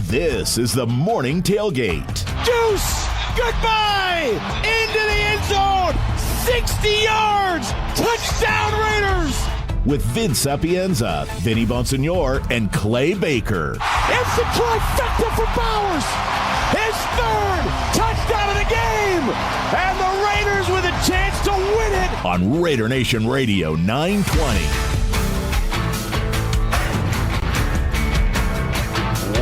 This is the Morning Tailgate. Deuce! Goodbye! Into the end zone! 60 yards! Touchdown Raiders! With Vince Sapienza, Vinny Bonsignore, and Clay Baker. It's the trifecta for Bowers! His third touchdown of the game! And the Raiders with a chance to win it! On Raider Nation Radio 920.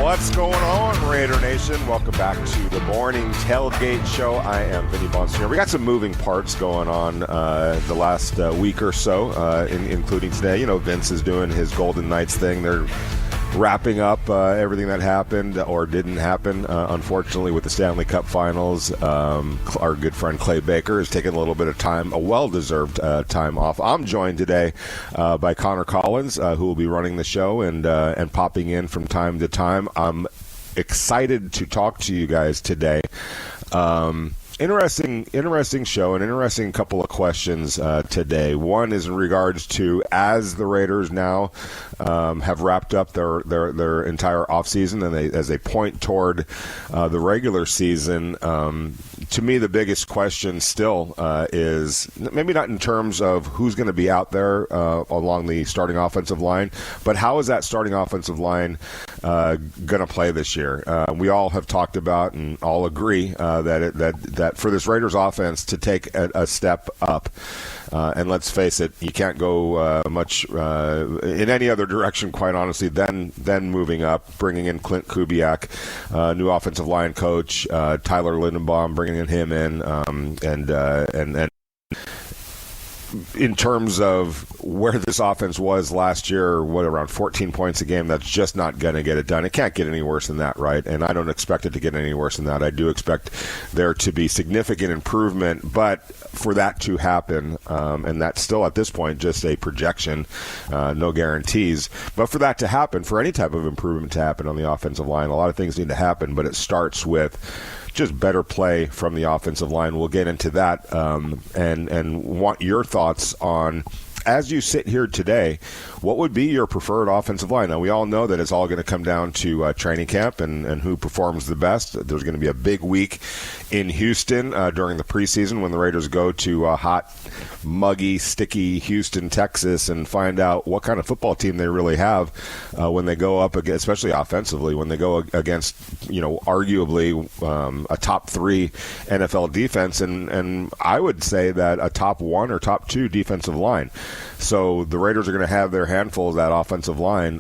What's going on, Raider Nation? Welcome back to the Morning Tailgate Show. I am Vinny Bonsignore. We got some moving parts going on the last week or so, including today. You know, Vince is doing his Golden Knights thing. They're wrapping up everything that happened or didn't happen, unfortunately, with the Stanley Cup Finals. Our good friend Clay Baker is taking a little bit of time, a well-deserved time off. I'm joined today by Connor Collins, who will be running the show and popping in from time to time. I'm excited to talk to you guys today. Interesting show, an interesting couple of questions today. One is in regards to, as the Raiders now have wrapped up their entire offseason and as they point toward the regular season, to me the biggest question still is maybe not in terms of who's going to be out there along the starting offensive line, but how is that starting offensive line going to play this year? We all have talked about and all agree that for this Raiders offense to take a step up, and let's face it, you can't go much in any other direction, quite honestly, than moving up, bringing in Clint Kubiak, new offensive line coach, Tyler Lindenbaum, bringing him in, and in terms of where this offense was last year, around 14 points a game, that's just not going to get it done. It can't get any worse than that, right? And I don't expect it to get any worse than that. I do expect there to be significant improvement, but for that to happen, and that's still at this point just a projection, no guarantees, but for that to happen, for any type of improvement to happen on the offensive line, a lot of things need to happen, but it starts with just better play from the offensive line. We'll get into that and want your thoughts on, as you sit here today, what would be your preferred offensive line? Now, we all know that it's all going to come down to training camp and who performs the best. There's going to be a big week in Houston during the preseason when the Raiders go to hot, muggy, sticky Houston, Texas, and find out what kind of football team they really have when they go up against, especially offensively, when they go against, arguably a top 3 NFL defense, and I would say that a top 1 or top 2 defensive line. So the Raiders are going to have their handful of that offensive line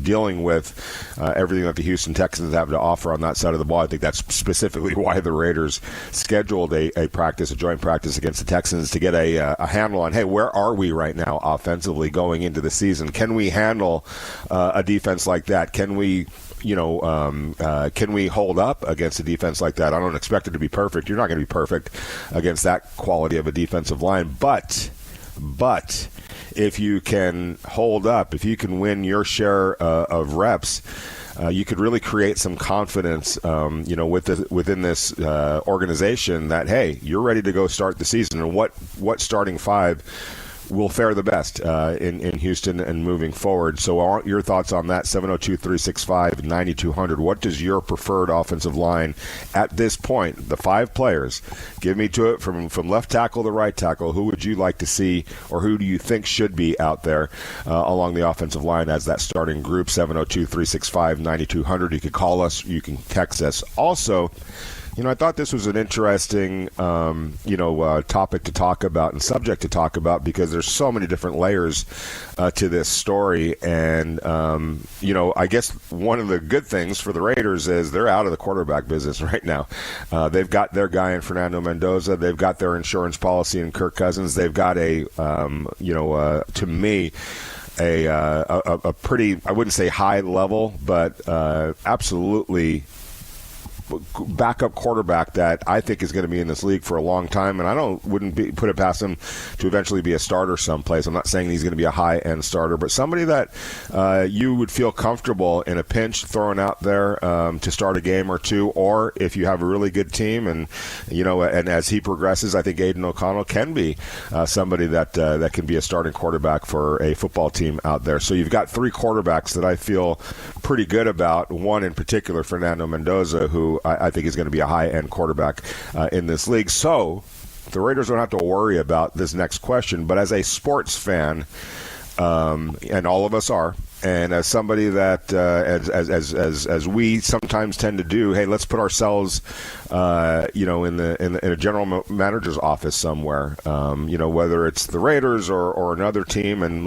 dealing with everything that the Houston Texans have to offer on that side of the ball. I think that's specifically why the Raiders scheduled a joint practice against the Texans to get a handle on, hey, where are we right now offensively going into the season? Can we handle a defense like that? Can we can we hold up against a defense like that? I don't expect it to be perfect. You're not going to be perfect against that quality of a defensive line, but if you can hold up, if you can win your share of reps, you could really create some confidence, within this organization that, hey, you're ready to go start the season. And what starting 5 will fare the best in Houston and moving forward. So I want your thoughts on that, 702-365-9200. What does your preferred offensive line at this point, the 5 players, give me to it from left tackle to right tackle? Who would you like to see, or who do you think should be out there along the offensive line as that starting group? 702-365-9200. You can call us. You can text us. Also, I thought this was an interesting, topic to talk about and subject to talk about because there's so many different layers to this story. And, I guess one of the good things for the Raiders is they're out of the quarterback business right now. They've got their guy in Fernando Mendoza. They've got their insurance policy in Kirk Cousins. They've got to me, a pretty, I wouldn't say high level, but absolutely backup quarterback that I think is going to be in this league for a long time, and I wouldn't put it past him to eventually be a starter someplace. I'm not saying he's going to be a high-end starter, but somebody that you would feel comfortable in a pinch throwing out there to start a game or two, or if you have a really good team, and and as he progresses, I think Aiden O'Connell can be somebody that can be a starting quarterback for a football team out there. So you've got three quarterbacks that I feel pretty good about. One in particular, Fernando Mendoza, who I think is going to be a high-end quarterback in this league. So the Raiders don't have to worry about this next question. But as a sports fan, and all of us are, and as somebody that, as we sometimes tend to do, hey, let's put ourselves, in a general manager's office somewhere, whether it's the Raiders or another team, and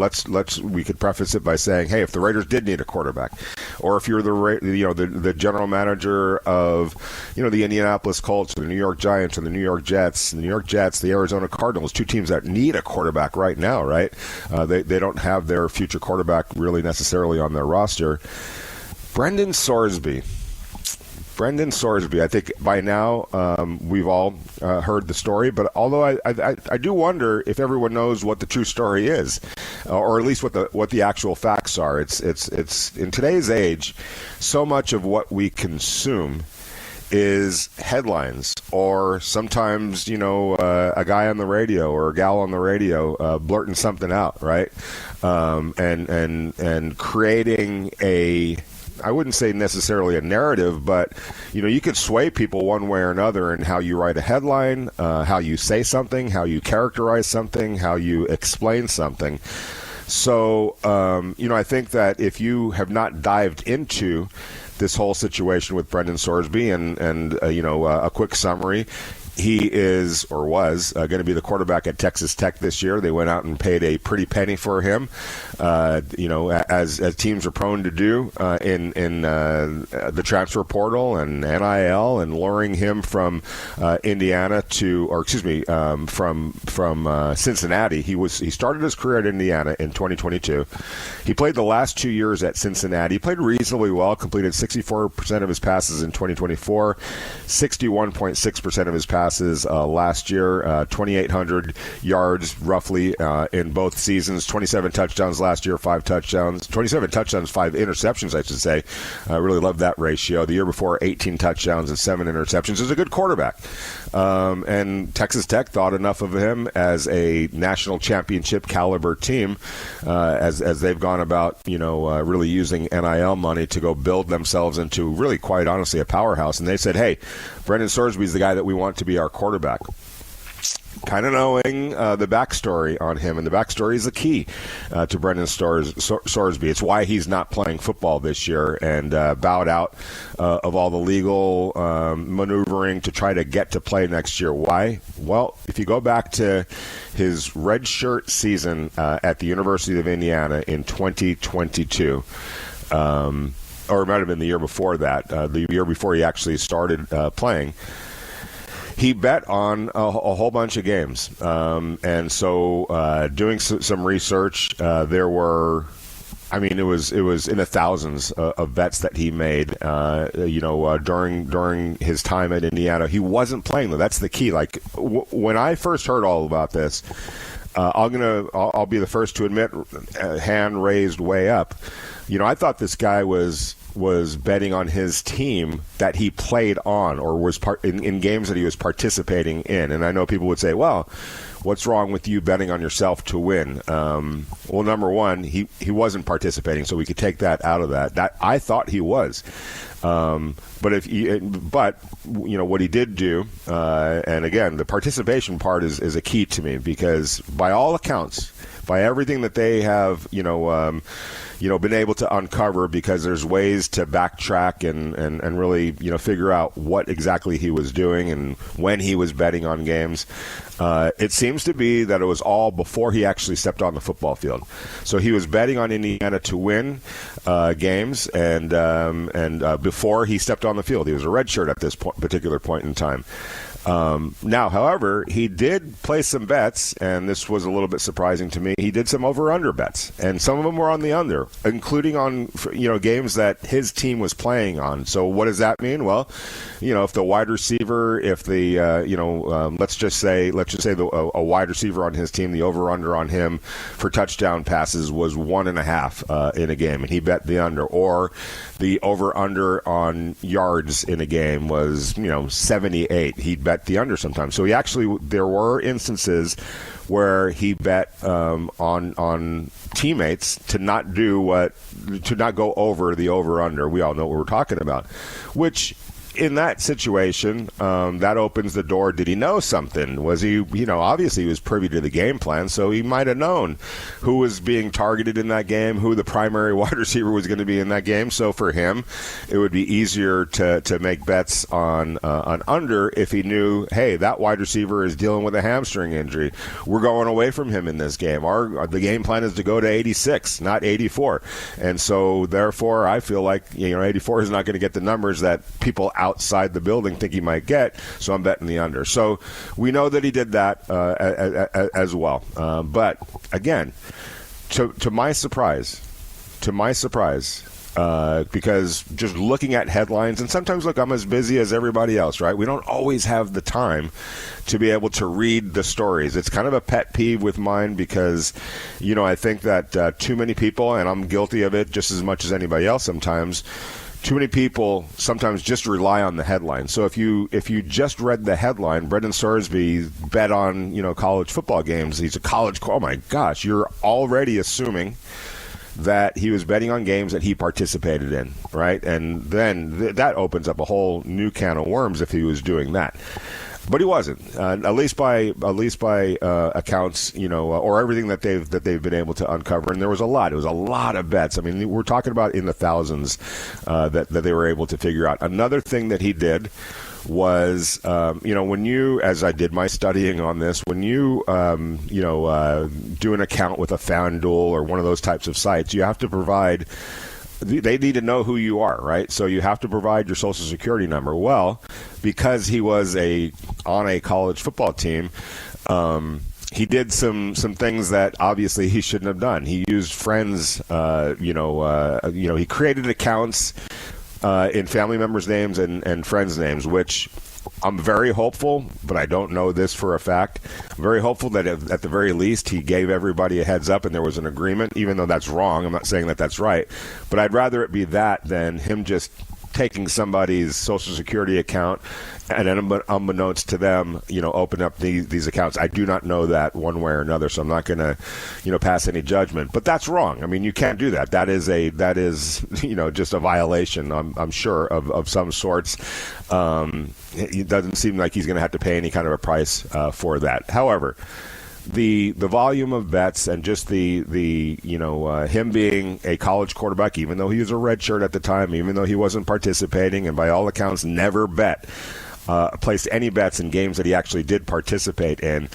we could preface it by saying, hey, if the Raiders did need a quarterback, or if you're the general manager of, the Indianapolis Colts, or the New York Giants, or the New York Jets, the Arizona Cardinals, two teams that need a quarterback right now, right? They don't have their future quarterback really necessarily on their roster. Brandon Sorsby, I think by now we've all heard the story, but although I do wonder if everyone knows what the true story is, or at least what the actual facts are. It's in today's age, so much of what we consume is headlines, or sometimes a guy on the radio or a gal on the radio blurting something out, right? And creating I wouldn't say necessarily a narrative, but you could sway people one way or another in how you write a headline, how you say something, how you characterize something, how you explain something. So I think that if you have not dived into this whole situation with Brandon Sorsby, and a quick summary. He is, or was, going to be the quarterback at Texas Tech this year. They went out and paid a pretty penny for him, as teams are prone to do in the transfer portal and NIL, and luring him from Indiana from Cincinnati. He started his career at Indiana in 2022. He played the last 2 years at Cincinnati. He played reasonably well, completed 64% of his passes in 2024, 61.6% of his passes last year, 2,800 yards roughly in both seasons, 27 touchdowns last year, 5 touchdowns, 27 touchdowns, 5 interceptions, I should say. I really love that ratio. The year before, 18 touchdowns and 7 interceptions. He's a good quarterback. And Texas Tech thought enough of him as a national championship caliber team as they've gone about, really using NIL money to go build themselves into really, quite honestly, a powerhouse. And they said, hey, Brandon Sorsby is the guy that we want to be our quarterback. Kind of knowing the backstory on him, and the backstory is the key to Brandon Sorsby. It's why he's not playing football this year and bowed out of all the legal maneuvering to try to get to play next year. Why? Well, if you go back to his redshirt season at the University of Indiana in 2022, or it might have been the year before that, the year before he actually started playing, he bet on a whole bunch of games. And so doing some research, there were, it was in the thousands of bets that he made, during his time at Indiana. He wasn't playing, though. That's the key. Like, when I first heard all about this, I'll be the first to admit, hand raised way up. I thought this guy was betting on his team that he played on, or was in games that he was participating in. And I know people would say, well, what's wrong with you betting on yourself to win? Well, number one, he wasn't participating, so we could take that out of that. That I thought he was. But what he did do, and again, the participation part is a key to me, because by all accounts, by everything that they have, been able to uncover, because there's ways to backtrack and really, figure out what exactly he was doing and when he was betting on games. It seems to be that it was all before he actually stepped on the football field. So he was betting on Indiana to win games, and before he stepped on the field. He was a redshirt at this particular point in time. Now, however, he did place some bets, and this was a little bit surprising to me. He did some over-under bets, and some of them were on the under, including on games that his team was playing on. So what does that mean? Well, if the wide receiver, if the let's just say a wide receiver on his team, the over-under on him for touchdown passes was 1.5 in a game, and he bet the under, or the over-under on yards in a game was 78. He'd bet the under sometimes. So there were instances where he bet on teammates to not go over the over-under. We all know what we're talking about, which in that situation, that opens the door. Did he know something? Was he, obviously he was privy to the game plan, so he might have known who was being targeted in that game, who the primary wide receiver was going to be in that game. So for him, it would be easier to make bets on under if he knew, hey, that wide receiver is dealing with a hamstring injury. We're going away from him in this game. The game plan is to go to 86, not 84. And so therefore, I feel like 84 is not going to get the numbers that people outside the building think he might get, so I'm betting the under. So we know that he did that as well. But again, to my surprise, because just looking at headlines, and sometimes, look, I'm as busy as everybody else, right? We don't always have the time to be able to read the stories. It's kind of a pet peeve with mine because, I think that too many people, and I'm guilty of it just as much as anybody else sometimes, too many people sometimes just rely on the headline. So if you just read the headline, Brandon Sorsby bet on college football games. He's a college. Oh my gosh, you're already assuming that he was betting on games that he participated in, right? And then that opens up a whole new can of worms if he was doing that. But he wasn't, at least by accounts, or everything that they've been able to uncover. And there was a lot. It was a lot of bets. I mean, we're talking about in the thousands that they were able to figure out. Another thing that he did was, when you, as I did my studying on this, when you, do an account with a FanDuel or one of those types of sites, you have to provide. They need to know who you are, right? So you have to provide your Social Security number. Well, because he was on a college football team, he did some things that obviously he shouldn't have done. He used friends. He created accounts in family members' names and friends' names, which I'm very hopeful, but I don't know this for a fact. I'm very hopeful that at the very least he gave everybody a heads up and there was an agreement, even though that's wrong. I'm not saying that that's right. But I'd rather it be that than him just taking somebody's Social Security account and then unbeknownst to them, open up these accounts. I do not know that one way or another, so I'm not going to, pass any judgment. But that's wrong. I mean, you can't do that. That is just a violation, I'm sure, of some sorts. It doesn't seem like he's going to have to pay any kind of a price for that. However, the volume of bets and just the him being a college quarterback, even though he was a redshirt at the time, even though he wasn't participating, and by all accounts never placed any bets in games that he actually did participate in.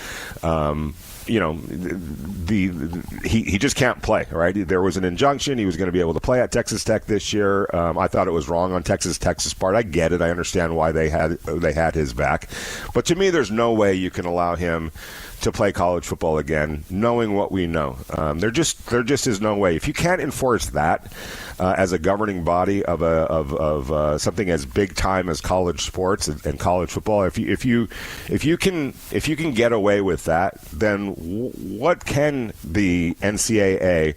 He just can't play, right? There was an injunction. He was going to be able to play at Texas Tech this year. I thought it was wrong on Texas Tech's part. I get it. I understand why they had his back. But to me, there's no way you can allow him to play college football again, knowing what we know. There just is no way. If you can't enforce that as a governing body of something as big time as college sports and college football, if you can get away with that, then what can the NCAA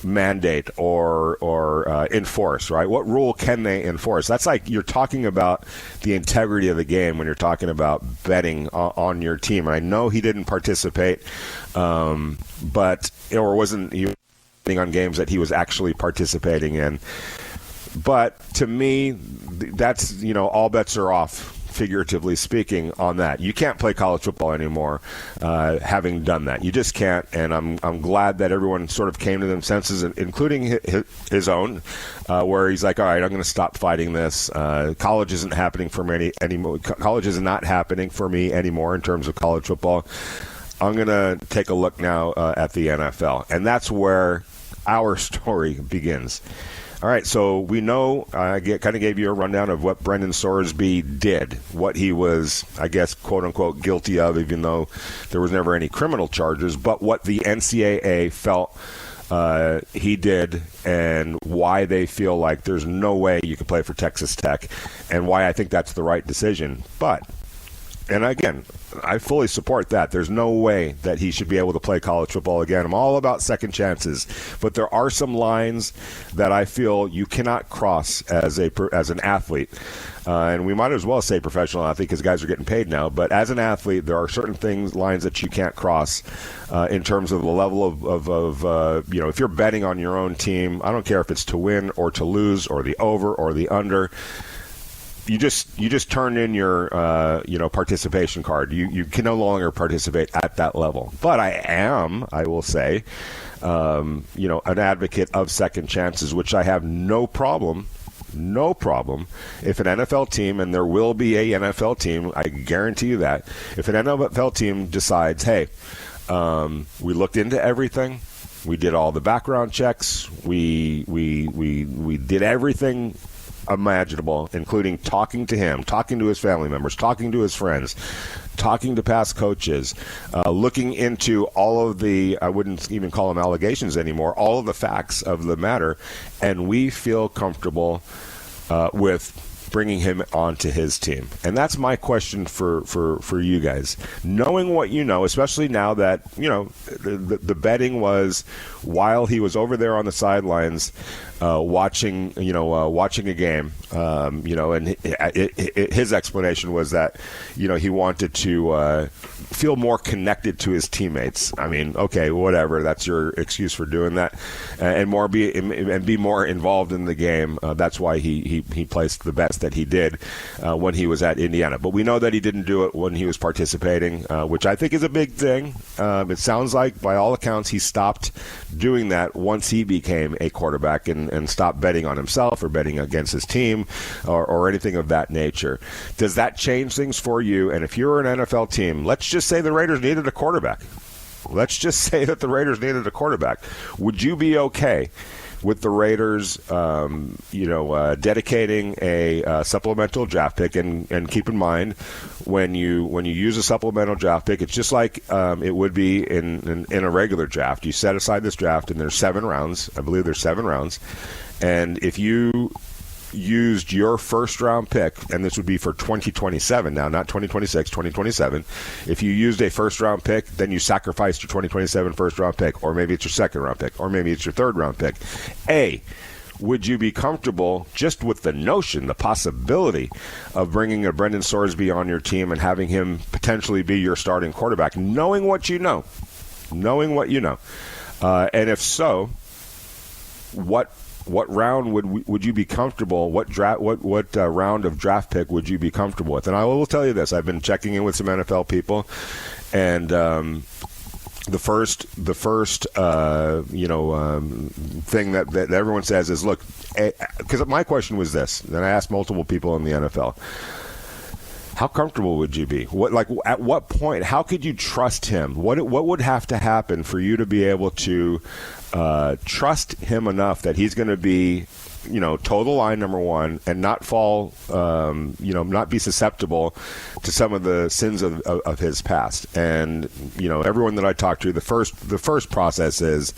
mandate or enforce, right? What rule can they enforce? That's like you're talking about the integrity of the game when you're talking about betting on your team. And I know he didn't participate, or wasn't he betting on games that he was actually participating in. But to me, that's, all bets are off, figuratively speaking, on that. You can't play college football anymore having done that. You just can't, and I'm glad that everyone sort of came to them senses, including his own, where he's like, all right, I'm going to stop fighting this. College isn't happening for me anymore. College is not happening for me anymore in terms of college football. I'm going to take a look now at the NFL, and that's where our story begins. All right, so we know, I kind of gave you a rundown of what Brandon Sorsby did, what he was, I guess, quote-unquote, guilty of, even though there was never any criminal charges, but what the NCAA felt he did and why they feel like there's no way you can play for Texas Tech and why I think that's the right decision. But, and again, I fully support that. There's no way that he should be able to play college football again. I'm all about second chances, but there are some lines that I feel you cannot cross as an athlete. And we might as well say professional athlete because guys are getting paid now. But as an athlete, there are certain lines that you can't cross in terms of the level of if you're betting on your own team, I don't care if it's to win or to lose or the over or the under. You just turn in your participation card. You can no longer participate at that level. But I will say, an advocate of second chances, which I have no problem if an NFL team, and there will be a NFL team, I guarantee you that, if an NFL team decides, hey, we looked into everything, we did all the background checks, we did everything imaginable, including talking to him, talking to his family members, talking to his friends, talking to past coaches, looking into all of the, I wouldn't even call them allegations anymore, all of the facts of the matter, and we feel comfortable with bringing him onto his team. And that's my question for you guys. Knowing what you know, especially now that, the betting was while he was over there on the sidelines watching a game, and his explanation was that, he wanted to feel more connected to his teammates. I mean, okay, whatever, that's your excuse for doing that, and be more involved in the game. That's why he placed the bets that he did when he was at Indiana. But we know that he didn't do it when he was participating, which I think is a big thing. It sounds like, by all accounts, he stopped doing that once he became a quarterback and stopped betting on himself or betting against his team or anything of that nature. Does that change things for you? And if you're an NFL team, let's just say the Raiders needed a quarterback. Let's just say that the Raiders needed a quarterback. Would you be okay with the Raiders, dedicating a supplemental draft pick? And keep in mind, when you use a supplemental draft pick, it's just like it would be in a regular draft. You set aside this draft, and there's 7 rounds. I believe there's 7 rounds. And if you used your first-round pick, and this would be for 2027 now, not 2026, 2027. If you used a first-round pick, then you sacrificed your 2027 first-round pick, or maybe it's your second-round pick, or maybe it's your third-round pick. Would you be comfortable just with the notion, the possibility of bringing a Brandon Sorsby on your team and having him potentially be your starting quarterback, knowing what you know? And if so, what round would you be comfortable? What round of draft pick would you be comfortable with? And I will tell you this: I've been checking in with some NFL people, and the first thing that everyone says is, look, because my question was this, and I asked multiple people in the NFL. How comfortable would you be? At what point? How could you trust him? What would have to happen for you to be able to trust him enough that he's going to be, toe the line, number one, and not fall, not be susceptible to some of the sins of his past? And everyone that I talk to, the first process is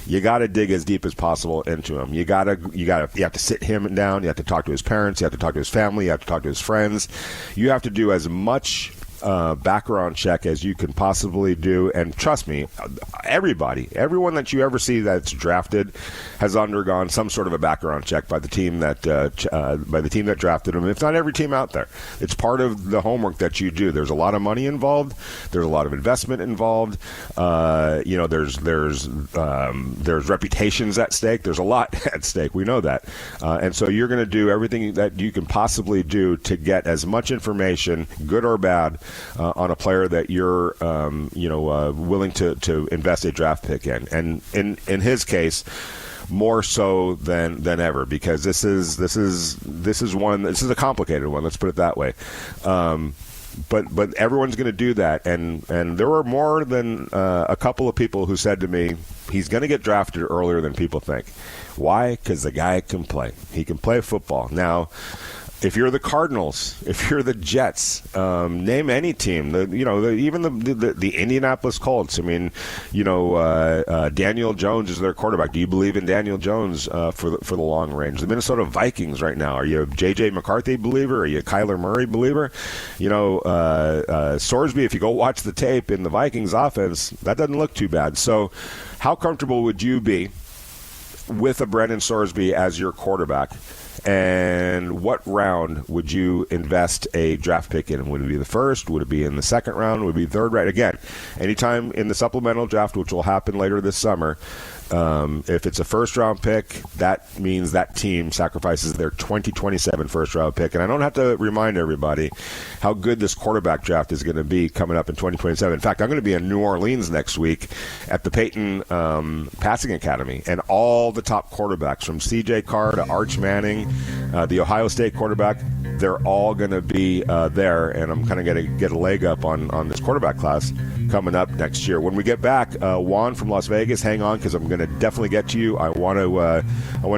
you got to dig as deep as possible into him. You have to sit him down. You have to talk to his parents. You have to talk to his family. You have to talk to his friends. You have to do as much background check as you can possibly do. And trust me, everyone that you ever see that's drafted has undergone some sort of a background check by the team that drafted him. If not every team out there, it's part of the homework that you do. There's a lot of money involved. There's a lot of investment involved. There's reputations at stake. There's a lot at stake. We know that. And so you're going to do everything that you can possibly do to get as much information, good or bad, on a player that you're willing to invest a draft pick in. And in his case, more so than ever, because this is a complicated one. Let's put it that way. But everyone's going to do that, and there were more than a couple of people who said to me, He's going to get drafted earlier than people think. Why? Because the guy can play. He can play football. Now, if you're the Cardinals, if you're the Jets, name any team, even the Indianapolis Colts. I mean, Daniel Jones is their quarterback. Do you believe in Daniel Jones for the long range? The Minnesota Vikings right now. Are you a J.J. McCarthy believer? Are you a Kyler Murray believer? Sorsby, if you go watch the tape in the Vikings offense, that doesn't look too bad. So how comfortable would you be with a Brandon Sorsby as your quarterback? And what round would you invest a draft pick in? Would it be the first? Would it be in the second round? Would it be the third round? Again, anytime in the supplemental draft, which will happen later this summer, if it's a first-round pick, that means that team sacrifices their 2027 first-round pick. And I don't have to remind everybody how good this quarterback draft is going to be coming up in 2027. In fact, I'm going to be in New Orleans next week at the Peyton Passing Academy, and all the top quarterbacks, from C.J. Carr to Arch Manning, the Ohio State quarterback, they're all going to be there, and I'm kind of going to get a leg up on this quarterback class coming up next year. When we get back, Juan from Las Vegas, hang on, because I'm going to definitely get to you. I want to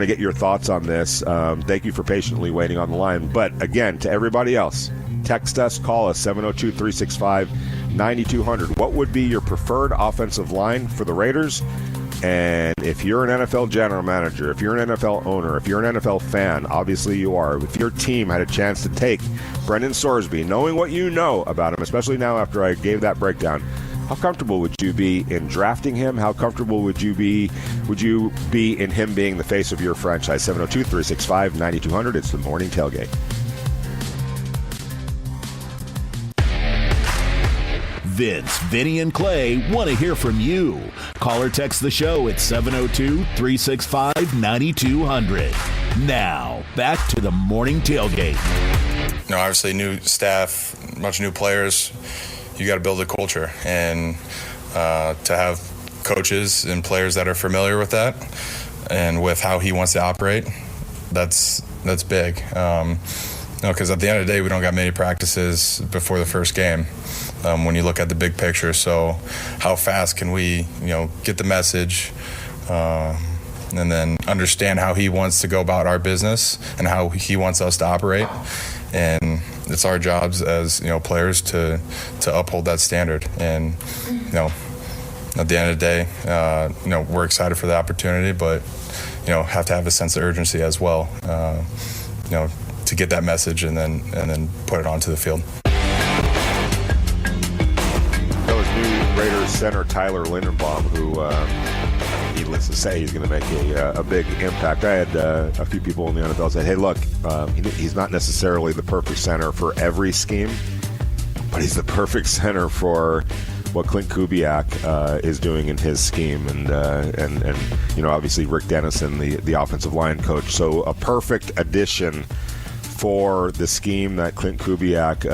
get your thoughts on this. Thank you for patiently waiting on the line. But again, to everybody else, text us, call us, 702-365-9200. What would be your preferred offensive line for the Raiders? And if you're an NFL general manager, if you're an NFL owner, if you're an NFL fan, obviously you are, if your team had a chance to take Brandon Sorsby, knowing what you know about him, especially now after I gave that breakdown, how comfortable would you be in drafting him? How comfortable would you be in him being the face of your franchise? 702-365-9200. It's the Morning Tailgate. Vince, Vinny, and Clay want to hear from you. Call or text the show at 702-365-9200. Now, back to the Morning Tailgate. Obviously new staff, a bunch of new players. You got to build a culture, and to have coaches and players that are familiar with that and with how he wants to operate, that's big. Because at the end of the day, we don't got many practices before the first game. When you look at the big picture, so how fast can we, get the message, and then understand how he wants to go about our business and how he wants us to operate, and it's our jobs as players to uphold that standard. And at the end of the day, we're excited for the opportunity, but have to have a sense of urgency as well, to get that message and then put it onto the field. Raiders center Tyler Linderbaum, who, needless to say, he's going to make a big impact. I had a few people in the NFL say, hey, look, he's not necessarily the perfect center for every scheme, but he's the perfect center for what Clint Kubiak is doing in his scheme, and obviously Rick Dennison, the offensive line coach. So a perfect addition for the scheme that Clint Kubiak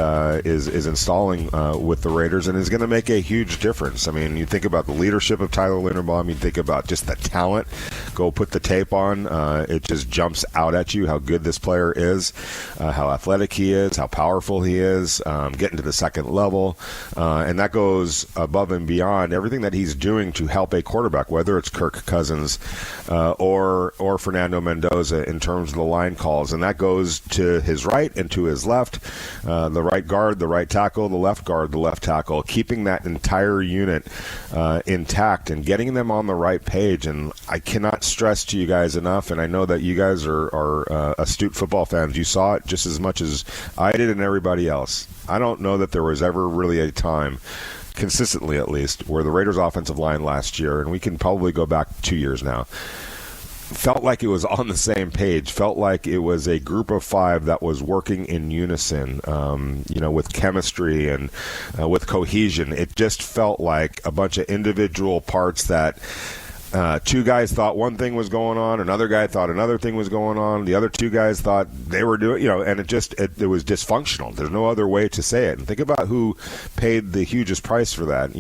is installing with the Raiders, and is going to make a huge difference. I mean, you think about the leadership of Tyler Linderbaum, you think about just the talent. Go put the tape on. It just jumps out at you how good this player is, how athletic he is, how powerful he is, getting to the second level. And that goes above and beyond everything that he's doing to help a quarterback, whether it's Kirk Cousins or Fernando Mendoza in terms of the line calls. And that goes to his right and to his left, the right guard, the right tackle, the left guard, the left tackle, keeping that entire unit intact and getting them on the right page. And I cannot stress to you guys enough, and I know that you guys are astute football fans. You saw it just as much as I did and everybody else. I don't know that there was ever really a time, consistently at least, where the Raiders' offensive line last year, and we can probably go back 2 years now, felt like it was on the same page, felt like it was a group of five that was working in unison, with chemistry and with cohesion. It just felt like a bunch of individual parts that two guys thought one thing was going on, another guy thought another thing was going on, the other two guys thought they were doing, and it was dysfunctional. There's no other way to say it. And think about who paid the hugest price for that.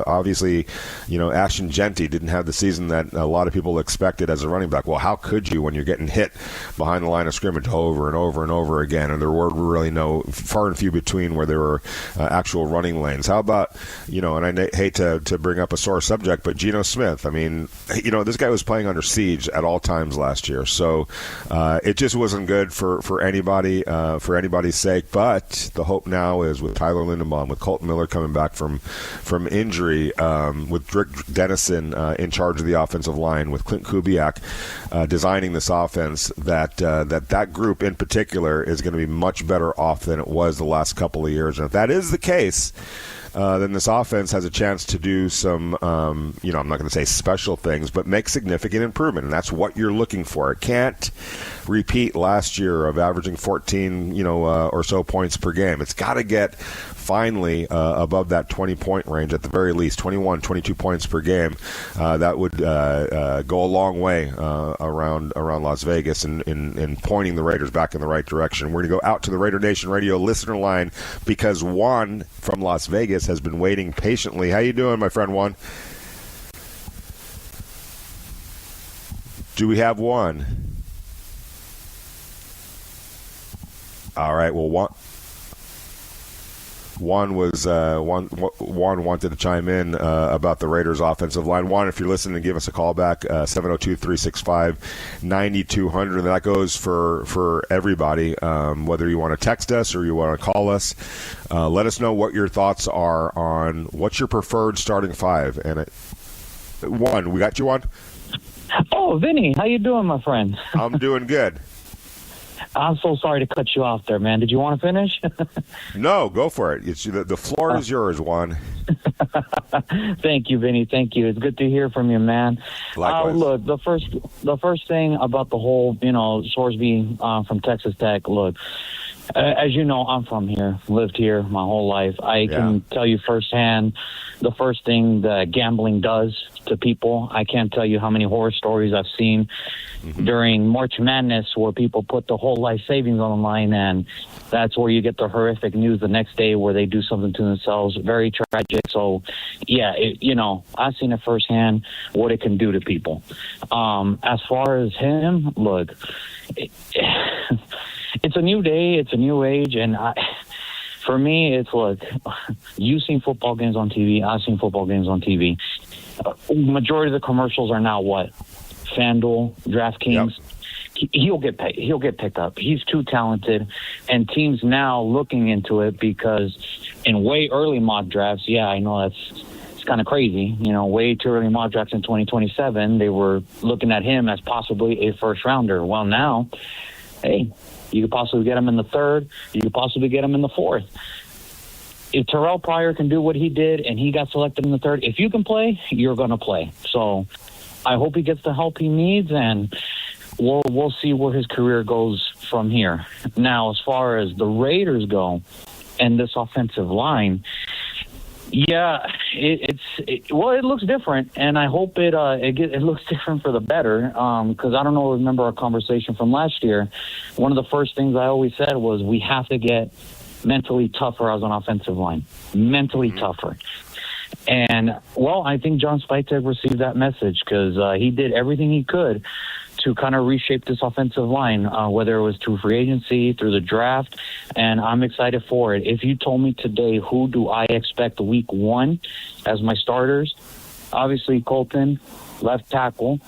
Obviously, Ashton Genty didn't have the season that a lot of people expected as a running back. Well, how could you when you're getting hit behind the line of scrimmage over and over and over again, and there were really far and few between where there were actual running lanes? How about, and I hate to bring up a sore subject, but Geno Smith, Smith. I mean, this guy was playing under siege at all times last year, so it just wasn't good for anybody, for anybody's sake. But the hope now is with Tyler Linderbaum, with Colton Miller coming back from injury, with Rick Dennison in charge of the offensive line, with Clint Kubiak designing this offense, that group in particular is going to be much better off than it was the last couple of years. And if that is the case, then this offense has a chance to do some, I'm not going to say special things, but make significant improvement, and that's what you're looking for. It can't repeat last year of averaging 14, or so points per game. It's got to get finally above that 20-point range, at the very least, 21, 22 points per game. That would go a long way around Las Vegas in pointing the Raiders back in the right direction. We're going to go out to the Raider Nation Radio listener line because Juan from Las Vegas has been waiting patiently. How you doing, my friend Juan? Do we have Juan? All right. Well, Juan wanted to chime in about the Raiders' offensive line. Juan, if you're listening, give us a call back, 702-365-9200. And that goes for everybody, whether you want to text us or you want to call us. Let us know what your thoughts are on what's your preferred starting five. And Juan, we got you on? Oh, Vinny, how you doing, my friend? I'm doing good. I'm so sorry to cut you off there, man. Did you want to finish? No, go for it. The floor is yours, Juan. Thank you, Vinny. Thank you. It's good to hear from you, man. Likewise. Look, the first thing about the whole, Sorsby from Texas Tech. Look, as you know, I'm from here, lived here my whole life. I can tell you firsthand the first thing that gambling does to people. I can't tell you how many horror stories I've seen during March Madness where people put their whole life savings on the line, and that's where you get the horrific news the next day where they do something to themselves. Very tragic. So, I've seen it firsthand what it can do to people. As far as him, look, it's a new day, it's a new age, and for me, it's look, you've seen football games on TV, I've seen football games on TV. Majority of the commercials are now what? FanDuel, DraftKings. Yep. He'll get paid. He'll get picked up. He's too talented, and teams now looking into it because in way early mock drafts, I know it's kind of crazy. Way too early mock drafts in 2027, they were looking at him as possibly a first rounder. Well, now, hey, you could possibly get him in the third. You could possibly get him in the fourth. If Terrell Pryor can do what he did and he got selected in the third, if you can play, you're going to play. So I hope he gets the help he needs, and we'll see where his career goes from here. Now, as far as the Raiders go and this offensive line, it looks different, and I hope it looks different for the better. Because I don't know, remember our conversation from last year. One of the first things I always said was we have to get mentally tougher as an offensive line, mentally tougher. And, I think John Spytek received that message because he did everything he could to kind of reshape this offensive line, whether it was through free agency, through the draft, and I'm excited for it. If you told me today who do I expect week one as my starters, obviously Colton, left tackle.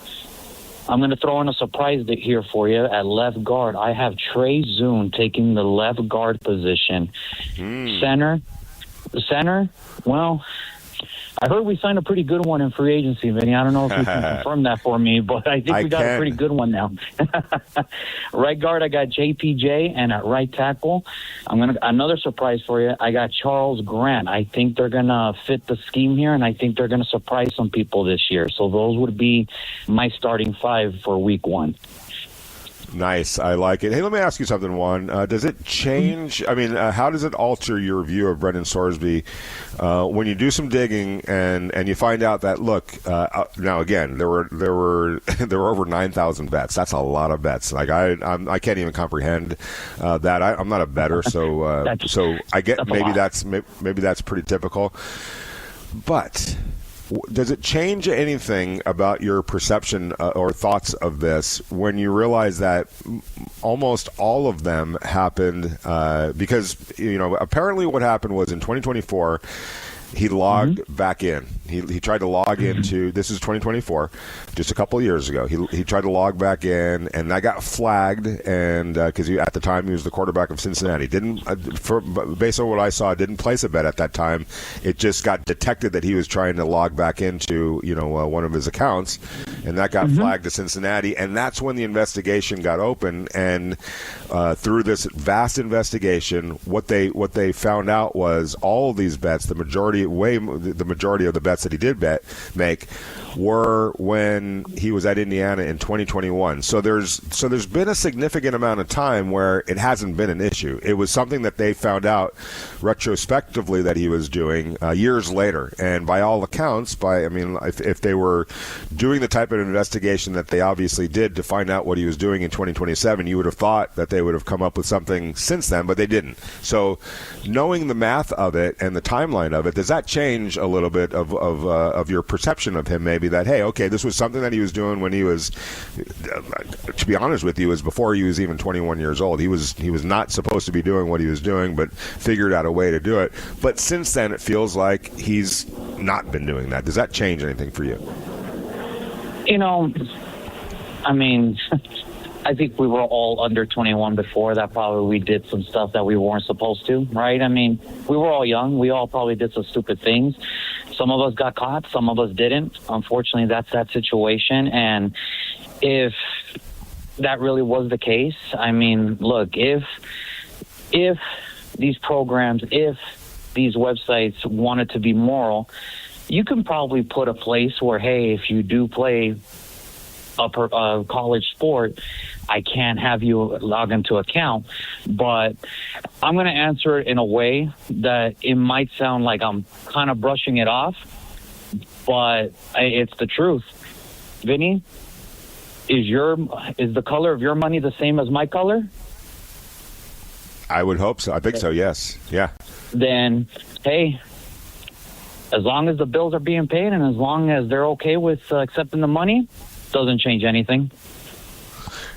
I'm going to throw in a surprise here for you at left guard. I have Trey Zune taking the left guard position. Center, well, I heard we signed a pretty good one in free agency, Vinny. I don't know if you can confirm that for me, but I think we got a pretty good one now. Right guard, I got JPJ, and at right tackle, another surprise for you. I got Charles Grant. I think they're gonna fit the scheme here, and I think they're gonna surprise some people this year. So those would be my starting five for week one. Nice. I like it. Hey, let me ask you something, Juan. Does it change? I mean, how does it alter your view of Brandon Sorsby when you do some digging and you find out that, look, now again, there were over 9,000 bets. That's a lot of bets. Like I can't even comprehend that. I'm not a bettor, so so I get maybe that's pretty typical. But does it change anything about your perception or thoughts of this when you realize that almost all of them happened because, apparently what happened was in 2024, he logged back in. He tried to log into, this is 2024, just a couple of years ago. He tried to log back in, and that got flagged, and because at the time he was the quarterback of Cincinnati. Based on what I saw, didn't place a bet at that time. It just got detected that he was trying to log back into one of his accounts, and that got flagged to Cincinnati, and that's when the investigation got open. And through this vast investigation, what they found out was all of these bets, the majority of the bets that he did make were when he was at Indiana in 2021. So there's been a significant amount of time where it hasn't been an issue. It was something that they found out retrospectively that he was doing years later. And by all accounts, if they were doing the type of investigation that they obviously did to find out what he was doing in 2027, you would have thought that they would have come up with something since then, but they didn't. So knowing the math of it and the timeline of it, does that change a little bit of your perception of him, maybe that, hey, okay, this was something that he was doing when he was, to be honest with you, was before he was even 21 years old. He was not supposed to be doing what he was doing, but figured out a way to do it. But since then, it feels like he's not been doing that. Does that change anything for you? I think we were all under 21 before that. Probably we did some stuff that we weren't supposed to, right? We were all young. We all probably did some stupid things. Some of us got caught. Some of us didn't. Unfortunately, that's that situation. And if that really was the case, look, if these programs, if these websites wanted to be moral, you can probably put a place where, hey, if you do play a college sport, I can't have you log into account. But I'm going to answer it in a way that it might sound like I'm kind of brushing it off, but it's the truth. Vinny, is the color of your money the same as my color? I would hope so. I think so, yes. Yeah. Then, hey, as long as the bills are being paid and as long as they're okay with accepting the money, doesn't change anything.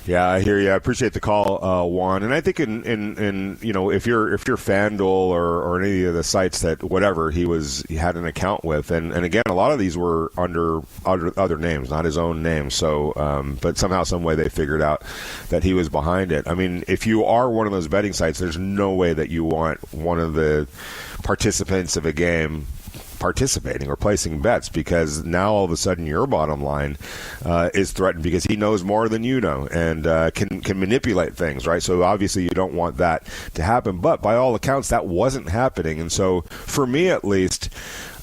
Yeah, I hear you. I appreciate the call, Juan. And I think in if you're FanDuel or any of the sites that whatever he had an account with, and again, a lot of these were under other names, not his own name. So, but somehow, some way, they figured out that he was behind it. If you are one of those betting sites, there's no way that you want one of the participants of a game participating or placing bets, because now all of a sudden your bottom line is threatened because he knows more than you know and can manipulate things, right? So obviously you don't want that to happen, but by all accounts that wasn't happening. And so for me at least,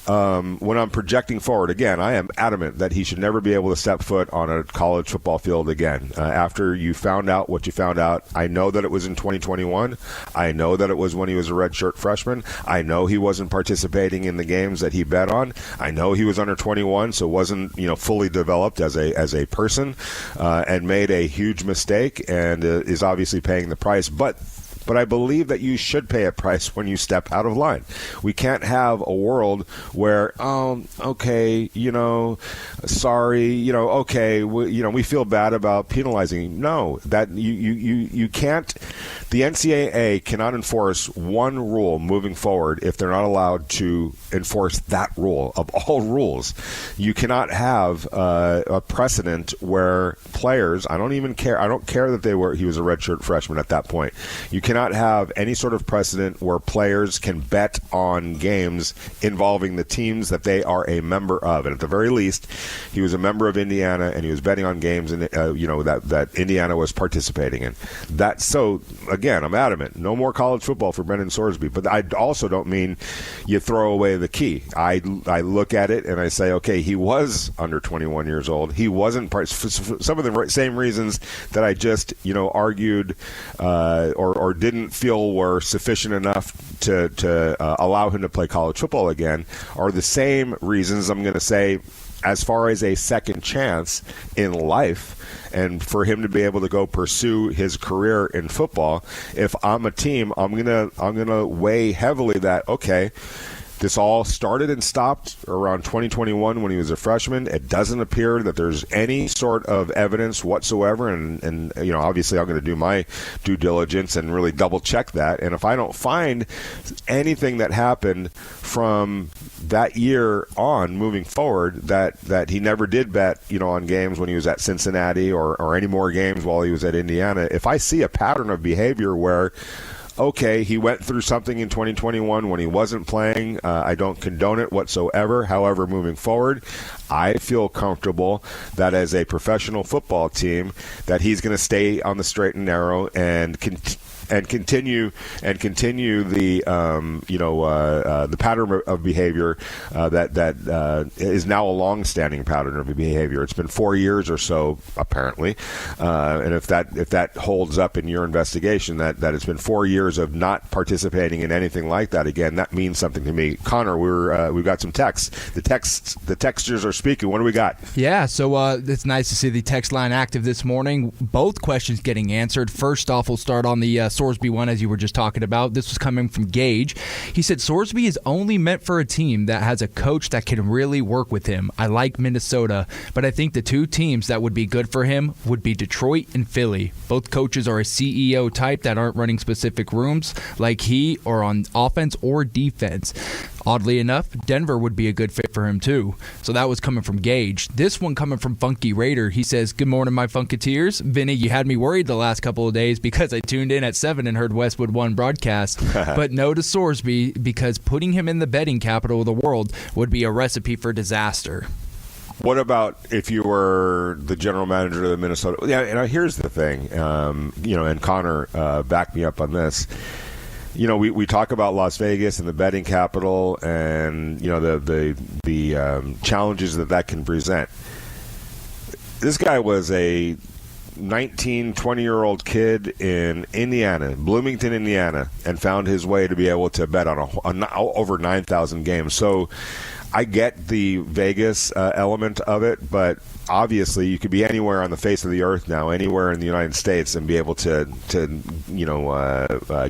when I'm projecting forward, again, I am adamant that he should never be able to step foot on a college football field again. After you found out what you found out, I know that it was in 2021. I know that it was when he was a redshirt freshman. I know he wasn't participating in the games that he bet on. I know he was under 21, so wasn't fully developed as a person, and made a huge mistake and is obviously paying the price. But I believe that you should pay a price when you step out of line. We can't have a world where, okay, sorry, okay, we feel bad about penalizing. No, that you can't. The NCAA cannot enforce one rule moving forward if they're not allowed to enforce that rule of all rules. You cannot have a precedent where players. I don't care that he was a redshirt freshman at that point. You cannot have any sort of precedent where players can bet on games involving the teams that they are a member of. And at the very least, he was a member of Indiana, and he was betting on games that Indiana was participating in. So again, I'm adamant, no more college football for Brandon Sorsby. But I also don't mean you throw away the key. I look at it and I say, okay, he was under 21 years old. He wasn't for some of the same reasons that I just argued or didn't feel were sufficient enough to allow him to play college football again, are the same reasons I'm going to say as far as a second chance in life and for him to be able to go pursue his career in football. If I'm a team, I'm gonna weigh heavily that, okay, This all started and stopped around 2021 when he was a freshman. It doesn't appear that there's any sort of evidence whatsoever, and obviously I'm going to do my due diligence and really double check that. And if I don't find anything that happened from that year on moving forward that he never did bet, on games when he was at Cincinnati or any more games while he was at Indiana, if I see a pattern of behavior where okay, he went through something in 2021 when he wasn't playing, I don't condone it whatsoever. However, moving forward, I feel comfortable that as a professional football team that he's going to stay on the straight and narrow and continue the the pattern of behavior that is now a long-standing pattern of behavior. It's been 4 years or so apparently, and if that holds up in your investigation, that it's been 4 years of not participating in anything like that again, that means something to me. Connor, we've got some texts. The texters are speaking. What do we got? Yeah, so it's nice to see the text line active this morning. Both questions getting answered. First off, we'll start on the Sorsby one, as you were just talking about. This was coming from Gage. He said, Sorsby is only meant for a team that has a coach that can really work with him. I like Minnesota, but I think the two teams that would be good for him would be Detroit and Philly. Both coaches are a CEO type that aren't running specific rooms like he, or on offense or defense. Oddly enough, Denver would be a good fit for him too. So that was coming from Gage. This one coming from Funky Raider. He says, good morning, my Funketeers. Vinny, you had me worried the last couple of days because I tuned in at 7 and heard Westwood 1 broadcast. But no to Sorsby, because putting him in the betting capital of the world would be a recipe for disaster. What about if you were the general manager of the Minnesota? Yeah, here's the thing, and Connor backed me up on this. We talk about Las Vegas and the betting capital and, the challenges that can present. This guy was a 19, 20-year-old kid in Indiana, Bloomington, Indiana, and found his way to be able to bet on over 9,000 games. So I get the Vegas element of it, but obviously you could be anywhere on the face of the earth now, anywhere in the United States, and be able to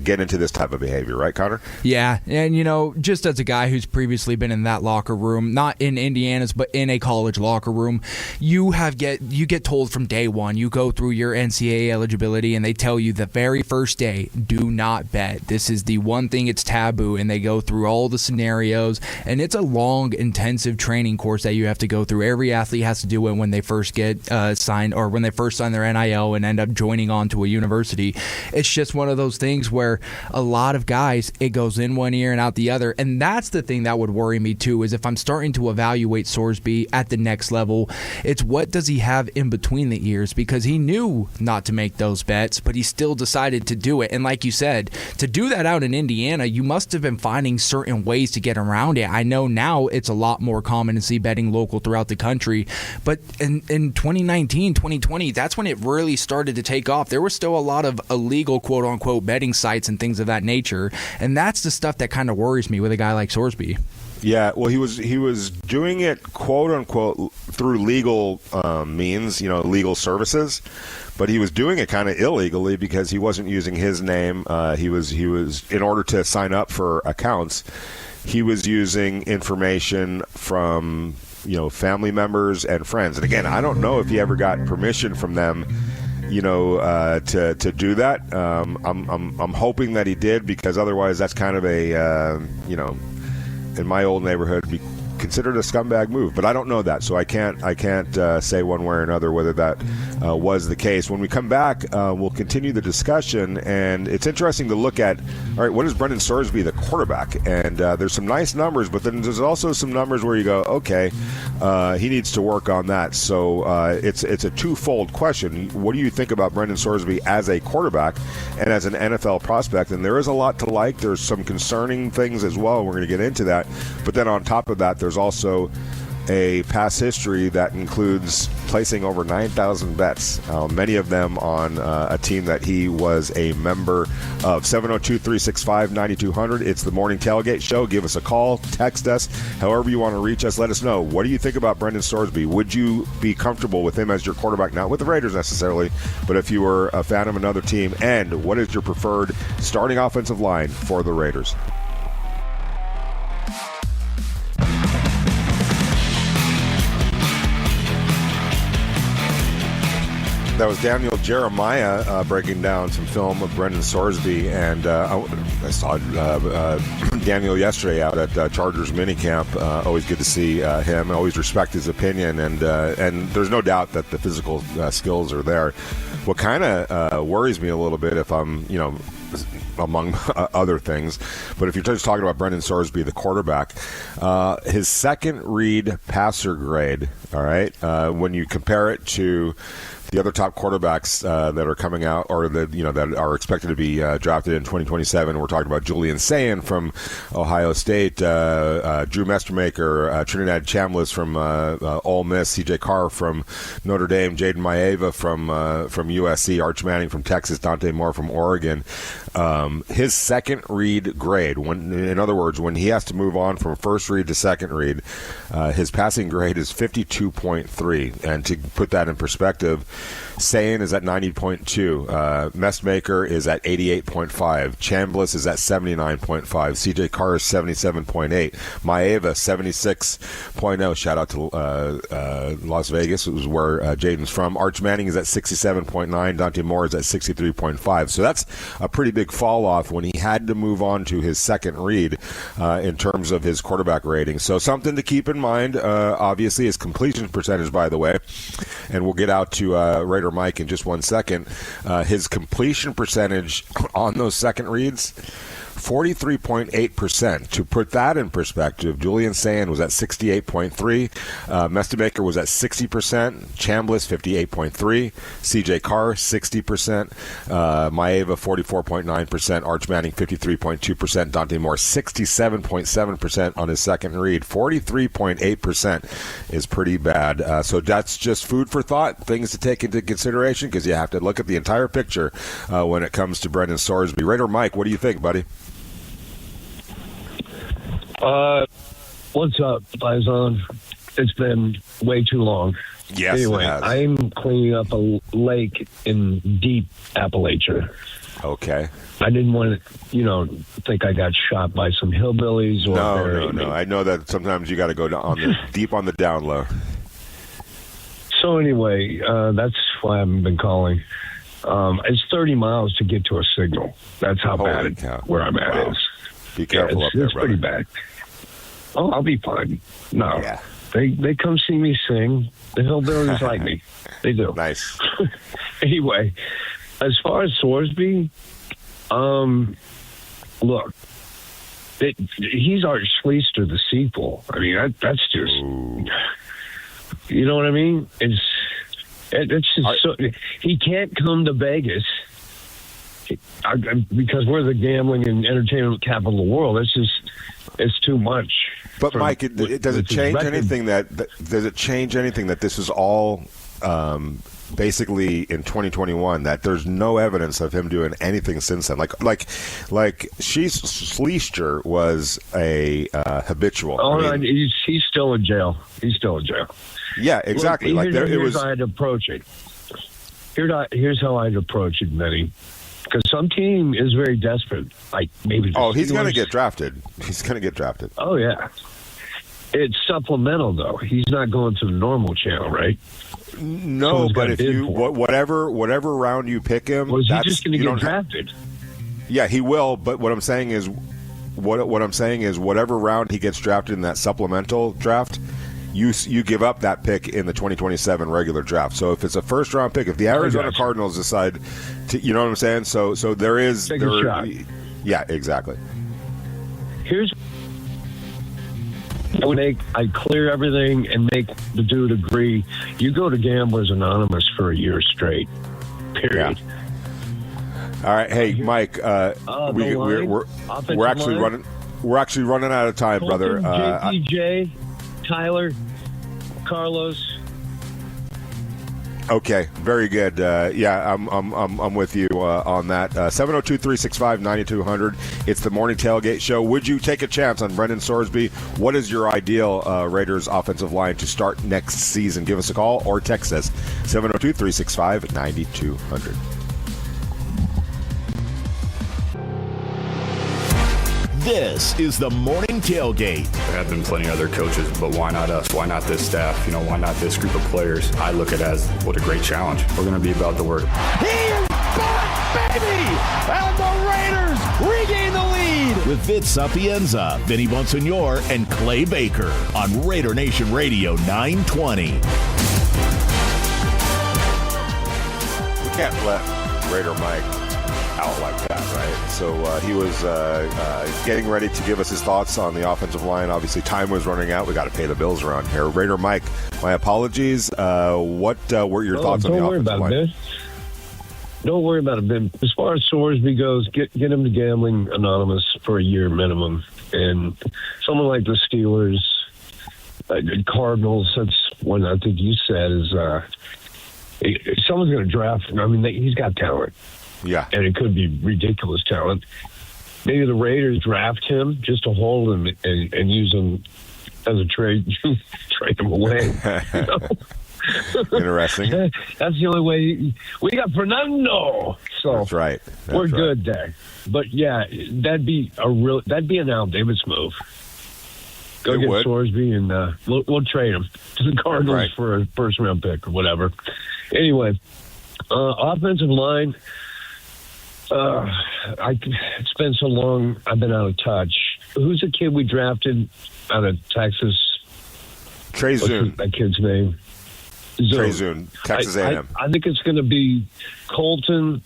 get into this type of behavior, right, Connor? Yeah, and just as a guy who's previously been in that locker room, not in Indiana's, but in a college locker room, you get told from day one, you go through your NCAA eligibility, and they tell you the very first day, do not bet. This is the one thing, it's taboo, and they go through all the scenarios, and it's a long, intensive training course that you have to go through. Every athlete has to do it when they first get signed, or when they first sign their NIL and end up joining on to a university. It's just one of those things where a lot of guys, it goes in one ear and out the other. And that's the thing that would worry me too, is if I'm starting to evaluate Sorsby at the next level, it's what does he have in between the ears? Because he knew not to make those bets, but he still decided to do it. And like you said, to do that out in Indiana, you must have been finding certain ways to get around it. I know now it's a lot more common to see betting local throughout the country, but in 2019, 2020, that's when it really started to take off. There was still a lot of illegal quote-unquote betting sites and things of that nature, and that's the stuff that kind of worries me with a guy like Sorsby. Yeah, well, he was doing it quote-unquote through legal means, legal services, but he was doing it kind of illegally because he wasn't using his name. He was in order to sign up for accounts, he was using information from family members and friends. And again, I don't know if he ever got permission from them, to do that. I'm hoping that he did, because otherwise that's kind of a, in my old neighborhood, be considered a scumbag move. But I don't know that, so I can't say one way or another whether that was the case. When we come back, we'll continue the discussion, and it's interesting to look at, all right, what is Brandon Sorsby, the quarterback? And there's some nice numbers, but then there's also some numbers where you go, okay, he needs to work on that. So it's a twofold question. What do you think about Brandon Sorsby as a quarterback and as an NFL prospect? And there is a lot to like. There's some concerning things as well. We're going to get into that. But then on top of that, there's also a past history that includes placing over 9,000 bets, many of them on a team that he was a member of. 702-365-9200. It's the Morning Tailgate Show. Give us a call, text us, however you want to reach us. Let us know, what do you think about Brandon Sorsby? Would you be comfortable with him as your quarterback? Not with the Raiders necessarily, but if you were a fan of another team. And what is your preferred starting offensive line for the Raiders? That was Daniel Jeremiah breaking down some film of Brandon Sorsby, and I saw Daniel yesterday out at Chargers minicamp. Always good to see him. I always respect his opinion, and there's no doubt that the physical skills are there. What kind of worries me a little bit, if I'm, among other things, but if you're just talking about Brandon Sorsby, the quarterback, his second read passer grade, all right, when you compare it to the other top quarterbacks that are coming out, or that are expected to be drafted in 2027, we're talking about Julian Sayin from Ohio State, Drew Mestermaker, Trinidad Chambliss from Ole Miss, C.J. Carr from Notre Dame, Jaden Maeva from USC, Arch Manning from Texas, Dante Moore from Oregon. His second read grade, in other words, when he has to move on from first read to second read, his passing grade is 52.3. And to put that in perspective, Sayin is at 90.2. Mestmaker is at 88.5. Chambliss is at 79.5. CJ Carr is 77.8. Maeva 76.0. Shout out to Las Vegas. It was where Jaden's from. Arch Manning is at 67.9. Dante Moore is at 63.5. So that's a pretty big fall off when he had to move on to his second read in terms of his quarterback rating. So something to keep in mind. Obviously, his completion percentage, by the way, and we'll get out to Raider Mike in just 1 second. His completion percentage on those second reads, 43.8%. To put that in perspective, Julian Sayin was at 68.3. Mestemaker was at 60%. Chambliss 58.3. CJ Carr 60%. Maeva 44.9%. Arch Manning 53.2%. Dante Moore 67.7% on his second read. 43.8% is pretty bad. So that's just food for thought, things to take into consideration, because you have to look at the entire picture when it comes to Brandon Sorsby. Raider Mike, what do you think, buddy? What's up, Faison? It's been way too long. Yes, anyway, it has. I'm cleaning up a lake in deep Appalachia. Okay. I didn't want to, think I got shot by some hillbillies or No. I know that sometimes you got to go deep on the down low. So anyway, that's why I haven't been calling. It's 30 miles to get to a signal. That's how bad where I'm at is. Be careful up there, it's pretty bad. Oh, I'll be fine. No. Yeah. They come see me sing. The hillbillies like me. They do. Nice. Anyway, as far as Sorsby, look, he's Art Schleister, the sequel. I mean, that's just, you know what I mean? It's just so, he can't come to Vegas because we're the gambling and entertainment capital of the world. It's too much. But Mike, does it change anything that this is all basically in 2021, that there's no evidence of him doing anything since then? Like Schleister was a habitual. Oh, he's still in jail. Yeah, exactly. Look, here's how I'd approach it. Here's how I'd approach it, Benny. Because some team is very desperate. Like maybe. He's going to get drafted. He's going to get drafted. Oh yeah. It's supplemental though. He's not going to the normal channel, right? No, but if you whatever round you pick him, was he just going to get drafted? Yeah, he will. But what I'm saying is, whatever round he gets drafted in that supplemental draft, you give up that pick in the 2027 regular draft. So if it's a first round pick, if the Arizona Cardinals decide to, you know what I'm saying? So there is take a shot. Yeah, exactly. Here's I clear everything and make the dude agree. You go to Gamblers Anonymous for a year straight. Period. Yeah. All right, hey Mike, we're actually running out of time, brother. JPJ, Tyler, Carlos. Okay, very good. I'm with you on that. 702-365-9200. It's the Morning Tailgate Show. Would you take a chance on Brandon Sorsby? What is your ideal Raiders offensive line to start next season? Give us a call or text us 702-365-9200. This is the Morning Tailgate. There have been plenty of other coaches, but why not us? Why not this staff? Why not this group of players? I look at it as what a great challenge. We're going to be about the work. He is back, baby! And the Raiders regain the lead! With Vince Sapienza, Vinny Bonsignor, and Clay Baker on Raider Nation Radio 920. We can't let Raider Mike out like that, right? So he was getting ready to give us his thoughts on the offensive line. Obviously, time was running out. We got to pay the bills around here. Raider Mike, my apologies. What were your thoughts on the offensive line? Don't worry about it, Ben. As far as Sorsby goes, get him to Gambling Anonymous for a year minimum. And someone like the Steelers, Cardinals, that's one I think you said is someone's going to draft him. I mean, he's got talent. Yeah. And it could be ridiculous talent. Maybe the Raiders draft him just to hold him and use him as a trade, trade him away. Interesting. That's the only way. We got Fernando. So that's right. We're good there. But yeah, that'd be an Al Davis move. Go get Sorsby and we'll trade him to the Cardinals for a first round pick or whatever. Anyway, offensive line. It's been so long. I've been out of touch. Who's the kid we drafted out of Texas? Trey Zune. That kid's name. Trey Zune, Texas A&M. I think it's going to be Colton,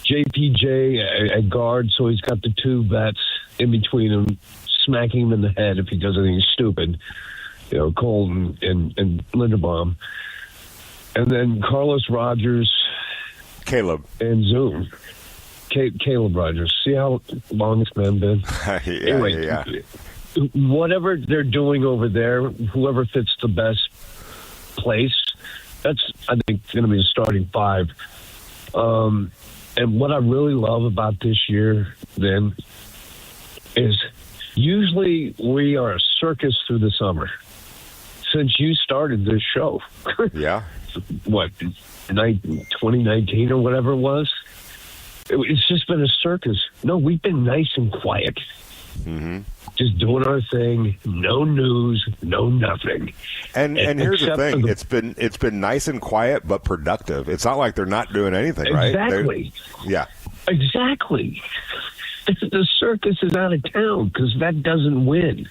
JPJ at guard, so he's got the two vets in between him, smacking him in the head if he does anything stupid. Colton and Linderbaum. And then Carlos Rogers. Caleb. And Zune. Caleb Rogers. See how long it's been? Anyway, whatever they're doing over there, whoever fits the best place, that's, I think, going to be the starting five. And what I really love about this year, then, is usually we are a circus through the summer. Since you started this show. Yeah. What, 2019 or whatever it was? It's just been a circus. No, we've been nice and quiet. Mm-hmm. Just doing our thing. No news. No nothing. And here's the thing: it's been nice and quiet, but productive. It's not like they're not doing anything, right? Exactly. Yeah. Exactly. The circus is out of town because that doesn't win.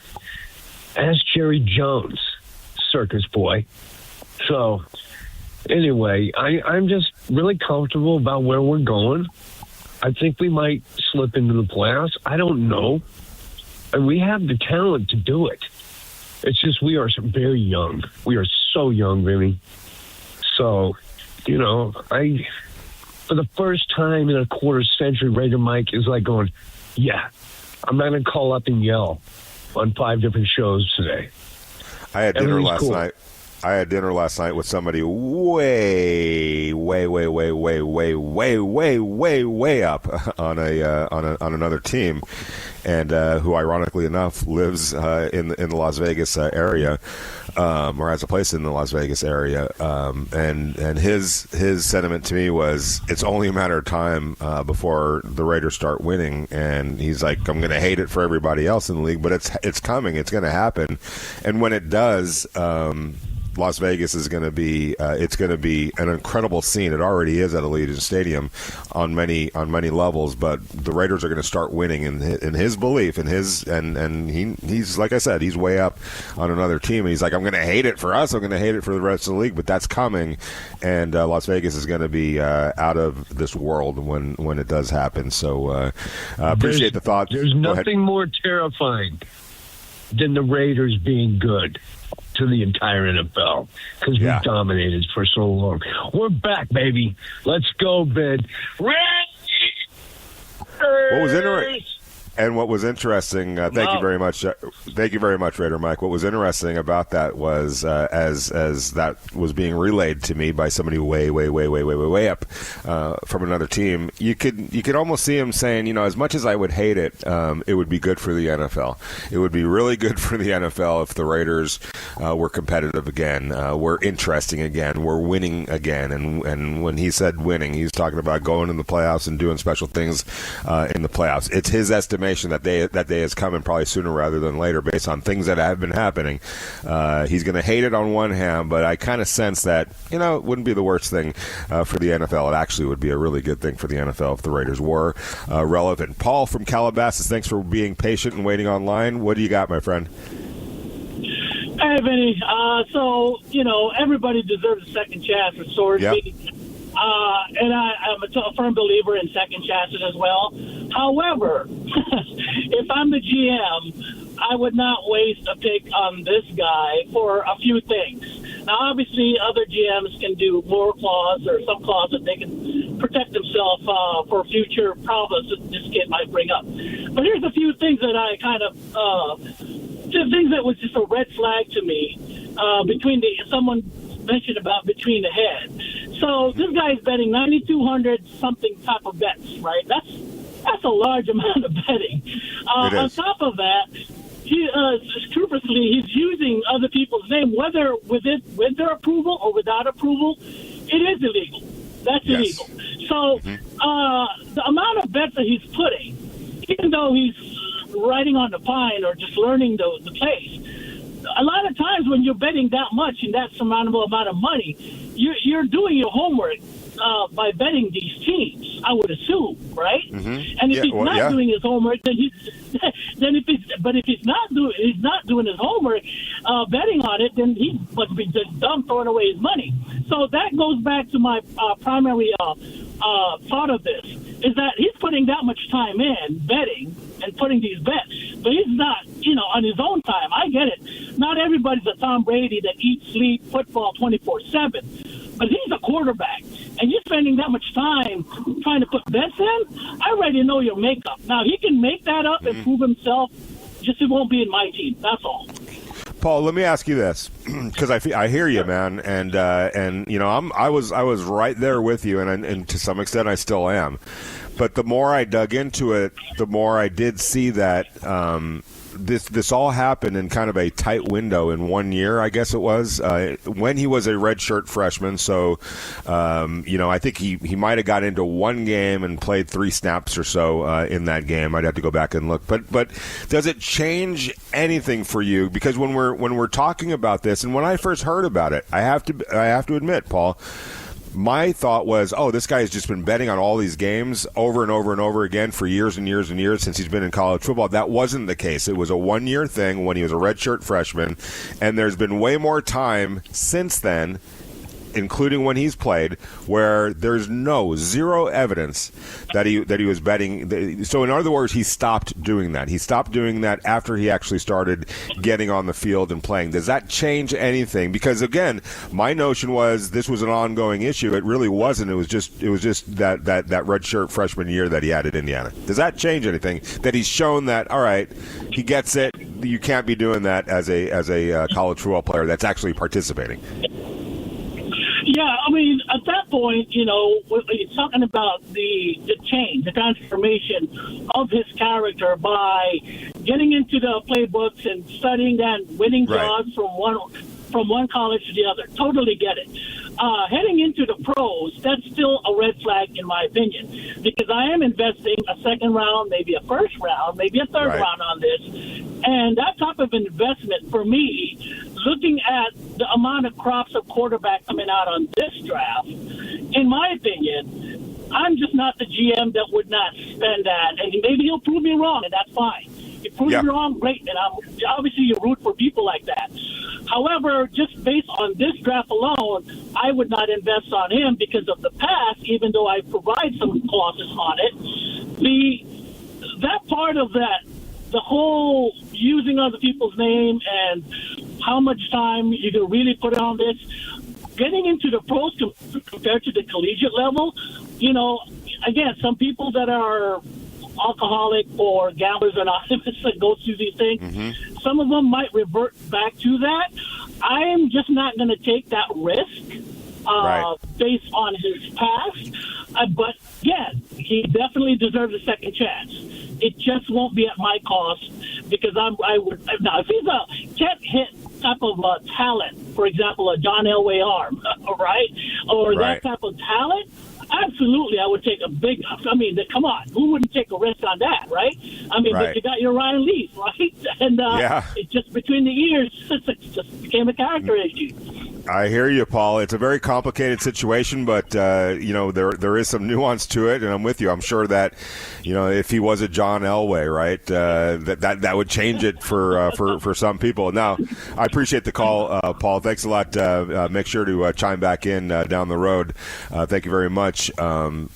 Ask Jerry Jones, circus boy. So, anyway, I'm just really comfortable about where we're going. I think we might slip into the playoffs. I don't know. And we have the talent to do it. It's just we are very young. We are so young, Vinny. So, for the first time in a quarter century, Raider Mike is like going, yeah, I'm not going to call up and yell on 5 different shows today. I had dinner last night. I had dinner last night with somebody way up on another team, and who, ironically enough, lives in the Las Vegas area, or has a place in the Las Vegas area. And his sentiment to me was, it's only a matter of time before the Raiders start winning. And he's like, I'm going to hate it for everybody else in the league, but it's coming. It's going to happen. And when it does, Las Vegas is going to be it's going to be an incredible scene. It already is at Allegiant Stadium on many levels, but the Raiders are going to start winning in his belief, and he's like I said, he's way up on another team, and he's like, I'm going to hate it for us, I'm going to hate it for the rest of the league, but that's coming, and Las Vegas is going to be out of this world when it does happen. So appreciate the thoughts. There's nothing more terrifying than the Raiders being good to the entire NFL, because we've dominated for so long. We're back, baby. Let's go, Ben. What was interesting? And what was interesting, thank you very much, Raider Mike. What was interesting about that was, as that was being relayed to me by somebody way up from another team, you could almost see him saying, as much as I would hate it, it would be good for the NFL. It would be really good for the NFL if the Raiders were competitive again, were interesting again, were winning again. And when he said winning, he's talking about going in the playoffs and doing special things in the playoffs. It's his estimation inclination that day is coming probably sooner rather than later based on things that have been happening. He's going to hate it on one hand, but I kind of sense that, it wouldn't be the worst thing for the NFL. It actually would be a really good thing for the NFL if the Raiders were relevant. Paul from Calabasas, thanks for being patient and waiting online. What do you got, my friend? Hey, Vinny. So, everybody deserves a second chance with Sorsby. Yep. And I'm a firm believer in second chances as well. However, if I'm the GM, I would not waste a pick on this guy for a few things. Now, obviously, other GMs can do more clause or some clause that they can protect themselves for future problems that this kid might bring up. But here's a few things that I kind of just things that was just a red flag to me someone mentioned about between the head. So this guy is betting 9,200 something type of bets, right? That's a large amount of betting. On top of that, scrupulously, he's using other people's name, whether with their approval or without approval. It is illegal. That's illegal. So the amount of bets that he's putting, even though he's riding on the pine or just learning the place, a lot of times when you're betting that much and that surmountable amount of money, you're doing your homework by betting these teams, I would assume, right? Mm-hmm. And if he's not doing his homework, then if he's not doing his homework, betting on it, then he must be just dumb throwing away his money. So that goes back to my primary thought of this, is that he's putting that much time in betting and putting these bets, but he's not, on his own time. I get it. Not everybody's a Tom Brady that eats, sleep, football 24/7, but he's a quarterback, and you're spending that much time trying to put bets in. I already know your makeup. Now, he can make that up and prove himself, just it won't be in my team. That's all. Paul, let me ask you this, because I hear you, man, and I was right there with you, and to some extent I still am. But the more I dug into it, the more I did see that this all happened in kind of a tight window in 1 year, I guess it was, when he was a redshirt freshman. So, I think he might have got into one game and played 3 snaps or so in that game. I'd have to go back and look. But does it change anything for you? Because when we're talking about this, and when I first heard about it, I have to admit, Paul, my thought was, this guy has just been betting on all these games over and over and over again for years and years and years since he's been in college football. That wasn't the case. It was a 1 year thing when he was a redshirt freshman, and there's been way more time since then, including when he's played, where there's zero evidence that he was betting. So in other words, he stopped doing that. He stopped doing that after he actually started getting on the field and playing. Does that change anything? Because again, my notion was this was an ongoing issue. It really wasn't. It was just that redshirt freshman year that he had at Indiana. Does that change anything? That he's shown that, all right, he gets it. You can't be doing that as a college football player that's actually participating. Yeah, I mean, at that point, when you're talking about the change, the transformation of his character by getting into the playbooks and studying that, winning jobs from one college to the other. Totally get it. Heading into the pros, that's still a red flag in my opinion, because I am investing a second round, maybe a first round, maybe a third round on this. And that type of investment for me, looking at the amount of crops of quarterback coming out on this draft, in my opinion, I'm just not the GM that would not spend that. And maybe he'll prove me wrong, and that's fine. If proves me wrong, great. And obviously you root for people like that. However, just based on this draft alone, I would not invest on him because of the past, even though I provide some clauses on it. That part of that, the whole using other people's name and how much time you can really put on this, getting into the pros compared to the collegiate level, again, some people that are alcoholic or gamblers anonymous that go through these things, some of them might revert back to that. I am just not going to take that risk based on his past. But again, he definitely deserves a second chance. It just won't be at my cost, because I would now if he's a can't hit type of talent, for example, a John Elway arm, right, or that type of talent, I absolutely, I would take a big. I mean, come on, who wouldn't take a risk on that, right? I mean, but you got your Ryan Leaf, right? And it just between the ears, it just became a character issue. I hear you, Paul. It's a very complicated situation, but there is some nuance to it, and I'm with you. I'm sure that if he was a John Elway, right, that would change it for some people. Now, I appreciate the call, Paul. Thanks a lot. Make sure to chime back in down the road. Thank you very much. And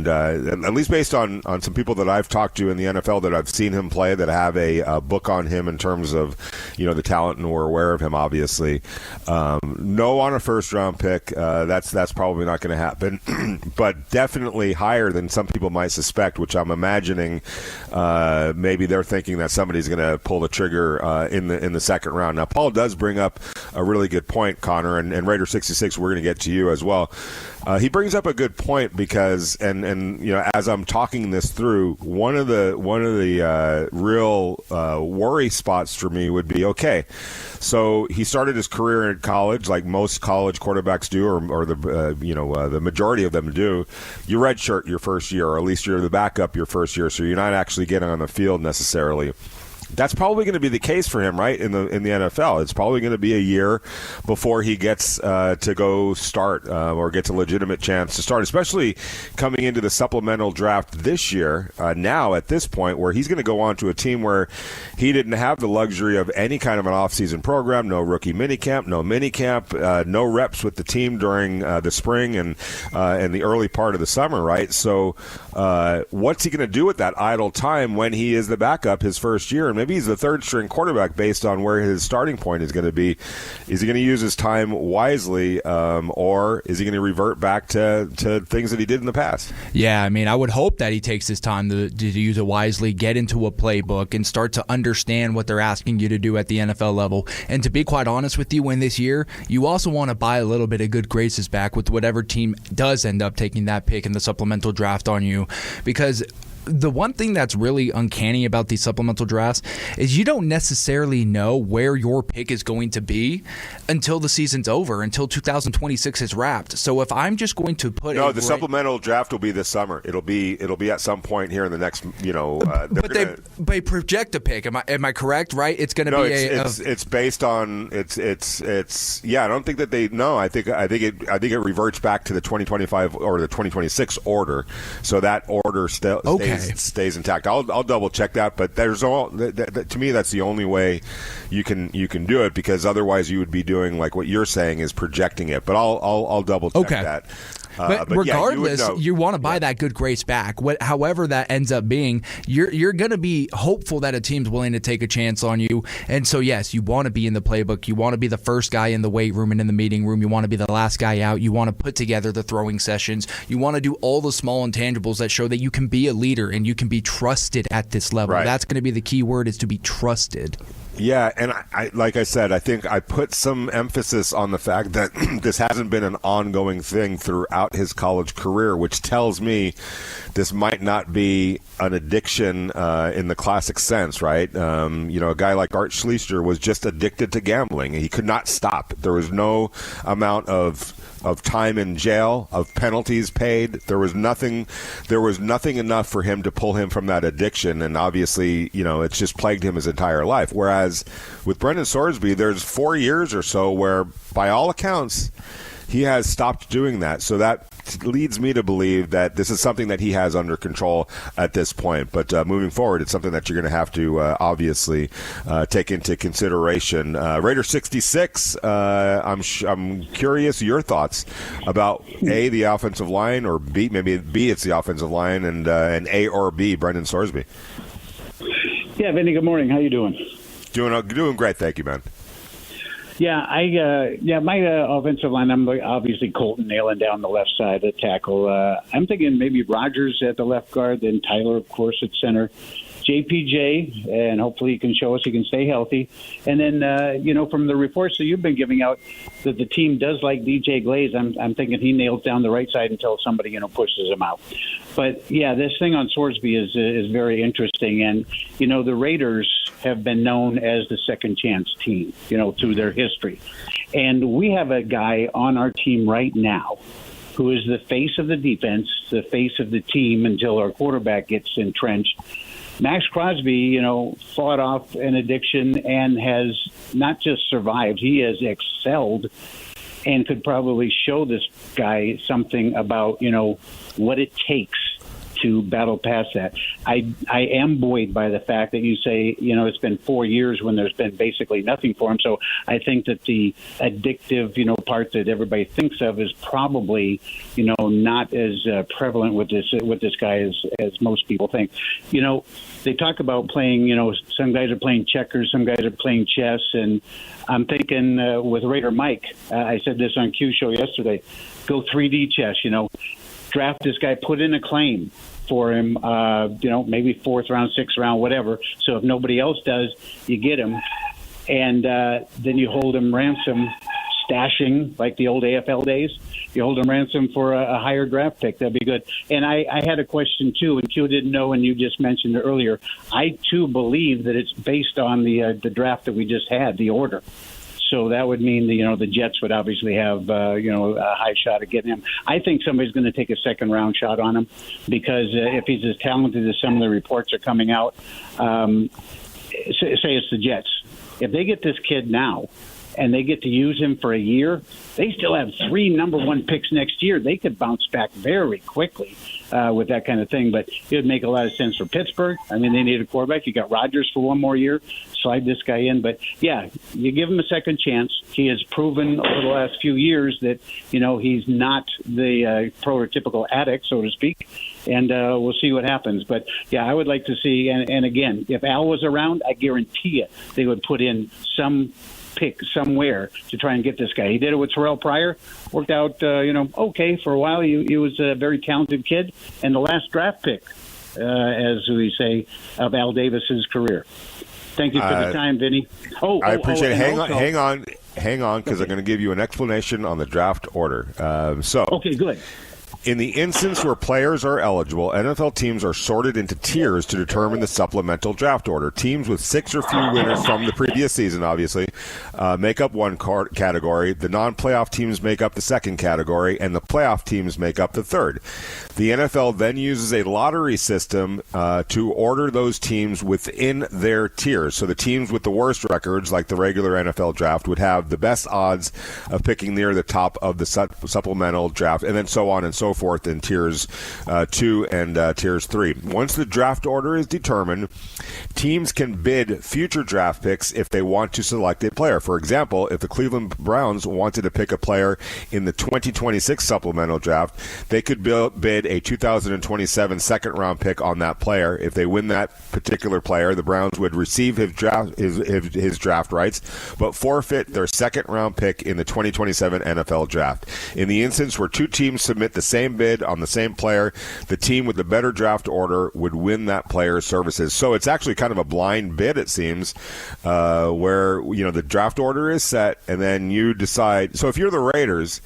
at least based on some people that I've talked to in the NFL that I've seen him play, that have a book on him in terms of the talent, and we're aware of him, obviously. No on a first-round pick. That's probably not going to happen, but definitely higher than some people might suspect, which I'm imagining maybe they're thinking that somebody's going to pull the trigger in the second round. Now, Paul does bring up a really good point, Connor, and Raider 66, we're going to get to you as well. He brings up a good point because, and as I'm talking this through, one of the real worry spots for me would be, okay, so he started his career in college, like most college quarterbacks do, or the majority of them do. You redshirt your first year, or at least you're the backup your first year, so you're not actually getting on the field necessarily. That's probably going to be the case for him, right, in the NFL. It's probably going to be a year before he gets to go start or gets a legitimate chance to start, especially coming into the supplemental draft this year, now at this point, where he's going to go on to a team where he didn't have the luxury of any kind of an offseason program, no rookie minicamp, no reps with the team during the spring and the early part of the summer, right? So what's he going to do with that idle time when he is the backup his first year? And maybe he's the third-string quarterback based on where his starting point is going to be. Is he going to use his time wisely, or is he going to revert back to things that he did in the past? Yeah, I mean, I would hope that he takes his time to use it wisely, get into a playbook, and start to understand what they're asking you to do at the NFL level. And to be quite honest with you, in this year, you also want to buy a little bit of good graces back with whatever team does end up taking that pick in the supplemental draft on you, because the one thing that's really uncanny about these supplemental drafts is you don't necessarily know where your pick is going to be until the season's over, until 2026 is wrapped. So if I'm just going to put supplemental draft will be this summer. It'll be at some point here in the next, they project a pick. Am I correct? Right? It's going to be it's based on it's yeah. I don't think that they no. I think it reverts back to the 2025 or the 2026 order. So that order still stays intact. I'll double check that, but there's to me that's the only way you can do it, because otherwise you would be doing like what you're saying is projecting it. But I'll double check that. But regardless, you want to buy that good grace back. However that ends up being, you're going to be hopeful that a team's willing to take a chance on you. And so, yes, you want to be in the playbook. You want to be the first guy in the weight room and in the meeting room. You want to be the last guy out. You want to put together the throwing sessions. You want to do all the small intangibles that show that you can be a leader and you can be trusted at this level. Right. That's going to be the key word, is to be trusted. Yeah, and I like I said, I think I put some emphasis on the fact that this hasn't been an ongoing thing throughout his college career, which tells me this might not be an addiction in the classic sense, right? A guy like Art Schlichter was just addicted to gambling. He could not stop. There was no amount of time in jail, of penalties paid. There was nothing enough for him to pull him from that addiction, and obviously, it's just plagued him his entire life. Whereas with Brandon Sorsby, there's 4 years or so where, by all accounts, he has stopped doing that. So that leads me to believe that this is something that he has under control at this point. But moving forward, it's something that you're going to have to obviously take into consideration. Raider 66, I'm curious your thoughts about A, the offensive line, or B, maybe B, it's the offensive line, and A or B, Brandon Sorsby. Yeah, Vinny, good morning. How you doing? Doing great, thank you, man. Yeah, my offensive line, I'm obviously Colton nailing down the left side of the tackle. I'm thinking maybe Rogers at the left guard, then Tyler, of course, at center. JPJ, and hopefully he can show us he can stay healthy. And then, from the reports that you've been giving out that the team does like DJ Glaze, I'm thinking he nails down the right side until somebody, pushes him out. But, yeah, this thing on Sorsby is very interesting. And, the Raiders have been known as the second chance team, through their history. And we have a guy on our team right now who is the face of the defense, the face of the team until our quarterback gets entrenched. Max Crosby, fought off an addiction and has not just survived, he has excelled and could probably show this guy something about, what it takes to battle past that. I am buoyed by the fact that you say, it's been 4 years when there's been basically nothing for him. So I think that the addictive, part that everybody thinks of is probably, not as prevalent with this guy as most people think. They talk about playing, some guys are playing checkers, some guys are playing chess, and I'm thinking with Raider Mike, I said this on Q Show yesterday, go 3D chess, draft this guy, put in a claim for him, maybe 4th round, 6th round, whatever. So if nobody else does, you get him. And then you hold him ransom, stashing like the old AFL days. You hold him ransom for a higher draft pick. That'd be good. And I had a question, too, and Q didn't know, and you just mentioned it earlier. I, too, believe that it's based on the draft that we just had, the order. So that would mean the Jets would obviously have a high shot at getting him. I think somebody's going to take a second-round shot on him because if he's as talented as some of the reports are coming out, say it's the Jets. If they get this kid now and they get to use him for a year, they still have 3 number 1 picks next year. They could bounce back very quickly with that kind of thing. But it would make a lot of sense for Pittsburgh. I mean, they need a quarterback. You got Rodgers for 1 more year. Slide this guy in. But, yeah, you give him a second chance. He has proven over the last few years that, he's not the prototypical addict, so to speak. And we'll see what happens. But, yeah, I would like to see, and again, if Al was around, I guarantee you they would put in some pick somewhere to try and get this guy. He did it with Terrell Pryor. Worked out, okay for a while. He was a very talented kid. And the last draft pick, as we say, of Al Davis's career. Thank you for the time, Vinny. I appreciate it. Hang on, because I'm going to give you an explanation on the draft order. Okay, good. In the instance where players are eligible, NFL teams are sorted into tiers to determine the supplemental draft order. Teams with 6 or fewer winners from the previous season, obviously, make up one category. The non-playoff teams make up the second category, and the playoff teams make up the third. The NFL then uses a lottery system to order those teams within their tiers. So the teams with the worst records, like the regular NFL draft, would have the best odds of picking near the top of the supplemental draft, and then so on and so forth in tiers 2 and tiers 3. Once the draft order is determined, teams can bid future draft picks if they want to select a player. For example, if the Cleveland Browns wanted to pick a player in the 2026 supplemental draft, they could bid a 2027 second-round pick on that player. If they win that particular player, the Browns would receive his draft rights, but forfeit their second-round pick in the 2027 NFL draft. In the instance where 2 teams submit the same bid on the same player, the team with the better draft order would win that player's services. So it's actually kind of a blind bid, it seems, where the draft order is set, and then you decide. So if you're the Raiders,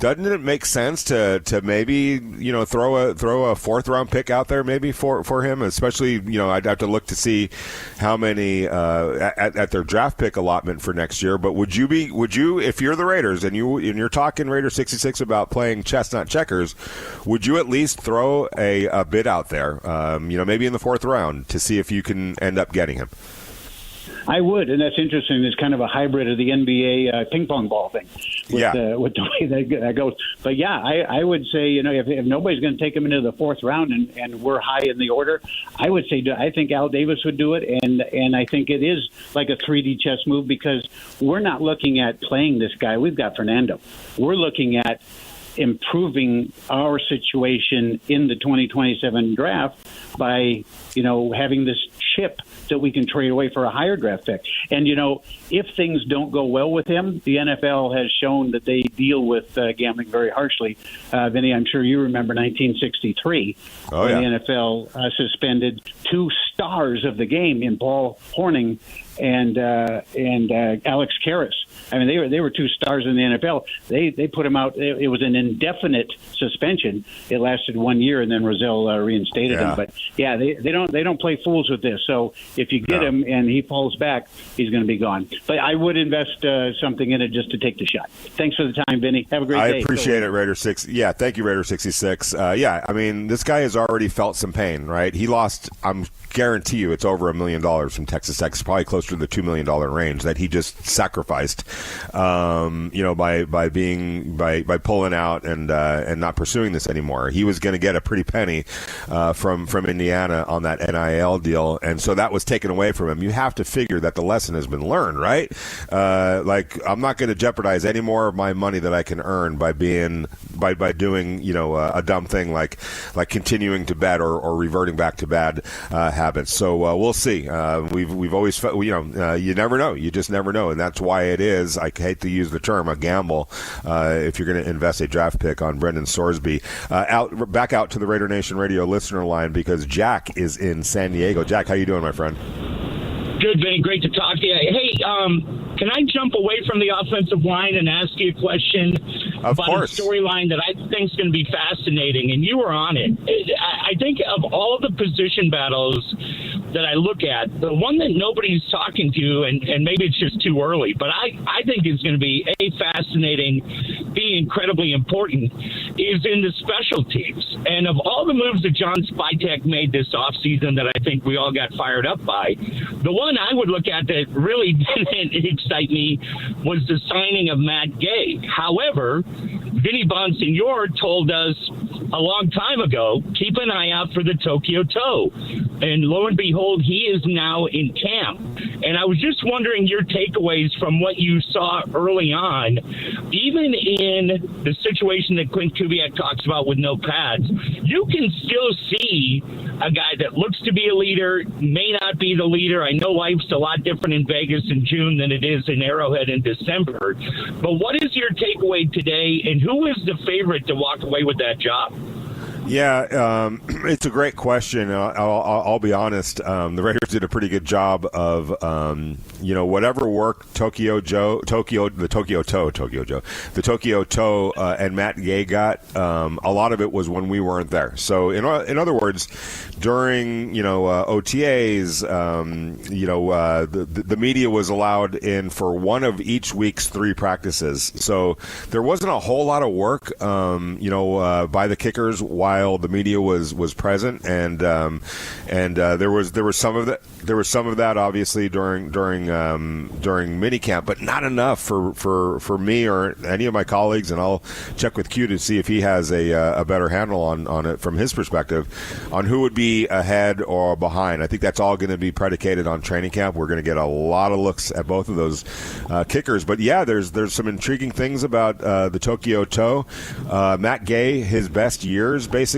doesn't it make sense to maybe throw a 4th round pick out there maybe for him? Especially I'd have to look to see how many at their draft pick allotment for next year. But would you if you're the Raiders and you're talking Raider 66 about playing chess not checkers, would you at least throw a bid out there? Maybe in the 4th round to see if you can end up getting him. I would, and that's interesting. It's kind of a hybrid of the NBA ping pong ball thing with the way that goes. But, yeah, I would say, if nobody's going to take him into the 4th round and we're high in the order, I would say I think Al Davis would do it, and I think it is like a 3D chess move because we're not looking at playing this guy. We've got Fernando. We're looking at improving our situation in the 2027 draft by, having this chip that we can trade away for a higher draft pick. And, if things don't go well with him, the NFL has shown that they deal with gambling very harshly. Vinny, I'm sure you remember 1963 when the NFL suspended 2 stars of the game in Paul Hornung and Alex Karras. I mean, they were 2 stars in the NFL. They put him out. It was an indefinite suspension. It lasted 1 year, and then Rozelle reinstated him. But yeah, they don't play fools with this. So if you get him and he falls back, he's going to be gone. But I would invest something in it just to take the shot. Thanks for the time, Vinny. Have a great day. I appreciate it, Raider 6. Yeah, thank you, Raider 66. Yeah, I mean, this guy has already felt some pain, right? He lost, guarantee you, it's over $1 million from Texas Tech. It's probably closer to the $2 million range that he just sacrificed, by pulling out and not pursuing this anymore. He was going to get a pretty penny from Indiana on that NIL deal, and so that was taken away from him. You have to figure that the lesson has been learned, right? I'm not going to jeopardize any more of my money that I can earn by doing a dumb thing like continuing to bet or reverting back to bad habits. So we'll see. We've always you never know. You just never know, and that's why it is, I hate to use the term, a gamble if you're going to invest a draft pick on Brandon Sorsby. Back out to the Raider Nation Radio listener line because Jack is in San Diego. Jack, how you doing, my friend? Good, Vinny. Great to talk to you. Hey, can I jump away from the offensive line and ask you a question about a storyline that I think is going to be fascinating? And you were on it. I think of all the position battles that I look at, the one that nobody's talking to, and maybe it's just too early, but I think is going to be fascinating, be incredibly important, is in the special teams. And of all the moves that John Spytek made this offseason that I think we all got fired up by, the one I would look at that really didn't excite me was the signing of Matt Gay. However, Vinny Bonsignor told us a long time ago, keep an eye out for the Tokyo Toe. And lo and behold, he is now in camp. And I was just wondering your takeaways from what you saw early on, even in the situation that Clint Kubiak talks about with no pads. You can still see a guy that looks to be a leader, may not be the leader. I know life's a lot different in Vegas in June than it is in Arrowhead in December. But what is your takeaway today, and who is the favorite to walk away with that job? Yeah, it's a great question. I'll be honest. The Raiders did a pretty good job of, whatever work the Tokyo Toe and Matt Gay got. A lot of it was when we weren't there. So in other words, during OTAs, the media was allowed in for one of each week's 3 practices. So there wasn't a whole lot of work, by the kickers while the media was present, and there was some of that obviously during minicamp, but not enough for me or any of my colleagues. And I'll check with Q to see if he has a better handle on it from his perspective on who would be ahead or behind. I think that's all going to be predicated on training camp. We're going to get a lot of looks at both of those kickers. But yeah, there's some intriguing things about the Tokyo Toe. Matt Gay, his best years basically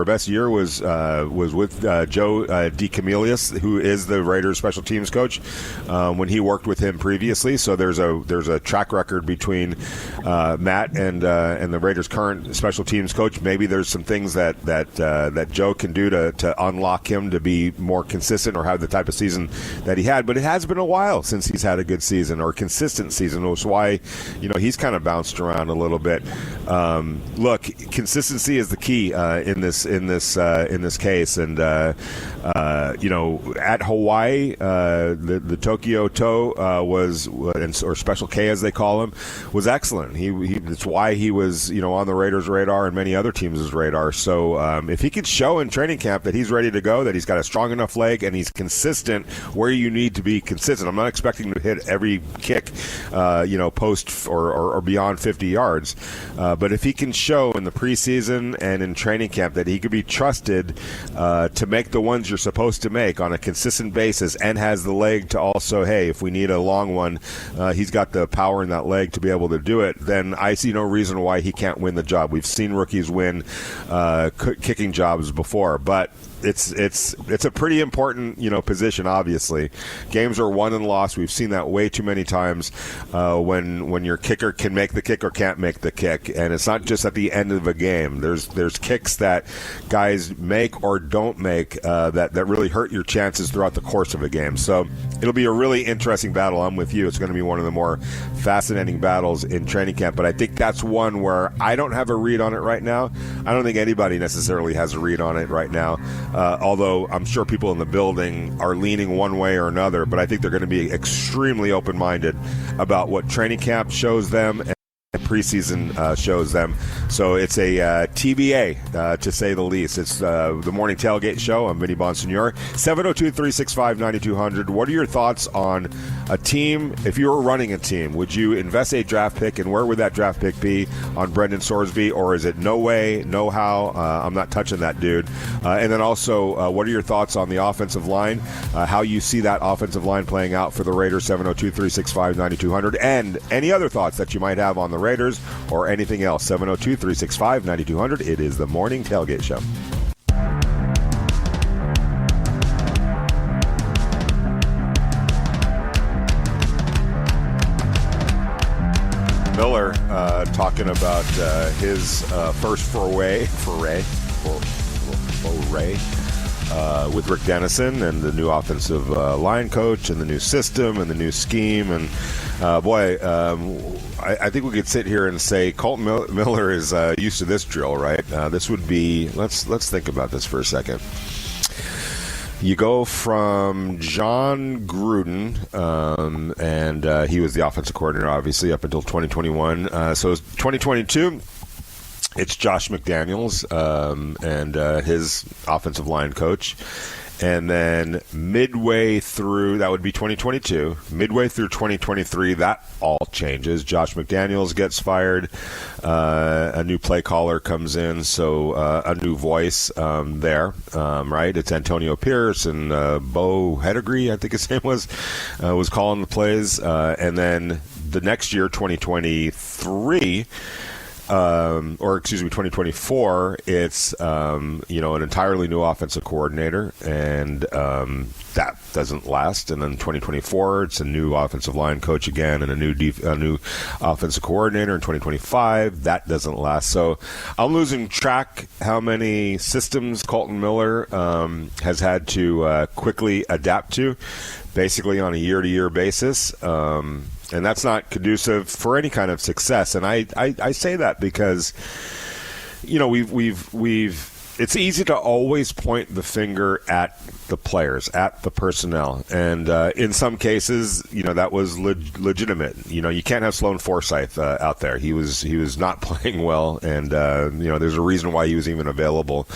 best year was with Joe DeCamillius, who is the Raiders special teams coach, when he worked with him previously. So there's a track record between Matt and the Raiders' current special teams coach. Maybe there's some things that Joe can do to unlock him to be more consistent or have the type of season that he had. But it has been a while since he's had a good season or consistent season, which is why he's kind of bounced around a little bit. Look, consistency is the key in this case, and at Hawaii, the Tokyo Toe or Special K as they call him, was excellent. That's why he was on the Raiders' radar and many other teams' radar. So if he could show in training camp that he's ready to go, that he's got a strong enough leg and he's consistent where you need to be consistent. I'm not expecting to hit every kick, post or beyond 50 yards, but if he can show in the preseason and in training camp that he could be trusted to make the ones you're supposed to make on a consistent basis and has the leg to also, hey, if we need a long one, he's got the power in that leg to be able to do it, then I see no reason why he can't win the job. We've seen rookies win kicking jobs before, but it's a pretty important position. Obviously, games are won and lost. We've seen that way too many times when your kicker can make the kick or can't make the kick, and it's not just at the end of a game. There's kicks that guys make or don't make that really hurt your chances throughout the course of a game. So it'll be a really interesting battle. I'm with you. It's going to be one of the more fascinating battles in training camp. But I think that's one where I don't have a read on it right now. I don't think anybody necessarily has a read on it right now. although I'm sure people in the building are leaning one way or another, but I think they're going to be extremely open-minded about what training camp shows them and preseason shows them. So it's a TBA, to say the least. It's the Morning Tailgate Show. I'm Vinny Bonsignore. 702-365-9200. What are your thoughts on a team? If you were running a team, would you invest a draft pick, and where would that draft pick be on Brandon Sorsby, or is it no way, no how, I'm not touching that dude? And then also, what are your thoughts on the offensive line, how you see that offensive line playing out for the Raiders? 702-365-9200. And any other thoughts that you might have on the Raiders or anything else. 702-365-9200. It is the Morning Tailgate Show. Miller talking about his first foray with Rick Dennison and the new offensive line coach and the new system and the new scheme. And I think we could sit here and say Colton Miller is used to this drill, right? This would be, let's think about this for a second. You go from John Gruden, and he was the offensive coordinator, obviously, up until 2021. So it's 2022. It's Josh McDaniels and his offensive line coach. And then midway through, that would be 2022, midway through 2023, that all changes. Josh McDaniels gets fired. A new play caller comes in, so a new voice there, right? It's Antonio Pierce and Bo Hedigree, I think his name was calling the plays. And then the next year, 2023, 2024, it's an entirely new offensive coordinator, and that doesn't last. And then 2024, it's a new offensive line coach again, and a new offensive coordinator. In 2025, that doesn't last. So I'm losing track how many systems Colton Miller has had to quickly adapt to, basically on a year-to-year basis. And that's not conducive for any kind of success. And I say that because, it's easy to always point the finger at the players, at the personnel. And in some cases, that was legitimate. You can't have Sloan Forsythe out there. He was not playing well. And, there's a reason why he was even available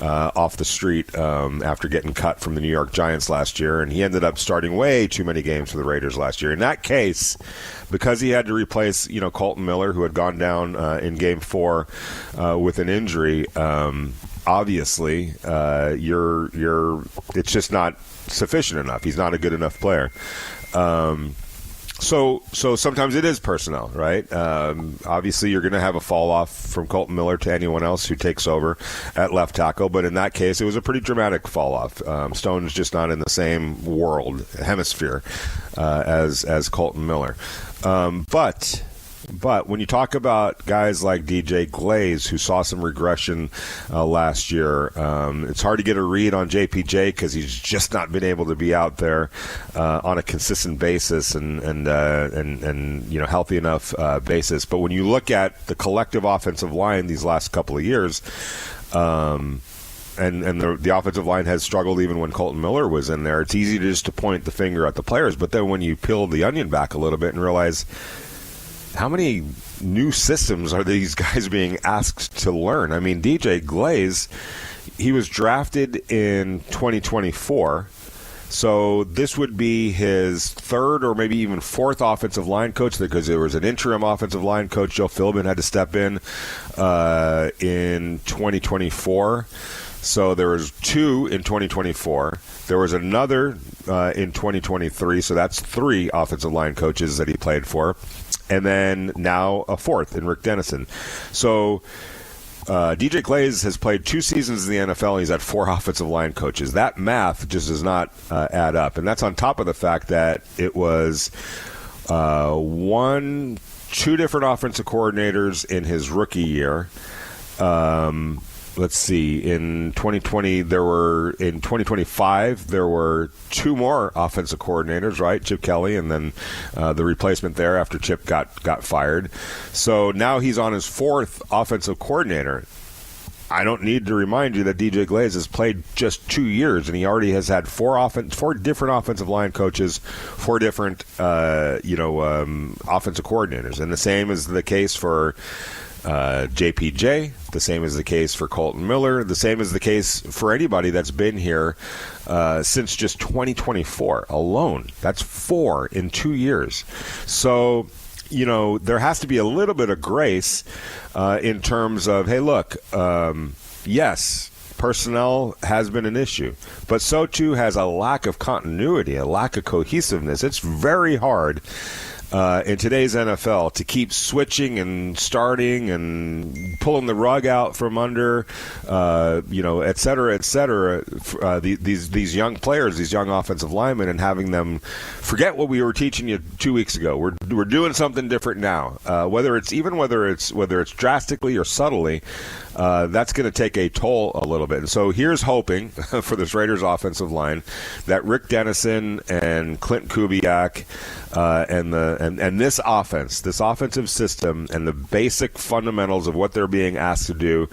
off the street after getting cut from the New York Giants last year. And he ended up starting way too many games for the Raiders last year. In that case, because he had to replace, Colton Miller, who had gone down in Game 4 with an injury, obviously, it's just not sufficient enough. He's not a good enough player. So sometimes it is personnel, right? Obviously, you're going to have a fall off from Colton Miller to anyone else who takes over at left tackle. But in that case, it was a pretty dramatic fall off. Stone's just not in the same hemisphere as Colton Miller. But when you talk about guys like DJ Glaze, who saw some regression last year, it's hard to get a read on JPJ because he's just not been able to be out there on a consistent basis and healthy enough basis. But when you look at the collective offensive line these last couple of years, and the offensive line has struggled even when Colton Miller was in there, it's easy just to point the finger at the players. But then when you peel the onion back a little bit and realize how many new systems are these guys being asked to learn? I mean, DJ Glaze, he was drafted in 2024, so this would be his third or maybe even fourth offensive line coach, because there was an interim offensive line coach. Joe Philbin had to step in 2024. So there was two in 2024. There was another in 2023, so that's three offensive line coaches that he played for. And then now a fourth in Rick Dennison. So DJ Glaze has played 2 seasons in the NFL. He's had 4 offensive line coaches. That math just does not add up. And that's on top of the fact that it was 2 different offensive coordinators in his rookie year. Let's see, in 2025, there were 2 more offensive coordinators, right? Chip Kelly, and then the replacement there after Chip got fired. So now he's on his 4th offensive coordinator. I don't need to remind you that DJ Glaze has played just 2 years, and he already has had four different offensive line coaches, four different offensive coordinators, and the same is the case for JPJ. The same is the case for Colton Miller. The same is the case for anybody that's been here since just 2024 alone. That's 4 in 2 years. So, there has to be a little bit of grace in terms of, hey, look, yes, personnel has been an issue, but so too has a lack of continuity, a lack of cohesiveness. It's very hard in today's NFL to keep switching and starting and pulling the rug out from under, et cetera, these young players, these young offensive linemen, and having them forget what we were teaching you 2 weeks ago. We're doing something different now. Whether it's drastically or subtly, that's going to take a toll a little bit. And so here's hoping for this Raiders offensive line that Rick Dennison and Clint Kubiak and this offensive system and the basic fundamentals of what they're being asked to do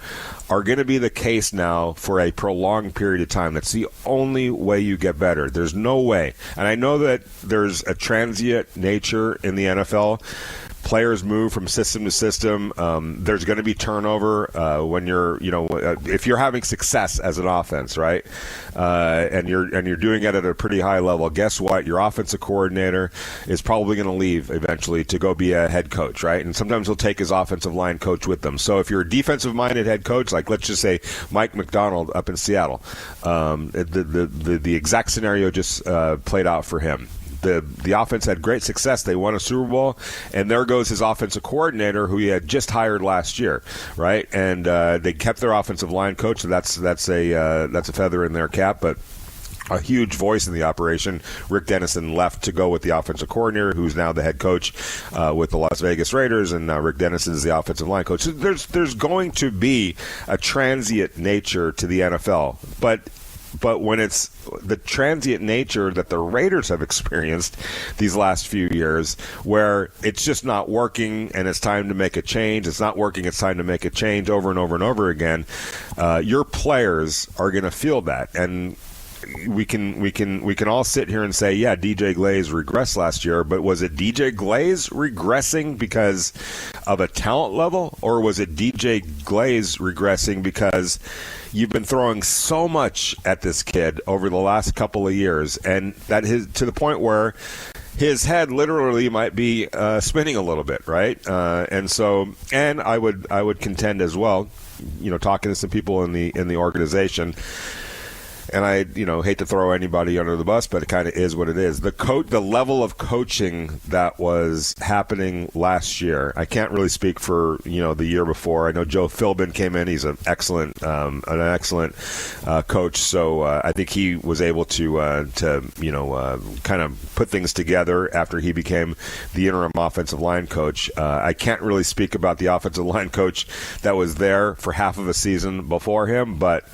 are going to be the case now for a prolonged period of time. That's the only way you get better. There's no way. And I know that there's a transient nature in the NFL. Players move from system to system. There's going to be turnover when you're, if you're having success as an offense, right? And you're doing it at a pretty high level. Guess what? Your offensive coordinator is probably going to leave eventually to go be a head coach, right? And sometimes he'll take his offensive line coach with them. So if you're a defensive-minded head coach, like let's just say Mike McDonald up in Seattle, the exact scenario just played out for him. The offense had great success. They won a Super Bowl, and there goes his offensive coordinator, who he had just hired last year, right? And they kept their offensive line coach. So that's a feather in their cap, but a huge voice in the operation. Rick Dennison left to go with the offensive coordinator, who's now the head coach with the Las Vegas Raiders, and Rick Dennison is the offensive line coach. So there's going to be a transient nature to the NFL, but when it's the transient nature that the Raiders have experienced these last few years, where it's just not working and it's time to make a change, it's not working, it's time to make a change over and over and over again, your players are going to feel that. And we can all sit here and say, yeah, DJ Glaze regressed last year, but was it DJ Glaze regressing because of a talent level, or was it DJ Glaze regressing because you've been throwing so much at this kid over the last couple of years, and that to the point where his head literally might be spinning a little bit, right? And I would contend as well, talking to some people in the organization. And I, hate to throw anybody under the bus, but it kind of is what it is. The level of coaching that was happening last year, I can't really speak for, the year before. I know Joe Philbin came in. He's an excellent coach. So I think he was able to kind of put things together after he became the interim offensive line coach. I can't really speak about the offensive line coach that was there for half of a season before him, but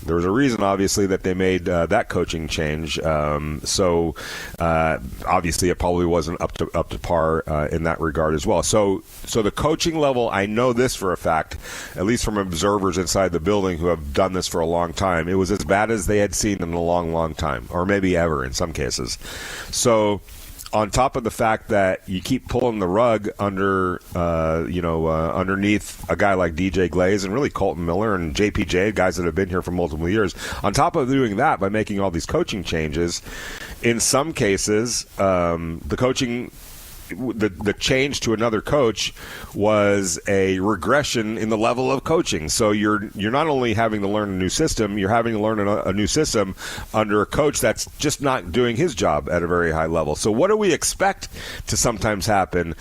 there was a reason, obviously, that they made that coaching change. So obviously, it probably wasn't up to par in that regard as well. So the coaching level, I know this for a fact, at least from observers inside the building who have done this for a long time. It was as bad as they had seen in a long, long time, or maybe ever in some cases. So on top of the fact that you keep pulling the rug under, underneath a guy like DJ Glaze and really Colton Miller and JPJ, guys that have been here for multiple years, on top of doing that by making all these coaching changes, in some cases, the coaching the change to another coach was a regression in the level of coaching. So you're not only having to learn a new system, you're having to learn a new system under a coach that's just not doing his job at a very high level. So what do we expect to sometimes happen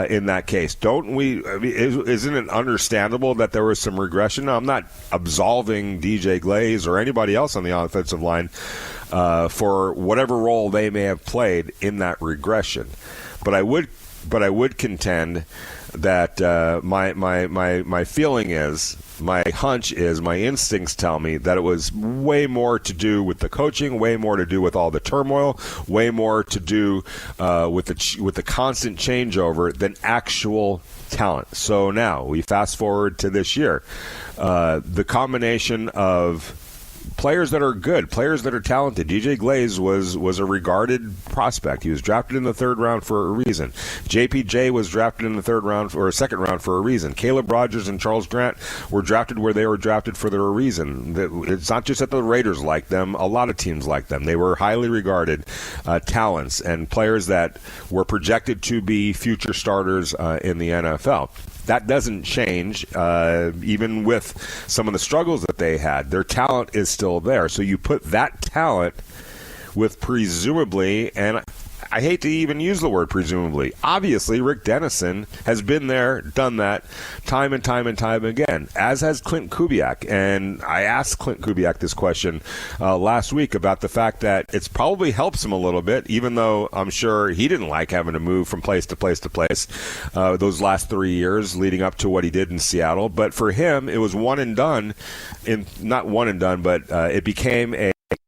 in that case? Don't we? Isn't it understandable that there was some regression? Now, I'm not absolving DJ Glaze or anybody else on the offensive line for whatever role they may have played in that regression. But I would but I would contend that my feeling is, my hunch is, my instincts tell me that it was way more to do with the coaching, way more to do with all the turmoil, way more to do with the constant changeover than actual talent. So now we fast forward to this year. The combination of players that are good, players that are talented. DJ Glaze was a regarded prospect. He was drafted in the third round for a reason. JPJ was drafted in the third round or second round for a reason. Caleb Rogers and Charles Grant were drafted where they were drafted for their reason. It's not just that the Raiders like them. A lot of teams like them. They were highly regarded talents and players that were projected to be future starters in the NFL. That doesn't change, even with some of the struggles that they had. Their talent is still there. So you put that talent with presumably, and I hate to even use the word presumably, obviously Rick Dennison has been there, done that time and time and time again, as has Clint Kubiak. And I asked Clint Kubiak this question last week about the fact that it's probably helps him a little bit, even though I'm sure he didn't like having to move from place to place to place those last 3 years leading up to what he did in Seattle. But for him, it was one and done, not one and done, but it became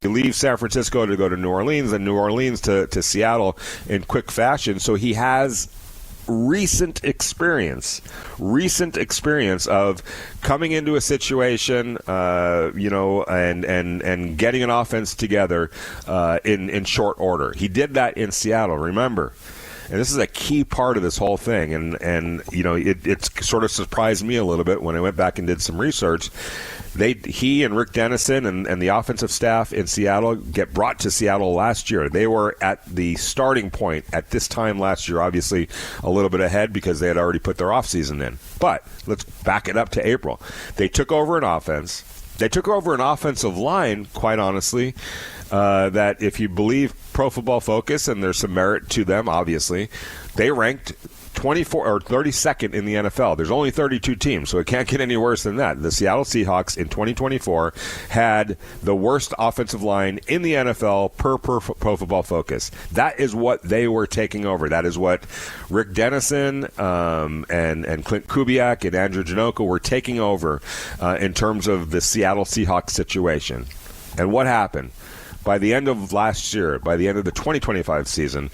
you leave San Francisco to go to New Orleans, and New Orleans to Seattle in quick fashion. So he has recent experience of coming into a situation, and getting an offense together in short order. He did that in Seattle, remember. And this is a key part of this whole thing. And it sort of surprised me a little bit when I went back and did some research. He and Rick Dennison and the offensive staff in Seattle get brought to Seattle last year. They were at the starting point at this time last year, obviously a little bit ahead because they had already put their offseason in. But let's back it up to April. They took over an offense. They took over an offensive line, quite honestly, that if you believe Pro Football Focus, and there's some merit to them, obviously, they ranked 24 or 32nd in the NFL. There's only 32 teams, so it can't get any worse than that. The Seattle Seahawks in 2024 had the worst offensive line in the NFL per Pro Football Focus. That is what they were taking over. That is what Rick Dennison and Clint Kubiak and Andrew Janocka were taking over in terms of the Seattle Seahawks situation. And what happened? By the end of last year, by the end of the 2025 season,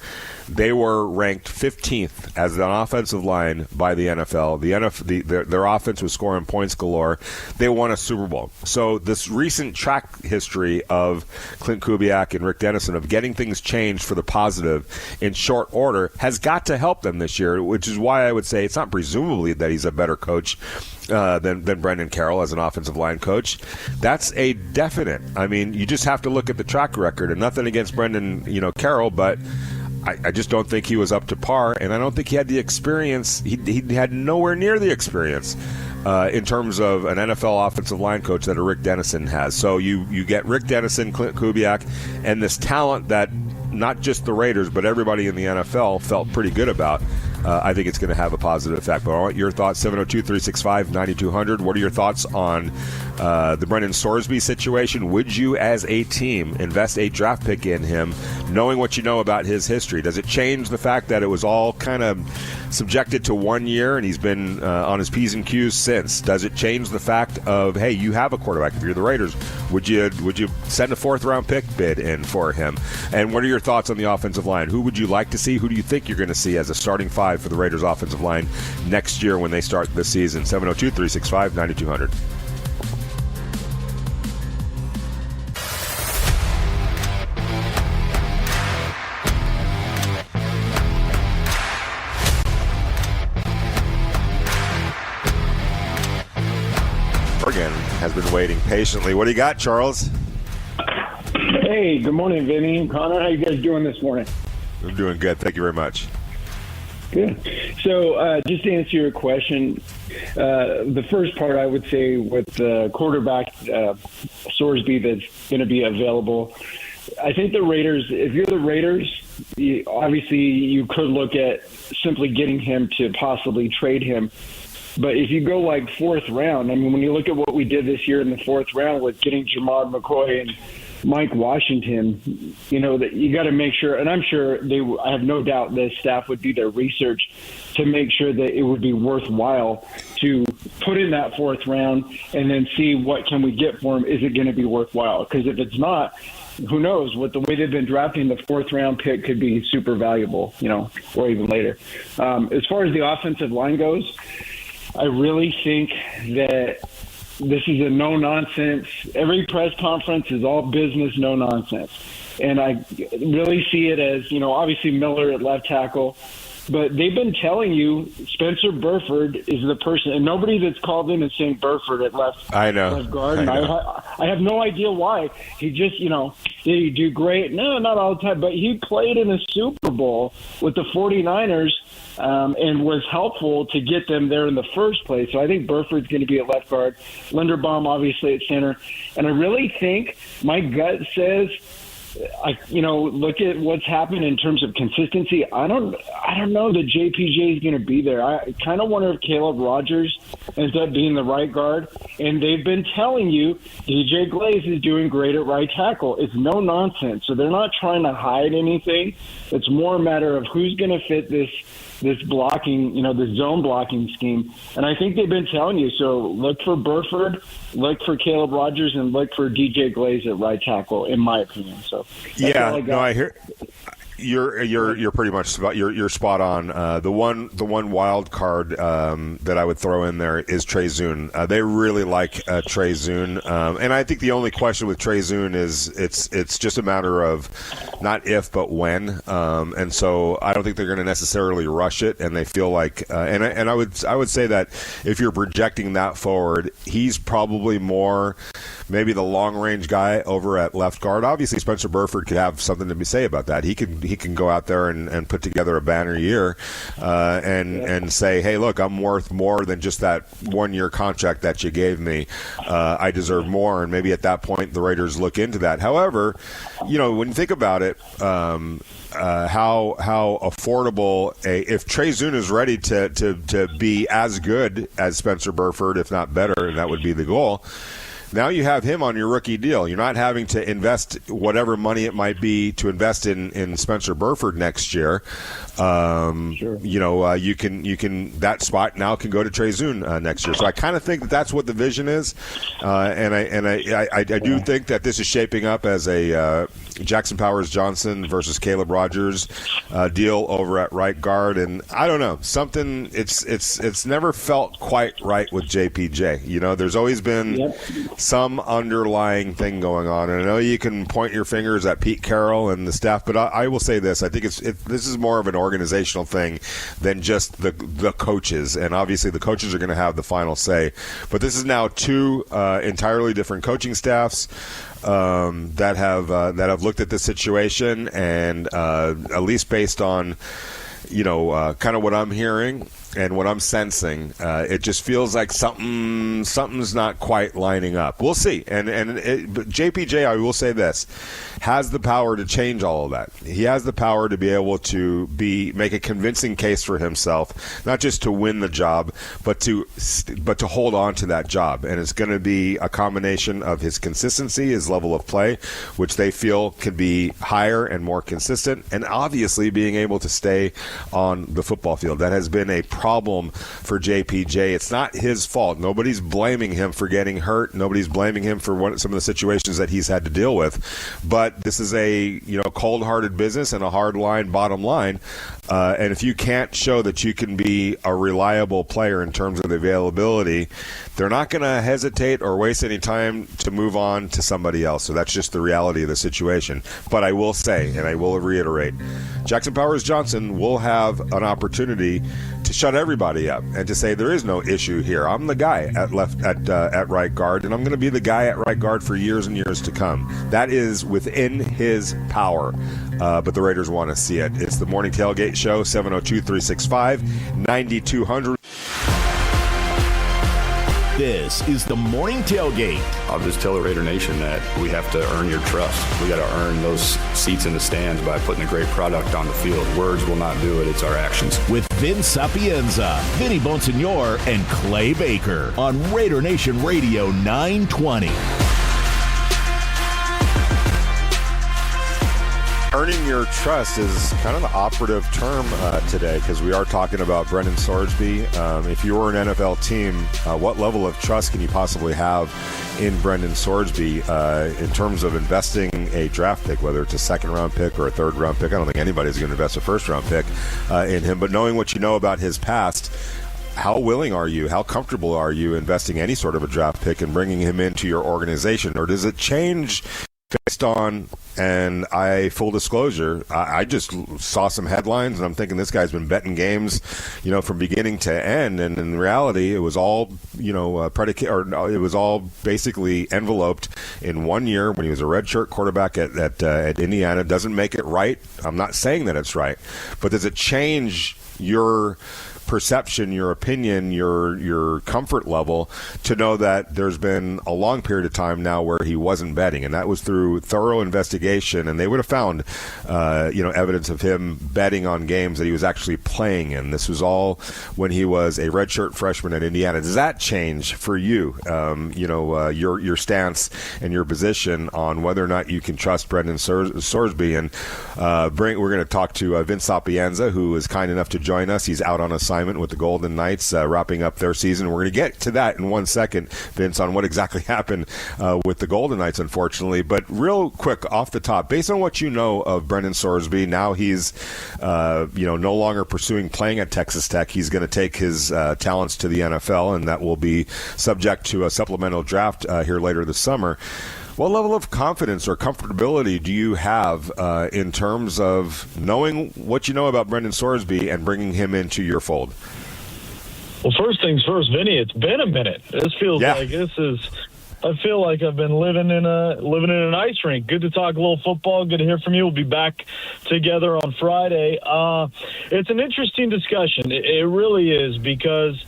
they were ranked 15th as an offensive line by the NFL. Their offense was scoring points galore. They won a Super Bowl. So this recent track history of Clint Kubiak and Rick Dennison of getting things changed for the positive in short order has got to help them this year, which is why I would say it's not presumably that he's a better coach than Brendan Carroll as an offensive line coach. That's a definite. I mean, you just have to look at the track record, and nothing against Brendan, Carroll, but I just don't think he was up to par, and I don't think he had the experience. He had nowhere near the experience in terms of an NFL offensive line coach that a Rick Dennison has. So you get Rick Dennison, Clint Kubiak, and this talent that not just the Raiders, but everybody in the NFL felt pretty good about. I think it's going to have a positive effect. But I want your thoughts, 702-365-9200. What are your thoughts on the Brandon Sorsby situation? Would you, as a team, invest a draft pick in him, knowing what you know about his history? Does it change the fact that it was all kind of subjected to 1 year and he's been on his P's and Q's since? Does it change the fact of, hey, you have a quarterback? If you're the Raiders, would you send a fourth-round pick bid in for him? And what are your thoughts on the offensive line? Who would you like to see? Who do you think you're going to see as a starting five for the Raiders offensive line next year when they start this season? 702-365-9200. Oregon has been waiting patiently. What do you got, Charles? Hey, good morning, Vinny and Connor. How you guys doing this morning? I'm doing good. Thank you very much. Good. So just to answer your question, the first part I would say with the quarterback Sorsby that's going to be available, I think the Raiders, if you're the Raiders, obviously you could look at simply getting him to possibly trade him. But if you go like fourth round, I mean, when you look at what we did this year in the fourth round with getting Jamar McCoy and Mike Washington, that you got to make sure, and I'm sure I have no doubt the staff would do their research to make sure that it would be worthwhile to put in that fourth round and then see what can we get for him. Is it going to be worthwhile? Because if it's not, who knows? What the way they've been drafting, the fourth round pick could be super valuable, or even later. As far as the offensive line goes, I really think that this is a no-nonsense. Every press conference is all business, no nonsense. And I really see it as, obviously Miller at left tackle, but they've been telling you Spencer Burford is the person, and nobody that's called in is saying Burford at left guard. And I have no idea why. He just, did he do great? No, not all the time, but he played in a Super Bowl with the 49ers and was helpful to get them there in the first place. So I think Burford's going to be at left guard, Linderbaum obviously at center. And I really think my gut says, look at what's happened in terms of consistency. I don't know that JPJ is going to be there. I kind of wonder if Caleb Rogers ends up being the right guard. And they've been telling you DJ Glaze is doing great at right tackle. It's no nonsense. So they're not trying to hide anything. It's more a matter of who's going to fit this blocking, the zone blocking scheme. And I think they've been telling you, so look for Burford, look for Caleb Rogers, and look for DJ Glaze at right tackle, in my opinion. So I hear you're pretty much you're spot on. The one wild card that I would throw in there is Trey Zune. They really like Trey Zune, and I think the only question with Trey Zune is it's just a matter of not if but when. And so I don't think they're going to necessarily rush it. And they feel like and I would say that if you're projecting that forward, he's probably more maybe the long range guy over at left guard. Obviously, Spencer Burford could have something to say about that. He can go out there and put together a banner year and say, hey, look, I'm worth more than just that 1 year contract that you gave me. I deserve more. And maybe at that point the Raiders look into that. However, when you think about it, how affordable if Trey Zune is ready to be as good as Spencer Burford, if not better, and that would be the goal. Now you have him on your rookie deal. You're not having to invest whatever money it might be to invest in Spencer Burford next year. Sure. You can that spot now can go to Trey Zune next year. So I kind of think that's what the vision is, and I do think that this is shaping up as a Jackson Powers Johnson versus Caleb Rogers deal over at right guard. And I don't know, something it's never felt quite right with JPJ. There's always been some underlying thing going on. And I know you can point your fingers at Pete Carroll and the staff, but I will say this. I think this is more of an organizational thing than just the coaches. And obviously the coaches are going to have the final say. But this is now two entirely different coaching staffs that have looked at this situation, and at least based on kind of what I'm hearing and what I'm sensing, it just feels like something's not quite lining up. We'll see. But JPJ, I will say this, has the power to change all of that. He has the power to be able to make a convincing case for himself, not just to win the job, but to hold on to that job. And it's going to be a combination of his consistency, his level of play, which they feel can be higher and more consistent, and obviously being able to stay on the football field. That has been a problem for JPJ. It's not his fault. Nobody's blaming him for getting hurt. Nobody's blaming him for some of the situations that he's had to deal with. But this is a cold-hearted business and a hard-line bottom line. And if you can't show that you can be a reliable player in terms of availability, they're not going to hesitate or waste any time to move on to somebody else. So that's just the reality of the situation. But I will say, and I will reiterate, Jackson Powers Johnson will have an opportunity to shut everybody up and to say there is no issue here. I'm the guy at right guard, and I'm going to be the guy at right guard for years and years to come. That is within his power. But the Raiders want to see it. It's the Morning Tailgate Show, 702-365-9200. This is the Morning Tailgate. I'll just tell the Raider Nation that we have to earn your trust. We got to earn those seats in the stands by putting a great product on the field. Words will not do it. It's our actions. With Vince Sapienza, Vinny Bonsignore, and Clay Baker on Raider Nation Radio 920. Earning your trust is kind of the operative term today, because we are talking about Brandon Sorsby. If you were an NFL team, what level of trust can you possibly have in Brandon Sorsby in terms of investing a draft pick, whether it's a second-round pick or a third-round pick? I don't think anybody's going to invest a first-round pick in him. But knowing what you know about his past, how willing are you, how comfortable are you investing any sort of a draft pick and bringing him into your organization? Or does it change based on, and full disclosure, I just saw some headlines and I'm thinking this guy's been betting games, from beginning to end, and in reality it was all, it was all basically enveloped in 1 year when he was a redshirt quarterback at Indiana. Doesn't make it right. I'm not saying that it's right, but does it change your perception, your opinion, your comfort level to know that there's been a long period of time now where he wasn't betting, and that was through thorough investigation, and they would have found evidence of him betting on games that he was actually playing in. This was all when he was a redshirt freshman at Indiana. Does that change for you, your stance and your position on whether or not you can trust Brandon Sorsby? And we're going to talk to Vince Sapienza, who is kind enough to join us. He's out on assignment with the Golden Knights, wrapping up their season. We're going to get to that in 1 second, Vince, on what exactly happened with the Golden Knights, unfortunately. But real quick, off the top, based on what you know of Brandon Sorsby, now he's no longer pursuing playing at Texas Tech. He's going to take his talents to the NFL, and that will be subject to a supplemental draft here later this summer. What level of confidence or comfortability do you have in terms of knowing what you know about Brandon Sorsby and bringing him into your fold? Well, first things first, Vinny, it's been a minute. This feels like I feel like I've been living in an ice rink. Good to talk a little football. Good to hear from you. We'll be back together on Friday. It's an interesting discussion. It really is, because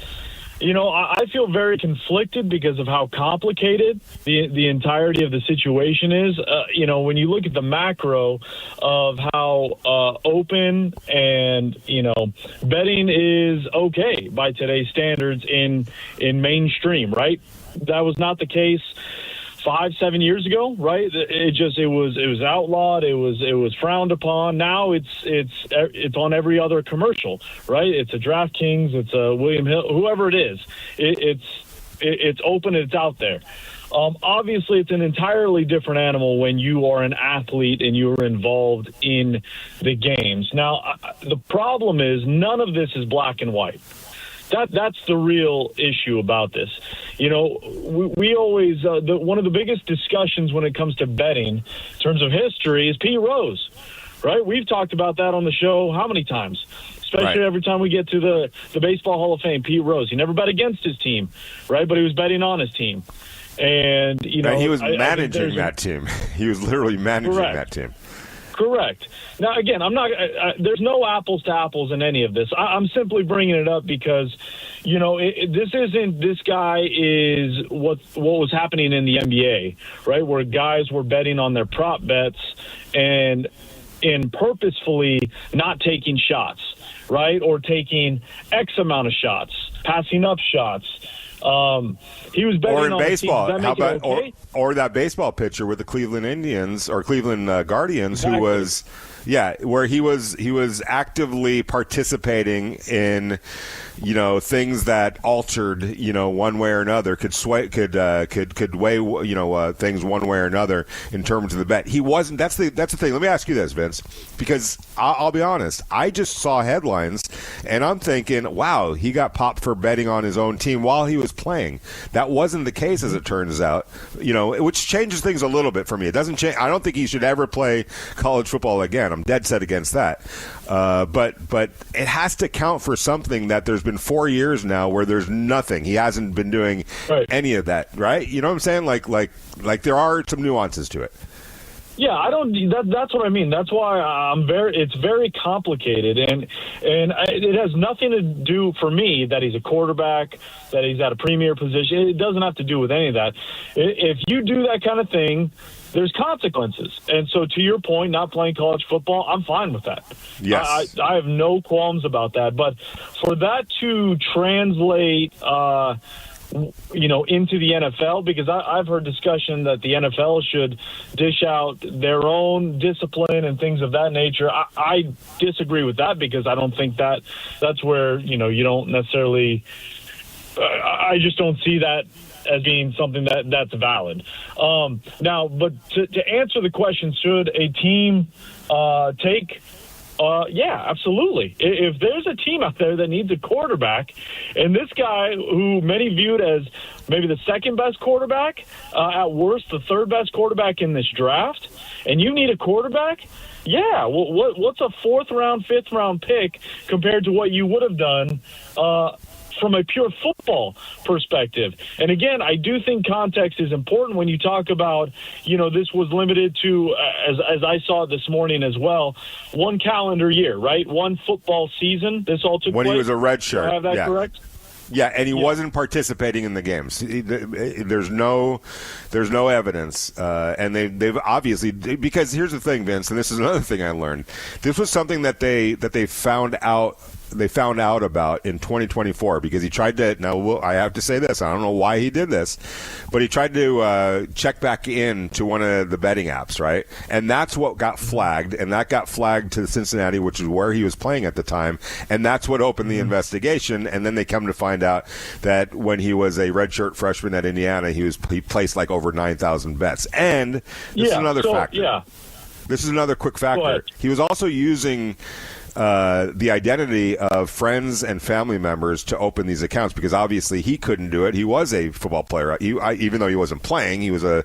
I feel very conflicted because of how complicated the entirety of the situation is. When you look at the macro of how open and, betting is okay by today's standards in mainstream, right? That was not the case 5-7 years ago, right? It was outlawed. It was frowned upon. Now it's on every other commercial, right? It's a DraftKings, it's a William Hill, whoever it is. It's open. It's out there. Obviously, it's an entirely different animal when you are an athlete and you're involved in the games. Now, the problem is none of this is black and white. That's the real issue about this. We always one of the biggest discussions when it comes to betting in terms of history is Pete Rose, right? We've talked about that on the show how many times? Especially every time we get to the Baseball Hall of Fame, Pete Rose. He never bet against his team, right? But he was betting on his team. And, he was managing that team. He was literally managing that team. Correct. Now, again, I'm not. There's no apples to apples in any of this. I'm simply bringing it up because, this isn't. This guy is what was happening in the NBA, right? Where guys were betting on their prop bets and purposefully not taking shots, right, or taking X amount of shots, passing up shots. He was betting or in on baseball. How about okay? or that baseball pitcher with the Cleveland Indians or Cleveland Guardians, exactly. who was, where he was actively participating in, things that altered, one way or another, could weigh, things one way or another in terms of the bet. He wasn't. That's the thing. Let me ask you this, Vince, because I'll be honest. I just saw headlines, and I'm thinking, wow, he got popped for betting on his own team while he was playing. That wasn't the case, as it turns out. Which changes things a little bit for me. It doesn't change. I don't think he should ever play college football again. I'm dead set against that. But it has to count for something that there's been 4 years now where there's nothing. He hasn't been doing any of that, right? You know what I'm saying? Like there are some nuances to it. Yeah, I don't. That's what I mean. That's why it's very complicated, and it has nothing to do for me that he's a quarterback, that he's at a premier position. It doesn't have to do with any of that. If you do that kind of thing, there's consequences. And so, to your point, not playing college football, I'm fine with that. Yes, I have no qualms about that. But for that to translate into the NFL, because I've heard discussion that the NFL should dish out their own discipline and things of that nature. I disagree with that, because I don't think that's where, you don't necessarily I just don't see that as being something that's valid. Now, but to answer the question, should a team take yeah, absolutely. If there's a team out there that needs a quarterback, and this guy who many viewed as maybe the second best quarterback, at worst the third best quarterback in this draft, and you need a quarterback, yeah, what's a fourth round, fifth round pick compared to what you would have done from a pure football perspective? And again, I do think context is important when you talk about, this was limited to, as I saw it this morning as well, one calendar year, right? One football season. This all took when place. He was a red shirt. Do I have that correct? Yeah, and he wasn't participating in the games. There's no evidence, and they've obviously, because here's the thing, Vince, and this is another thing I learned. This was something that they found out. They found out about in 2024, because he tried to. Now I have to say this. I don't know why he did this, but he tried to check back in to one of the betting apps, right? And that's what got flagged, and that got flagged to Cincinnati, which is where he was playing at the time, and that's what opened the investigation. And then they come to find out that when he was a redshirt freshman at Indiana, he placed like over 9,000 bets. And this is another factor. Yeah. This is another quick factor. He was also using the identity of friends and family members to open these accounts, because obviously he couldn't do it. He was a football player. Even though he wasn't playing, he was a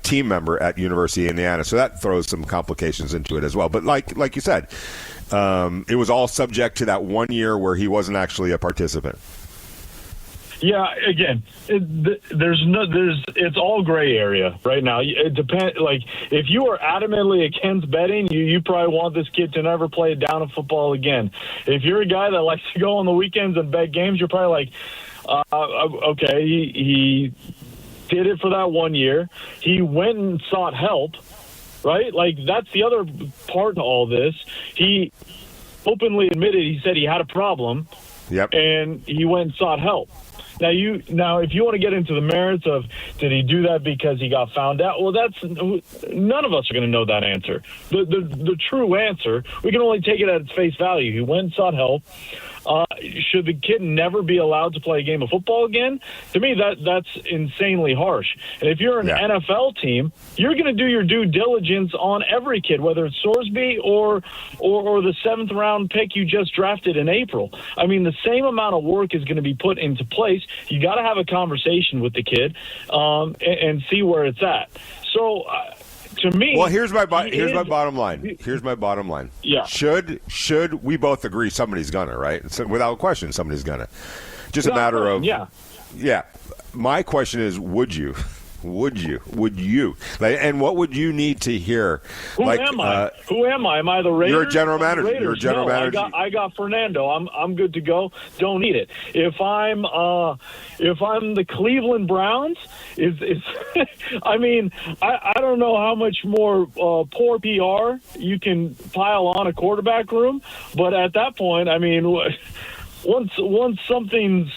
team member at University of Indiana. So that throws some complications into it as well. But like you said, it was all subject to that 1 year where he wasn't actually a participant. Yeah, again, it's all gray area right now. It depends. Like, if you are adamantly against betting, you probably want this kid to never play a down of football again. If you're a guy that likes to go on the weekends and bet games, you're probably like, okay, he did it for that 1 year. He went and sought help, right? Like, that's the other part to all this. He openly admitted, he said he had a problem. Yep. And he went and sought help. Now, if you want to get into the merits of, did he do that because he got found out? Well, none of us are going to know that answer. The true answer, we can only take it at its face value. He went and sought help. Should the kid never be allowed to play a game of football again? To me, that's insanely harsh. And if you're an NFL team, you're going to do your due diligence on every kid, whether it's Sorsby or the seventh round pick you just drafted in April. I mean, the same amount of work is going to be put into place. You got to have a conversation with the kid and see where it's at. So. To me, well, here's my bottom line. Here's my bottom line. Yeah. Should we both agree somebody's gonna, right? So, without question, somebody's gonna. Just a matter of yeah. My question is, would you? Would you? And what would you need to hear? Who am I? Am I the Raiders? You're a general manager. Raiders. You're a general manager. I got Fernando. I'm good to go. Don't need it. If I'm the Cleveland Browns, I mean, I don't know how much more poor PR you can pile on a quarterback room, but at that point, I mean, once something's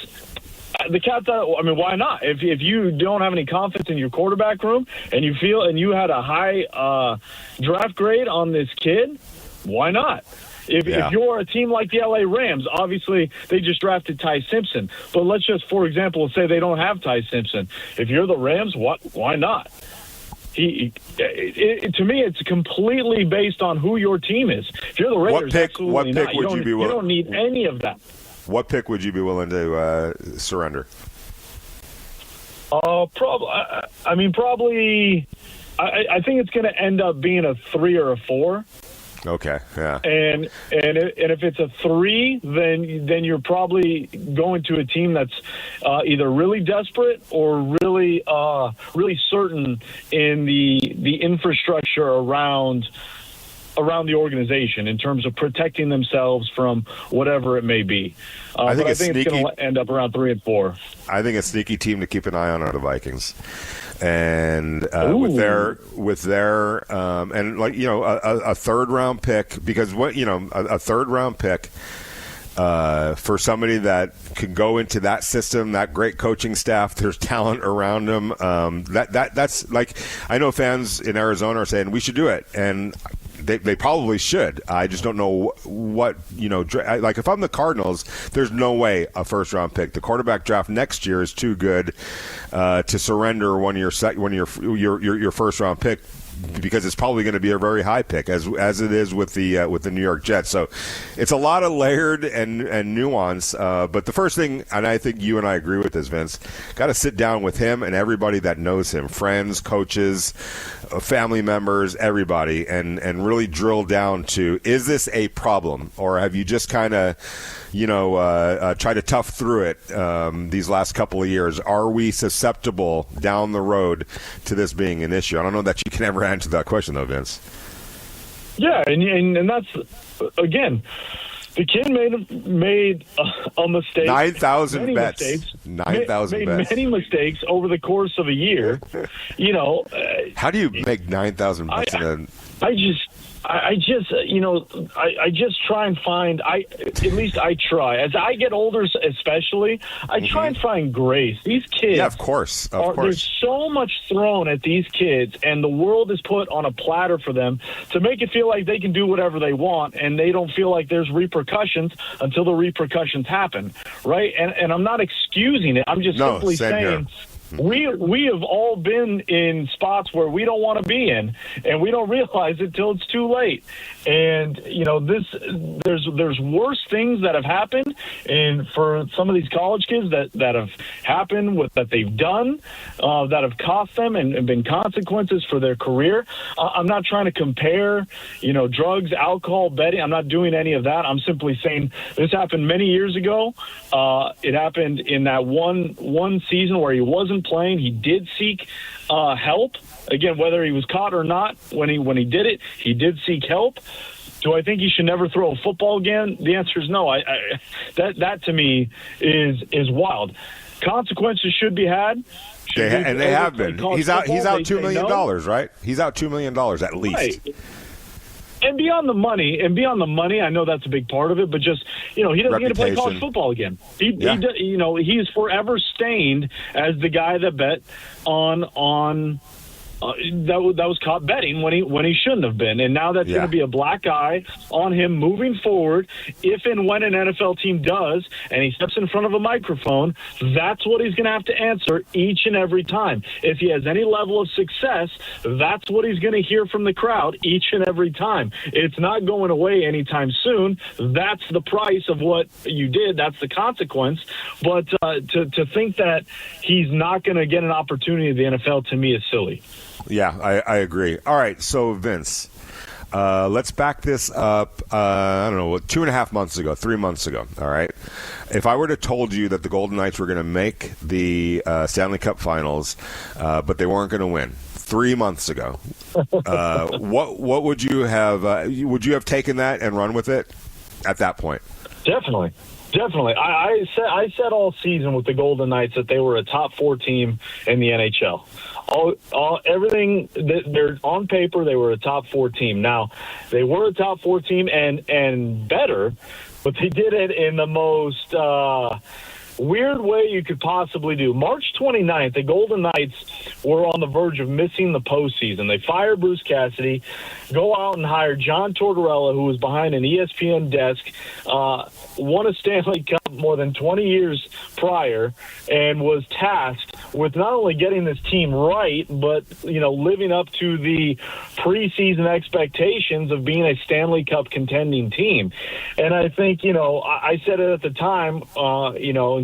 the cat's out. I mean, why not? If you don't have any confidence in your quarterback room and you had a high draft grade on this kid, why not? If you're a team like the LA Rams, obviously they just drafted Ty Simpson. But let's just, for example, say they don't have Ty Simpson. If you're the Rams, why not? To me, it's completely based on who your team is. If you're the Raiders, what pick would you be willing? You don't need any of that. What pick would you be willing to surrender? Probably. I think it's going to end up being a 3 or a 4. Okay. Yeah. And if it's a 3, then you're probably going to a team that's either really desperate or really certain in the infrastructure around the organization in terms of protecting themselves from whatever it may be. I think it's going to end up around 3 and 4. I think a sneaky team to keep an eye on are the Vikings. And with their and a third round pick, because a third round pick For somebody that can go into that system, that great coaching staff, there's talent around them. That's like, I know fans in Arizona are saying we should do it, and they probably should. I just don't know what, like if I'm the Cardinals, there's no way a first-round pick. The quarterback draft next year is too good to surrender one of your first-round pick, because it's probably going to be a very high pick, as it is with the New York Jets. So it's a lot of layered and nuance. But the first thing, and I think you and I agree with this, Vince, got to sit down with him and everybody that knows him, friends, coaches, family members, everybody, and really drill down to, is this a problem, or have you just kind of try to tough through it these last couple of years? Are we susceptible down the road to this being an issue? I don't know that you can ever answer that question, though, Vince. Yeah, and that's, again, the kid made a mistake. 9,000 bets. 9,000 bets. Many mistakes over the course of a year. How do you make 9,000 bets I just try and find, at least I try. As I get older, especially, I try and find grace. These kids. Yeah, of course. There's so much thrown at these kids, and the world is put on a platter for them to make it feel like they can do whatever they want, and they don't feel like there's repercussions until the repercussions happen, right? And I'm not excusing it. I'm just simply saying, we have all been in spots where we don't want to be in, and we don't realize it till it's too late. And there's worse things that have happened, and for some of these college kids that have happened that they've done, that have cost them and been consequences for their career. I'm not trying to compare, drugs, alcohol, betting. I'm not doing any of that. I'm simply saying this happened many years ago. It happened in that one season where he wasn't playing. He did seek help. Again, whether he was caught or not, when he did it, he did seek help. Do I think he should never throw a football again? The answer is no. That to me is wild. Consequences should be had. They have been. He's out $2 million, right? He's out $2 million at least. Right. And beyond the money, I know that's a big part of it, but just, he doesn't get to play college football again. He is forever stained as the guy that bet on that was caught betting when he shouldn't have been, and now that's going to be a black eye on him moving forward. If and when an NFL team does, and he steps in front of a microphone, that's what he's going to have to answer each and every time. If he has any level of success, that's what he's going to hear from the crowd each and every time. It's not going away anytime soon. That's the price of what you did. That's the consequence. But to think that he's not going to get an opportunity at the NFL, to me, is silly. Yeah, I agree. All right, so Vince, let's back this up, 2.5 months ago, 3 months ago, all right? If I were to told you that the Golden Knights were going to make the Stanley Cup Finals, but they weren't going to win 3 months ago, what would you have would you have taken that and run with it at that point? Definitely. I said all season with the Golden Knights that they were a top 4 team in the NHL. Everything they're on paper, they were a top 4 team. Now, they were a top 4 team and better, but they did it in the most weird way you could possibly do. March 29th, the Golden Knights were on the verge of missing the postseason. They fired Bruce Cassidy, go out and hire John Tortorella, who was behind an ESPN desk, won a Stanley Cup more than 20 years prior, and was tasked with not only getting this team right, but living up to the preseason expectations of being a Stanley Cup contending team. And I think I said it at the time,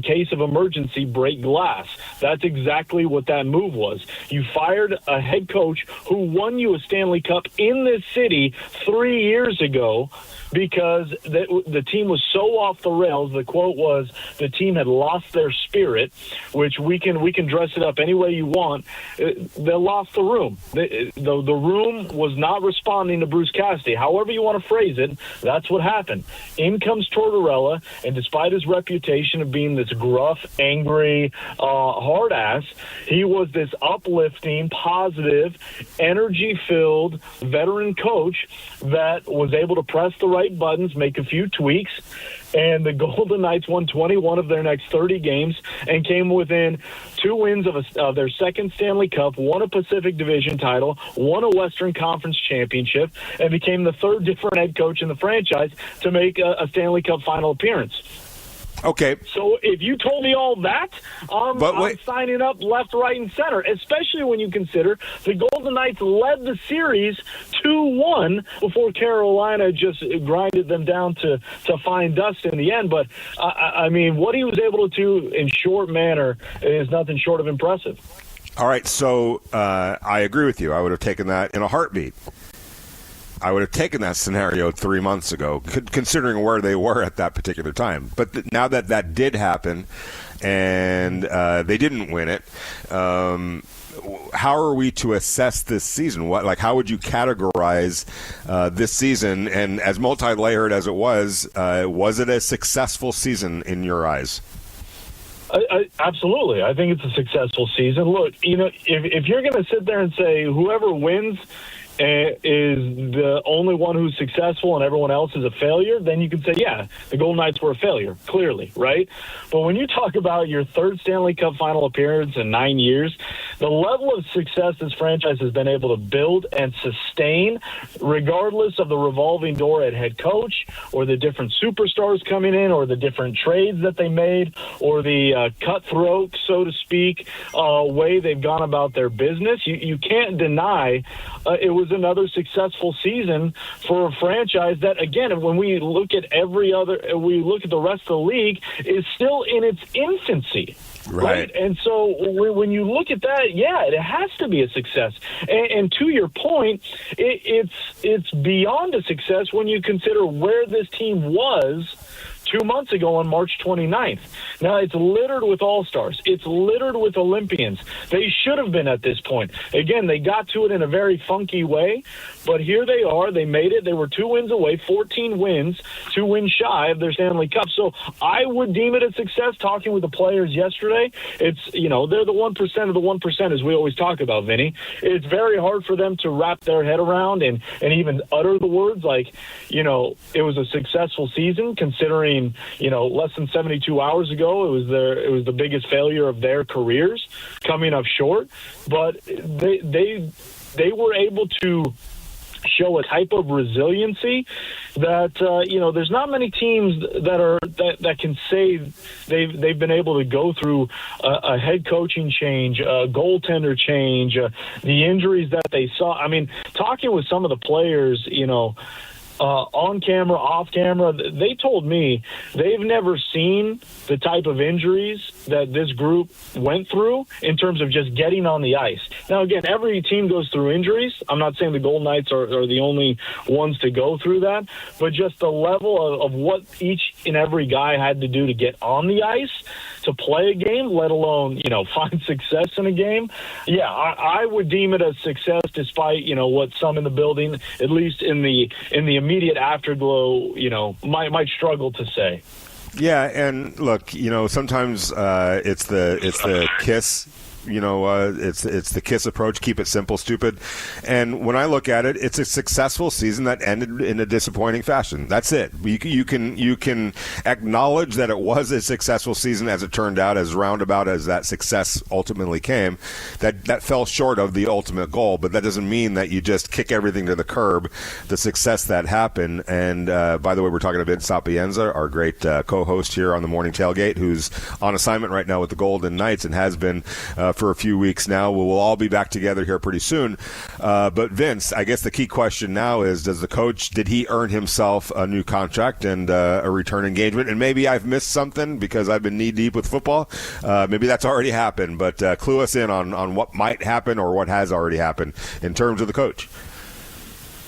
in case of emergency, break glass. That's exactly what that move was. You fired a head coach who won you a Stanley Cup in this city 3 years ago, because the team was so off the rails. The quote was, the team had lost their spirit, which we can dress it up any way you want. They lost the room. The room was not responding to Bruce Cassidy. However you want to phrase it, that's what happened. In comes Tortorella, and despite his reputation of being this gruff, angry, hard ass, he was this uplifting, positive, energy-filled veteran coach that was able to press the right buttons, make a few tweaks, And the Golden Knights won 21 of their next 30 games and came within 2 wins of their second Stanley Cup, won a Pacific Division title, won a Western Conference championship, and became the third different head coach in the franchise to make a Stanley Cup final appearance. Okay. So if you told me all that, I'm signing up left, right, and center, especially when you consider the Golden Knights led the series 2-1 before Carolina just grinded them down to fine dust in the end. But, I mean, what he was able to do in short manner is nothing short of impressive. All right, so I agree with you. I would have taken that in a heartbeat. I would have taken that scenario 3 months ago, considering where they were at that particular time. But now that did happen, and they didn't win it, how are we to assess this season? How would you categorize this season? And as multi-layered as it was it a successful season in your eyes? Absolutely. I think it's a successful season. Look, if you're going to sit there and say whoever wins is the only one who's successful and everyone else is a failure, then you can say, yeah, the Golden Knights were a failure, clearly, right? But when you talk about your third Stanley Cup final appearance in 9 years, the level of success this franchise has been able to build and sustain, regardless of the revolving door at head coach or the different superstars coming in or the different trades that they made or the cutthroat, so to speak, way they've gone about their business, you can't deny it was another successful season for a franchise that, again, when we look at we look at the rest of the league, is still in its infancy. Right. And so when you look at that, yeah, it has to be a success. And to your point, it's beyond a success when you consider where this team was 2 months ago on March 29th. Now, it's littered with all-stars. It's littered with Olympians. They should have been at this point. Again, they got to it in a very funky way, but here they are. They made it. They were 2 wins away, 14 wins, 2 wins shy of their Stanley Cup. So I would deem it a success. Talking with the players yesterday, it's, they're the 1% of the 1%, as we always talk about, Vinny. It's very hard for them to wrap their head around and even utter the words like, it was a successful season considering less than 72 hours ago, it was the biggest failure of their careers, coming up short. But they were able to show a type of resiliency that there's not many teams that can say they've been able to go through a head coaching change, a goaltender change, the injuries that they saw. I mean, talking with some of the players, on camera, off camera, they told me they've never seen the type of injuries that this group went through in terms of just getting on the ice. Now, again, every team goes through injuries. I'm not saying the Golden Knights are the only ones to go through that, but just the level of what each and every guy had to do to get on the ice to play a game, let alone, find success in a game. Yeah, I would deem it a success despite, what some in the building, at least in the immediate afterglow, might struggle to say. Yeah, and look, sometimes it's the KISS. It's the KISS approach, keep it simple, stupid. And when I look at it, it's a successful season that ended in a disappointing fashion. That's it. You can acknowledge that it was a successful season as it turned out, as roundabout as that success ultimately came. That fell short of the ultimate goal, but that doesn't mean that you just kick everything to the curb, the success that happened. And by the way, we're talking to Vince Sapienza, our great co-host here on the Morning Tailgate, who's on assignment right now with the Golden Knights and has been for a few weeks now. We'll all be back together here pretty soon. But Vince, I guess the key question now is, did he earn himself a new contract and a return engagement? And maybe I've missed something because I've been knee deep with football. Maybe that's already happened, but clue us in on what might happen or what has already happened in terms of the coach.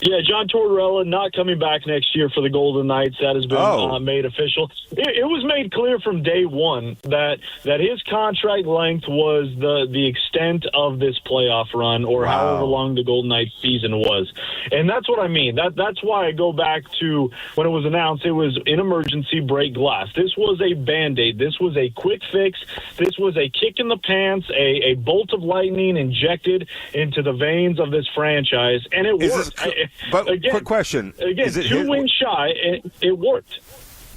Yeah, John Tortorella not coming back next year for the Golden Knights. That has been made official. It was made clear from day one that his contract length was the extent of this playoff run, or however long the Golden Knights season was. And that's what I mean. That's why I go back to when it was announced it was an emergency break glass. This was a Band-Aid. This was a quick fix. This was a kick in the pants, a bolt of lightning injected into the veins of this franchise, and it worked. But again, quick question. Again, 2 wins shy, it worked.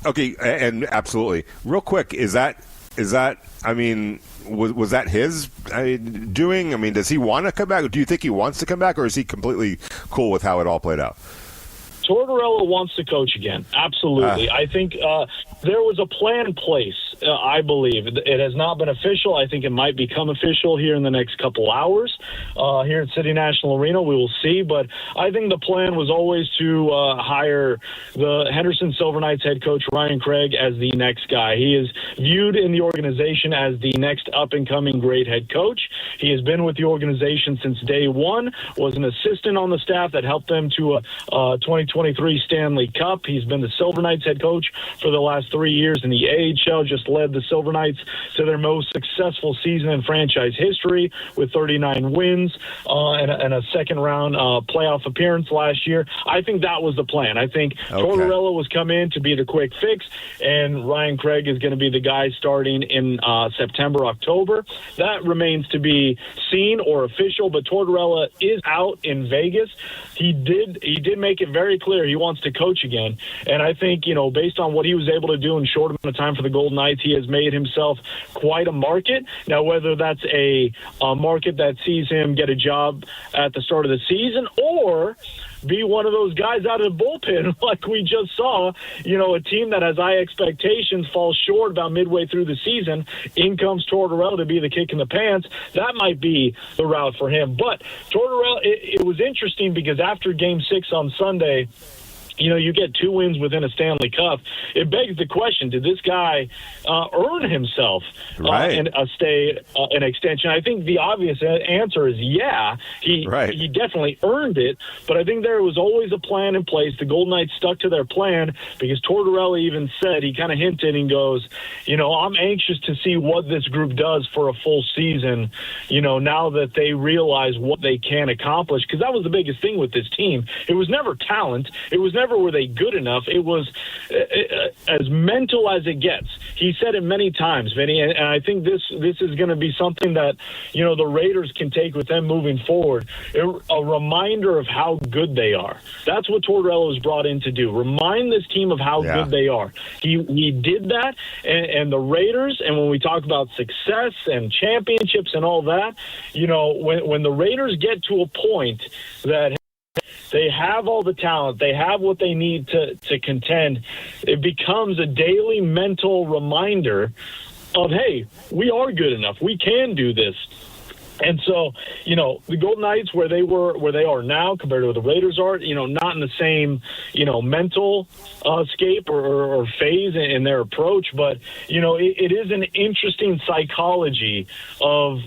Okay, and absolutely. Real quick, is that? I mean, was that his doing? I mean, does he want to come back? Do you think he wants to come back, or is he completely cool with how it all played out? Tortorella wants to coach again. Absolutely. I think there was a plan in place, I believe. It has not been official. I think it might become official here in the next couple hours here at City National Arena. We will see. But I think the plan was always to hire the Henderson Silver Knights head coach, Ryan Craig, as the next guy. He is viewed in the organization as the next up-and-coming great head coach. He has been with the organization since day one, was an assistant on the staff that helped them to 2023 Stanley Cup. He's been the Silver Knights head coach for the last 3 years in the AHL, just led the Silver Knights to their most successful season in franchise history with 39 wins and a second-round playoff appearance last year. I think that was the plan. I think Tortorella was come in to be the quick fix, and Ryan Craig is going to be the guy starting in September, October. That remains to be seen or official, but Tortorella is out in Vegas. He did make it very clear he wants to coach again. And I think, based on what he was able to do in a short amount of time for the Golden Knights, he has made himself quite a market. Now, whether that's a market that sees him get a job at the start of the season or be one of those guys out of the bullpen like we just saw, a team that has high expectations falls short about midway through the season. In comes Tortorella to be the kick in the pants. That might be the route for him. But Tortorella, it was interesting because after Game 6 on Sunday, you get 2 wins within a Stanley Cup. It begs the question, did this guy earn himself an extension? I think the obvious answer is yeah. He definitely earned it, but I think there was always a plan in place. The Golden Knights stuck to their plan because Tortorella even said, he kind of hinted and goes, I'm anxious to see what this group does for a full season, now that they realize what they can accomplish, because that was the biggest thing with this team. It was never talent. It was never were they good enough. It was as mental as it gets. He said it many times, Vinny, and I think this is going to be something that the Raiders can take with them moving forward. A reminder of how good they are. That's what Tortorella was brought in to do. Remind this team of how good they are. He did that, and the Raiders. And when we talk about success and championships and all that, when the Raiders get to a point that they have all the talent, they have what they need to contend, it becomes a daily mental reminder of, hey, we are good enough. We can do this. And so, the Golden Knights, where they are now compared to where the Raiders are, not in the same, mental scape or phase in their approach, but, it is an interesting psychology of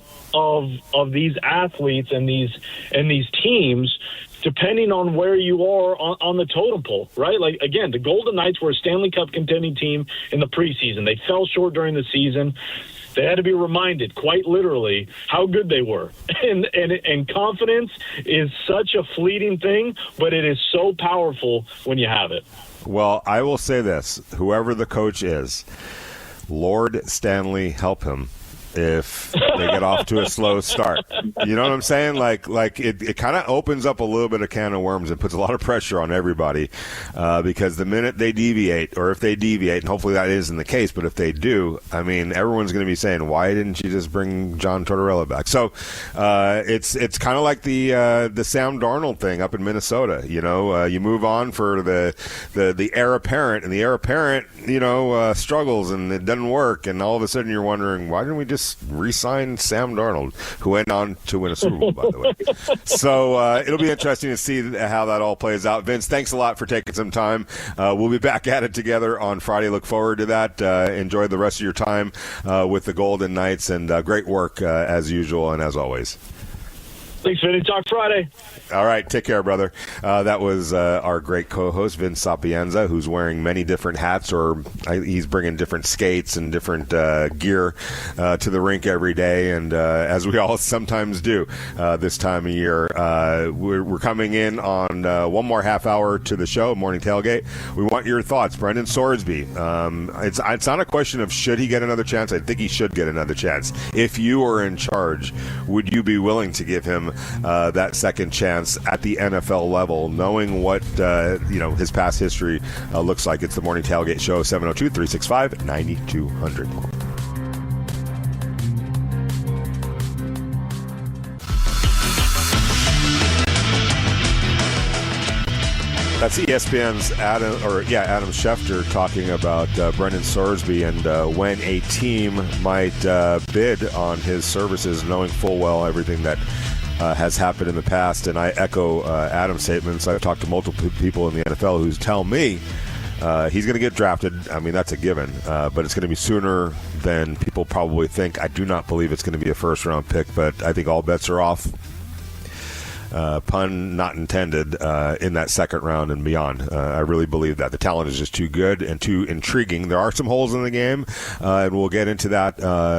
these athletes and these teams, depending on where you are on the totem pole, right? Like, again, the Golden Knights were a Stanley Cup contending team in the preseason. They fell short during the season. They had to be reminded, quite literally, how good they were. And confidence is such a fleeting thing, but it is so powerful when you have it. Well, I will say this. Whoever the coach is, Lord Stanley help him if they get off to a slow start. You know what I'm saying? Like it kind of opens up a little bit of can of worms and puts a lot of pressure on everybody because the minute they deviate, or if they deviate, and hopefully that isn't the case, but if they do, I mean, everyone's going to be saying, why didn't you just bring John Tortorella back? So it's kind of like the Sam Darnold thing up in Minnesota. You move on for the heir apparent, and the heir apparent, struggles and it doesn't work, and all of a sudden you're wondering, why didn't we just re-sign Sam Darnold, who went on to win a Super Bowl, by the way. So it'll be interesting to see how that all plays out. Vince, thanks a lot for taking some time. We'll be back at it together on Friday. Look forward to that. Enjoy the rest of your time with the Golden Knights, and great work as usual and as always. Thanks, Vinny. Talk Friday. All right. Take care, brother. That was our great co-host, Vince Sapienza, who's wearing many different hats, or he's bringing different skates and different gear to the rink every day. And as we all sometimes do this time of year, we're coming in on one more half hour to the show, Morning Tailgate. We want your thoughts. Brandon Sorsby. It's not a question of should he get another chance. I think he should get another chance. If you were in charge, would you be willing to give him him that second chance at the NFL level, knowing what his past history looks like. It's the Morning Tailgate Show, 702-365-9200. That's ESPN's Adam Schefter talking about Brandon Sorsby and when a team might bid on his services, knowing full well everything that has happened in the past. And I echo Adam's statements. I've talked to multiple people in the NFL who tell me he's going to get drafted. I mean, that's a given, but it's going to be sooner than people probably think. I do not believe it's going to be a first-round pick, but I think all bets are off. Pun not intended, in that second round and beyond. I really believe that. The talent is just too good and too intriguing. There are some holes in the game, and we'll get into that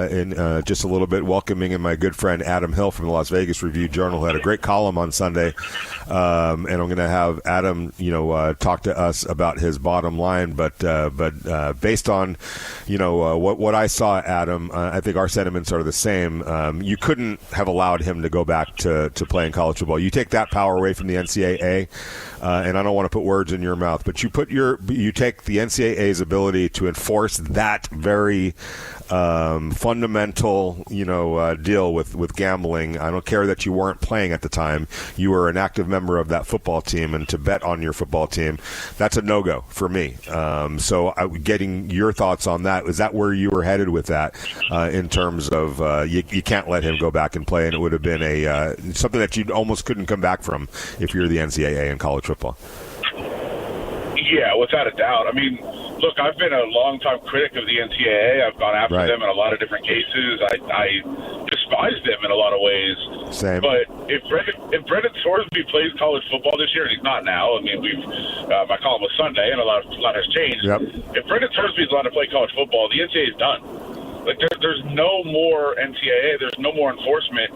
in just a little bit. Welcoming in my good friend Adam Hill from the Las Vegas Review-Journal, who had a great column on Sunday. And I'm going to have Adam, talk to us about his bottom line. But based on, what I saw, Adam, I think our sentiments are the same. You couldn't have allowed him to go back to playing college football. You take that power away from the NCAA, and I don't want to put words in your mouth, but you take the NCAA's ability to enforce that very fundamental, deal with gambling. I don't care that you weren't playing at the time. You were an active member of that football team, and to bet on your football team, that's a no-go for me. So getting your thoughts on that, is that where you were headed with that in terms of you can't let him go back and play, and it would have been something that you almost couldn't come back from if you're the NCAA in college football? Yeah, without a doubt. I mean, look, I've been a long-time critic of the NCAA. I've gone after them in a lot of different cases. I despise them in a lot of ways. Same. But if Brandon Sorsby plays college football this year, and he's not now. I mean, my column was Sunday, and a lot has changed. Yep. If Brandon Sorsby is allowed to play college football, the NCAA is done. Like, there's no more NCAA. There's no more enforcement.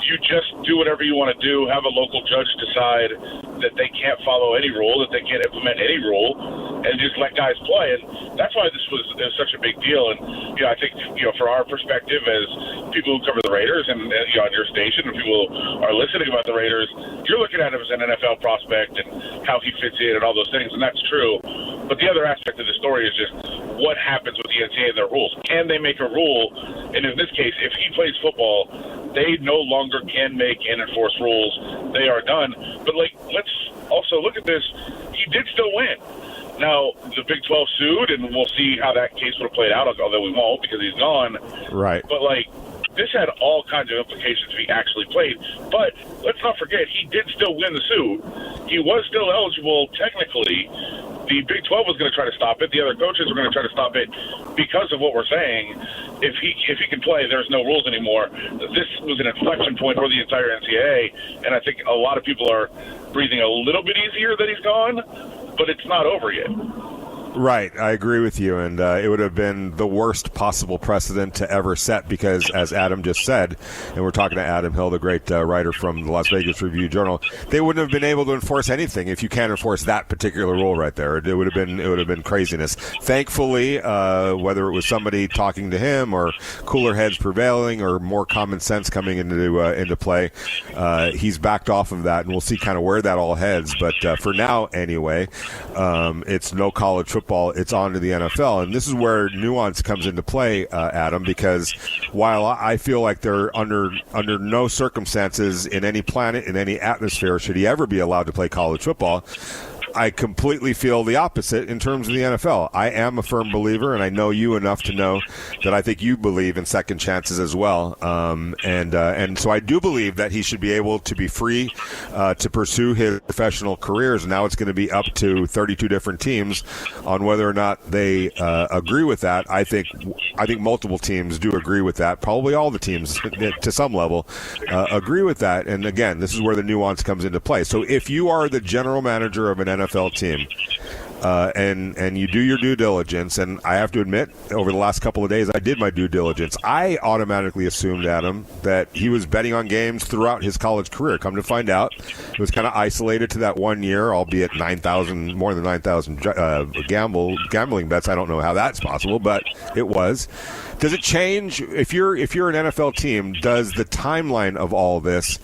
You just do whatever you want to do, have a local judge decide that they can't follow any rule, that they can't implement any rule, and just let guys play. And that's why this was such a big deal. And, I think, for our perspective as people who cover the Raiders and on your station, and people who are listening about the Raiders, you're looking at him as an NFL prospect and how he fits in and all those things, and that's true. But the other aspect of the story is just what happens with the NCAA and their rules. Can they make a rule? And in this case, if he plays football, they no longer can make and enforce rules. They are done. But, let's also look at this. He did still win. Now, the Big 12 sued, and we'll see how that case would have played out, although we won't because he's gone. Right. But, this had all kinds of implications if he actually played. But let's not forget, he did still win the suit. He was still eligible technically. The Big 12 was going to try to stop it. The other coaches were going to try to stop it because of what we're saying. If he can play, there's no rules anymore. This was an inflection point for the entire NCAA, and I think a lot of people are breathing a little bit easier that he's gone, but it's not over yet. Right, I agree with you, and it would have been the worst possible precedent to ever set because, as Adam just said, and we're talking to Adam Hill, the great writer from the Las Vegas Review-Journal, they wouldn't have been able to enforce anything if you can't enforce that particular rule right there. It would have been craziness. Thankfully, whether it was somebody talking to him or cooler heads prevailing or more common sense coming into play, he's backed off of that, and we'll see kind of where that all heads. But for now, anyway, it's no college football. It's on to the NFL, and this is where nuance comes into play, Adam, because while I feel like they're under no circumstances in any planet, in any atmosphere, should he ever be allowed to play college football, I completely feel the opposite in terms of the NFL. I am a firm believer, and I know you enough to know that I think you believe in second chances as well. And so I do believe that he should be able to be free to pursue his professional careers. Now it's going to be up to 32 different teams on whether or not they agree with that. I think multiple teams do agree with that. Probably all the teams, to some level, agree with that. And again, this is where the nuance comes into play. So if you are the general manager of an NFL team, and you do your due diligence, and I have to admit, over the last couple of days, I did my due diligence. I automatically assumed, Adam, that he was betting on games throughout his college career. Come to find out, it was kind of isolated to that 1 year, albeit more than 9,000 gambling bets. I don't know how that's possible, but it was. Does it change if you're an NFL team? Does the timeline of all this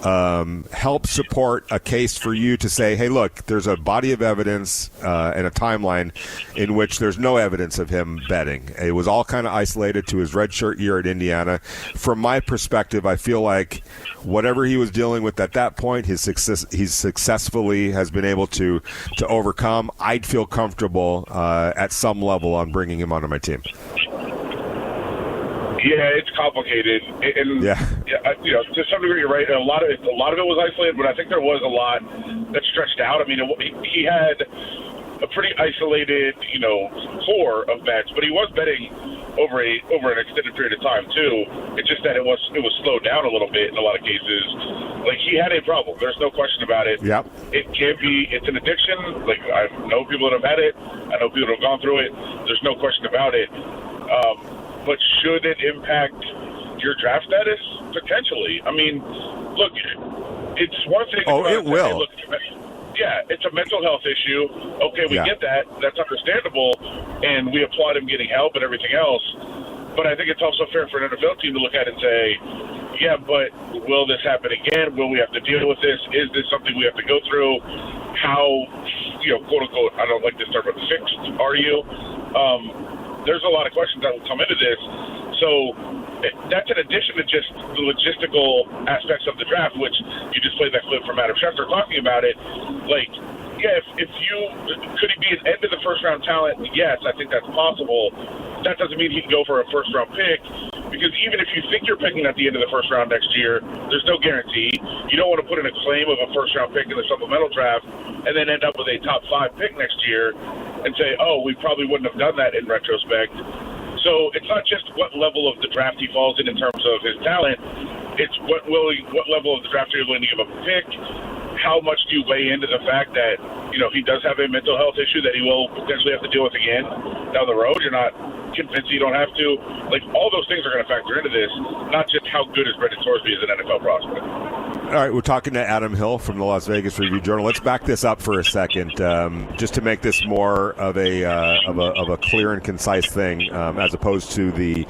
help support a case for you to say, hey, look, there's a body of evidence and a timeline in which there's no evidence of him betting. It was all kind of isolated to his redshirt year at Indiana. From my perspective, I feel like whatever he was dealing with at that point, he's successfully has been able to overcome. I'd feel comfortable at some level on bringing him onto my team. Yeah, it's complicated, and to some degree, you're right. A lot of it was isolated, but I think there was a lot that stretched out. I mean, he had a pretty isolated, core of bets, but he was betting over an extended period of time too. It's just that it was slowed down a little bit in a lot of cases. Like, he had a problem. There's no question about it. Yep. It's an addiction. Like, I know people that have had it. I know people that have gone through it. There's no question about it. But should it impact your draft status? Potentially. I mean, look, it's one thing. Oh, it will. It's a mental health issue. Okay, we get that. That's understandable, and we applaud him getting help and everything else. But I think it's also fair for an NFL team to look at it and say, yeah, but will this happen again? Will we have to deal with this? Is this something we have to go through? How, quote unquote, I don't like this term, but fixed are you? There's a lot of questions that will come into this. So that's in addition to just the logistical aspects of the draft, which you just played that clip from Adam Schefter talking about it. Like, yeah, if you could he be an end of the first round talent? Yes, I think that's possible. That doesn't mean he can go for a first round pick, because even if you think you're picking at the end of the first round next year, there's no guarantee. You don't want to put in a claim of a first round pick in the supplemental draft and then end up with a top 5 pick next year and say, oh, we probably wouldn't have done that in retrospect. So it's not just what level of the draft he falls in terms of his talent. It's what level of the draft are you willing to give up a pick? How much do you weigh into the fact that, he does have a mental health issue that he will potentially have to deal with again down the road? You're not convinced you don't have to. Like, all those things are going to factor into this, not just how good is Brandon Sorsby as an NFL prospect. All right, we're talking to Adam Hill from the Las Vegas Review-Journal. Let's back this up for a second, just to make this more of a clear and concise thing, as opposed to the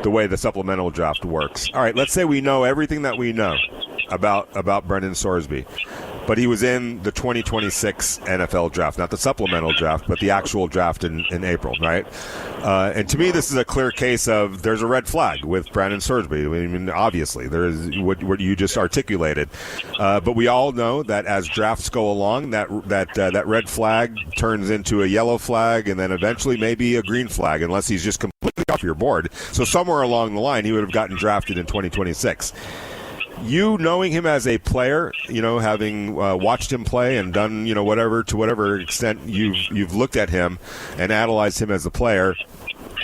way the supplemental draft works. All right, let's say we know everything that we know about Brandon Sorsby, but he was in the 2026 NFL draft, not the supplemental draft, but the actual draft in April, right? And to me, this is a clear case of there's a red flag with Brandon Sorsby. I mean, obviously, there is what you just articulated. But we all know that as drafts go along, that red flag turns into a yellow flag and then eventually maybe a green flag, unless he's just completely off your board. So somewhere along the line, he would have gotten drafted in 2026. You knowing him as a player, having watched him play and done, to whatever extent you've looked at him and analyzed him as a player,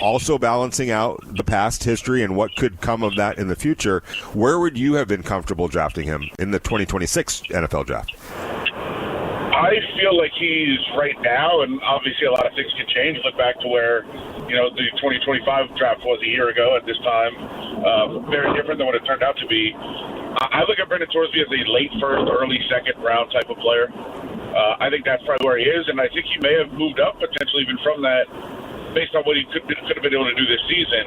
also balancing out the past history and what could come of that in the future, where would you have been comfortable drafting him in the 2026 NFL draft? I feel like he's right now, and obviously a lot of things can change. Look back to where, the 2025 draft was a year ago at this time. Very different than what it turned out to be. I look at Brandon Sorsby as a late first, early second round type of player. I think that's probably where he is, and I think he may have moved up potentially even from that based on what he could have been able to do this season,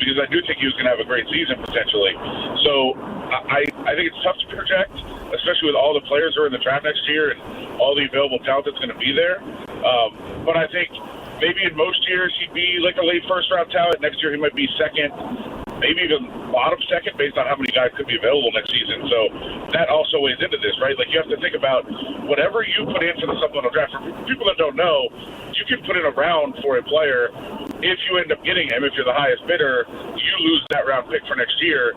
because I do think he was going to have a great season potentially. So I think it's tough to project, especially with all the players who are in the draft next year and all the available talent that's going to be there. But I think maybe in most years he'd be like a late first round talent. Next year he might be second, maybe even bottom second based on how many guys could be available next season. So that also weighs into this, right? Like, you have to think about whatever you put into the supplemental draft. For people that don't know, you can put in a round for a player. If you end up getting him, if you're the highest bidder, you lose that round pick for next year.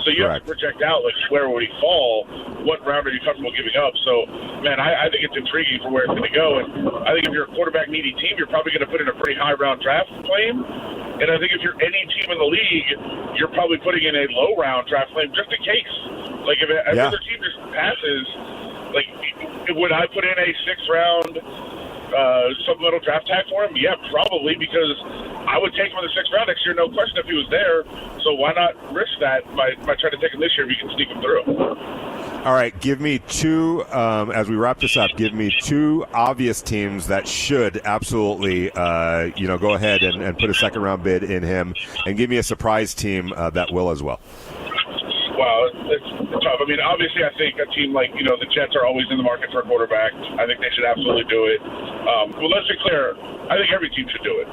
So you have to project out, like, where would he fall? What round are you comfortable giving up? So, man, I think it's intriguing for where it's going to go. And I think if you're a quarterback-needy team, you're probably going to put in a pretty high-round draft claim. And I think if you're any team in the league, you're probably putting in a low-round draft claim just in case. Like, if another team just passes, like, would I put in a 6th-round supplemental draft tag for him? Yeah, probably, because I would take him in the 6th round next year, no question, if he was there. So why not risk that by trying to take him this year if you can sneak him through? All right, give me two, as we wrap this up, give me two obvious teams that should absolutely, go ahead and put a 2nd-round bid in him, and give me a surprise team that will as well. Wow, it's tough. I mean, obviously, I think a team like, the Jets are always in the market for a quarterback. I think they should absolutely do it. Well, let's be clear. I think every team should do it.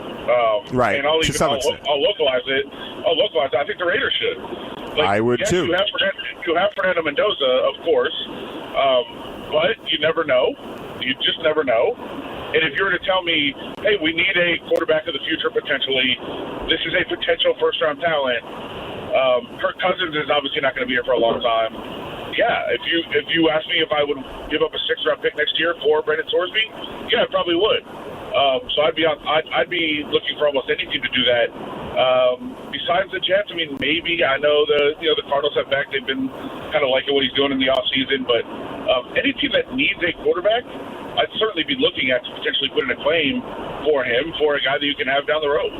Right. And I'll localize it. I think the Raiders should. I would too. You have Fernando Mendoza, of course, but you never know. You just never know. And if you were to tell me, hey, we need a quarterback of the future potentially, this is a potential first-round talent. Kirk Cousins is obviously not going to be here for a long time. Yeah, if you ask me if I would give up a 6th-round pick next year for Brandon Sorsby, yeah, I probably would. So I'd be looking for almost any team to do that. Besides the Jets, I mean, maybe I know the Cardinals have back. They've been kind of liking what he's doing in the offseason, but any team that needs a quarterback, I'd certainly be looking at to potentially put in a claim for him, for a guy that you can have down the road.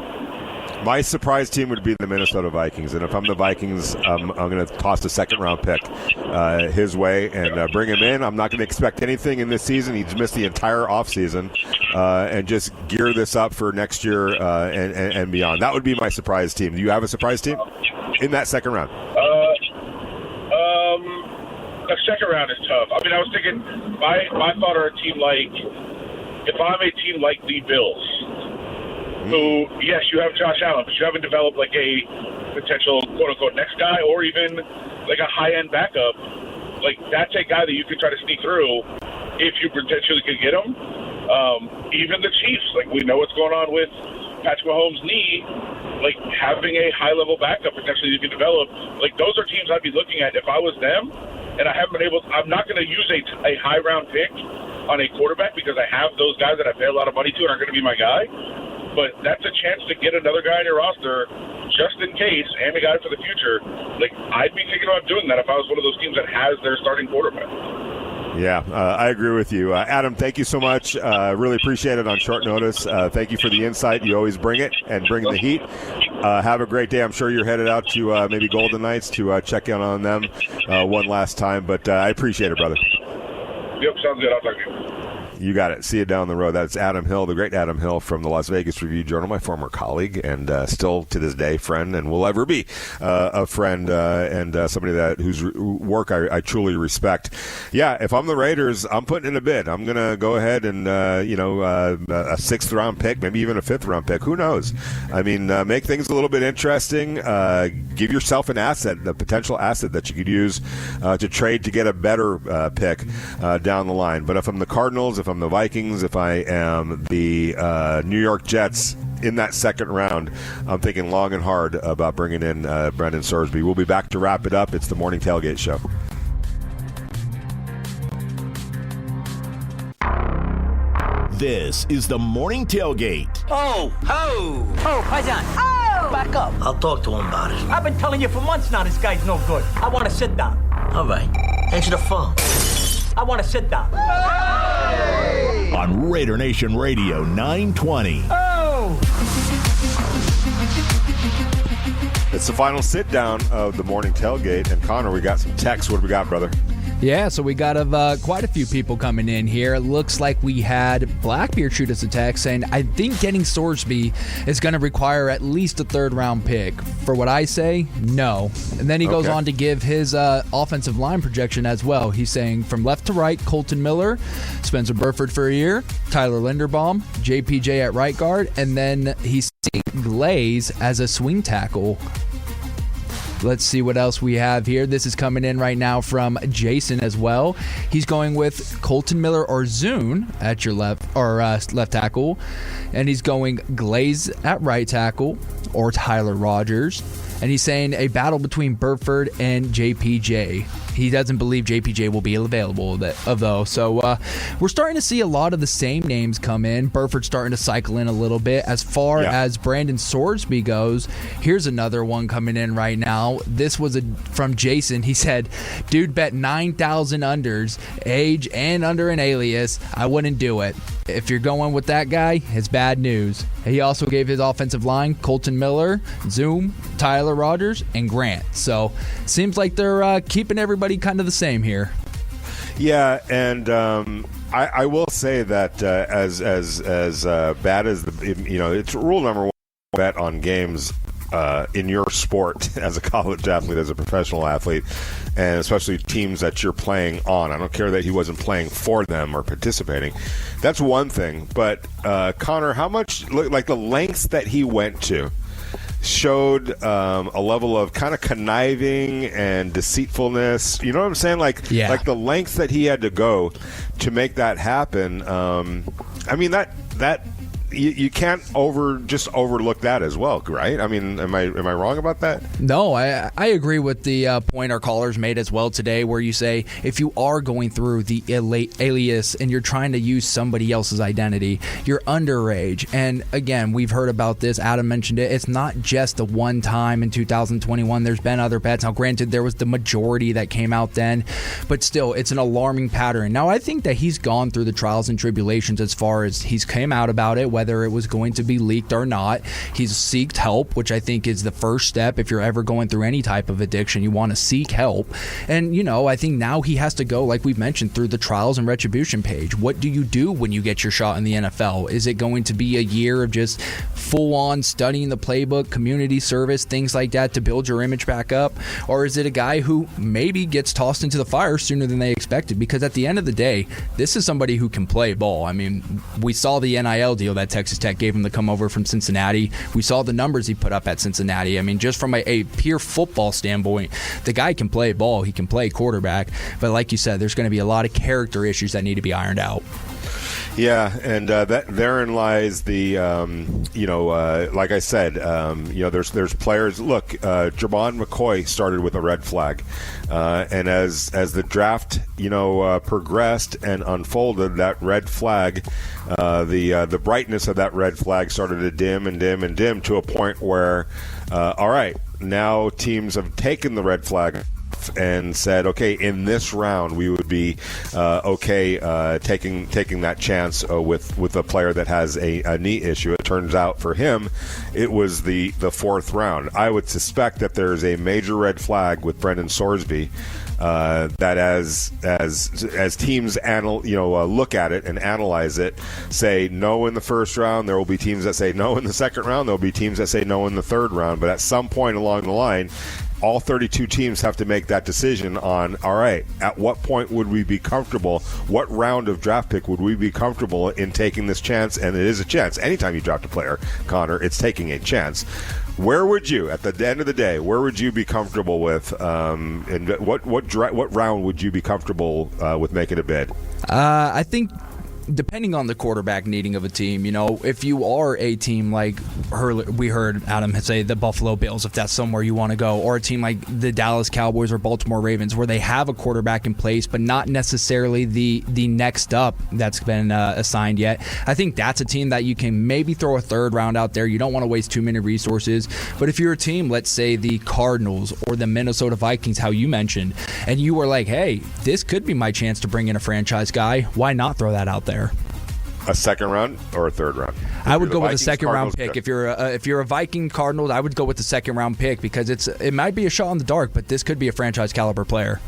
My surprise team would be the Minnesota Vikings, and if I'm the Vikings, I'm going to toss a 2nd-round pick his way and bring him in. I'm not going to expect anything in this season. He's missed the entire offseason, and just gear this up for next year and beyond. That would be my surprise team. Do you have a surprise team in that 2nd round? The 2nd round is tough. I mean, I was thinking, my thought are a team like, if I'm a team like the Bills, who, yes, you have Josh Allen, but you haven't developed like a potential quote-unquote next guy or even like a high-end backup. Like, that's a guy that you could try to sneak through if you potentially could get him. Even the Chiefs, like, we know what's going on with Patrick Mahomes' knee. Like, having a high-level backup potentially you can develop. Like, those are teams I'd be looking at if I was them. And I haven't been able to, I'm not going to use a high-round pick on a quarterback because I have those guys that I pay a lot of money to and are going to be my guy. But that's a chance to get another guy on your roster just in case and a guy for the future. Like, I'd be thinking about doing that if I was one of those teams that has their starting quarterback. Yeah, I agree with you. Adam, thank you so much. Really appreciate it on short notice. Thank you for the insight. You always bring it and bring the heat. Have a great day. I'm sure you're headed out to maybe Golden Knights to check in on them one last time. But I appreciate it, brother. Yep, sounds good. I'll talk to you. You got it. See you down the road. That's Adam Hill, the great Adam Hill from the Las Vegas Review-Journal, my former colleague and still to this day friend and will ever be a friend and somebody whose work I truly respect. Yeah, if I'm the Raiders, I'm putting in a bid. I'm going to go ahead and, a 6th-round pick, maybe even a 5th-round pick. Who knows? I mean, make things a little bit interesting. Give yourself an asset, the potential asset that you could use to trade to get a better pick down the line. But if I'm the Cardinals, if I'm the Vikings, if I am the New York Jets in that 2nd round, I'm thinking long and hard about bringing in Brandon Sorsby. We'll be back to wrap it up. It's the Morning Tailgate Show. This is the Morning Tailgate. Oh, Paisan. Oh! Back up. I'll talk to him about it. I've been telling you for months now this guy's no good. I want to sit down. All right. Answer the phone. I want to sit down. Hey! On Raider Nation Radio 920. Oh! It's the final sit-down of the Morning Tailgate. And, Connor, we got some texts. What do we got, brother? Yeah, so we got quite a few people coming in here. It looks like we had Blackbeard shoot us a text saying, I think getting Sorsby is going to require at least a 3rd-round pick. For what I say, no. And then he goes on to give his offensive line projection as well. He's saying from left to right, Colton Miller, Spencer Burford for a year, Tyler Linderbaum, JPJ at right guard, and then he's seeing Glaze as a swing tackle. Let's see what else we have here. This is coming in right now from Jason as well. He's going with Colton Miller or Zune at your left tackle, and he's going Glaze at right tackle or Tyler Rogers. And he's saying a battle between Burford and JPJ. He doesn't believe JPJ will be available of those. So we're starting to see a lot of the same names come in. Burford's starting to cycle in a little bit. As far as Brandon Sorsby goes, here's another one coming in right now. This was from Jason. He said, dude bet 9,000 unders, age and under an alias. I wouldn't do it. If you're going with that guy, it's bad news. He also gave his offensive line Colton Miller, Zoom, Tyler Rogers, and Grant. So seems like they're keeping everybody kind of the same here. Yeah, and I will say that as bad as it's rule number one, bet on games in your sport as a college athlete, as a professional athlete, and especially teams that you're playing on. I don't care that he wasn't playing for them or participating. That's one thing. But Connor, how much, like the lengths that he went to showed a level of kind of conniving and deceitfulness. You know what I'm saying? Like the lengths that he had to go to make that happen. I mean, that you can't overlook that as well, right? I mean, am I wrong about that? No, I agree with the point our callers made as well today, where you say if you are going through the alias and you're trying to use somebody else's identity, you're underage. And again, we've heard about this. Adam mentioned it. It's not just the one time in 2021. There's been other bets. Now, granted, there was the majority that came out then, but still, it's an alarming pattern. Now, I think that he's gone through the trials and tribulations as far as he's came out about it, whether it was going to be leaked or not. He's seeked help, which I think is the first step. If you're ever going through any type of addiction, you want to seek help. And, I think now he has to go, like we've mentioned, through the trials and retribution page. What do you do when you get your shot in the NFL? Is it going to be a year of just full-on studying the playbook, community service, things like that to build your image back up? Or is it a guy who maybe gets tossed into the fire sooner than they expected? Because at the end of the day, this is somebody who can play ball. I mean, we saw the NIL deal that Texas Tech gave him to come over from Cincinnati. We saw the numbers he put up at Cincinnati. I mean, just from a pure football standpoint, the guy can play ball. He can play quarterback. But like you said, there's going to be a lot of character issues that need to be ironed out. Yeah, and that therein lies the, like I said, there's players. Look, Javon McCoy started with a red flag, and as the draft, progressed and unfolded, that red flag, the brightness of that red flag started to dim and dim and dim to a point where, all right, now teams have taken the red flag and said, okay, in this round we would be taking that chance with a player that has a knee issue. It turns out for him it was the fourth round. I would suspect that there's a major red flag with Brandon Sorsby, that as teams look at it and analyze it, say no in the first round, there will be teams that say no in the second round, there will be teams that say no in the third round, but at some point along the line, all 32 teams have to make that decision on, all right, at what point would we be comfortable, what round of draft pick would we be comfortable in taking this chance? And it is a chance. Anytime you draft a player, Connor, it's taking a chance. Where would you, at the end of the day, where would you be comfortable with, and what round would you be comfortable with making a bid? I think depending on the quarterback needing of a team, if you are a team like we heard Adam say the Buffalo Bills, if that's somewhere you want to go, or a team like the Dallas Cowboys or Baltimore Ravens, where they have a quarterback in place but not necessarily the next up that's been assigned yet, I think that's a team that you can maybe throw a third round out there. You don't want to waste too many resources. But if you're a team, let's say the Cardinals or the Minnesota Vikings, how you mentioned, and you were like, hey, this could be my chance to bring in a franchise guy, why not throw that out there? A second round or a third round? I would go with a second round pick. If you're a Viking Cardinals, I would go with the second round pick because it might be a shot in the dark, but this could be a franchise caliber player.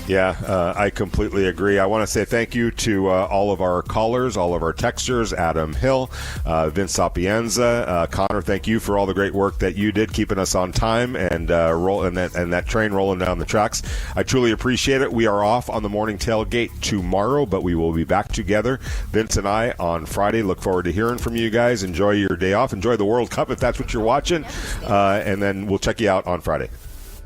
Yeah, I completely agree. I want to say thank you to all of our callers, all of our texters, Adam Hill, Vince Sapienza, Connor. Thank you for all the great work that you did, keeping us on time and that train rolling down the tracks. I truly appreciate it. We are off on the morning tailgate tomorrow, but we will be back together, Vince and I, on Friday. Look forward to hearing from you guys. Enjoy your day off. Enjoy the World Cup if that's what you're watching, and then we'll check you out on Friday.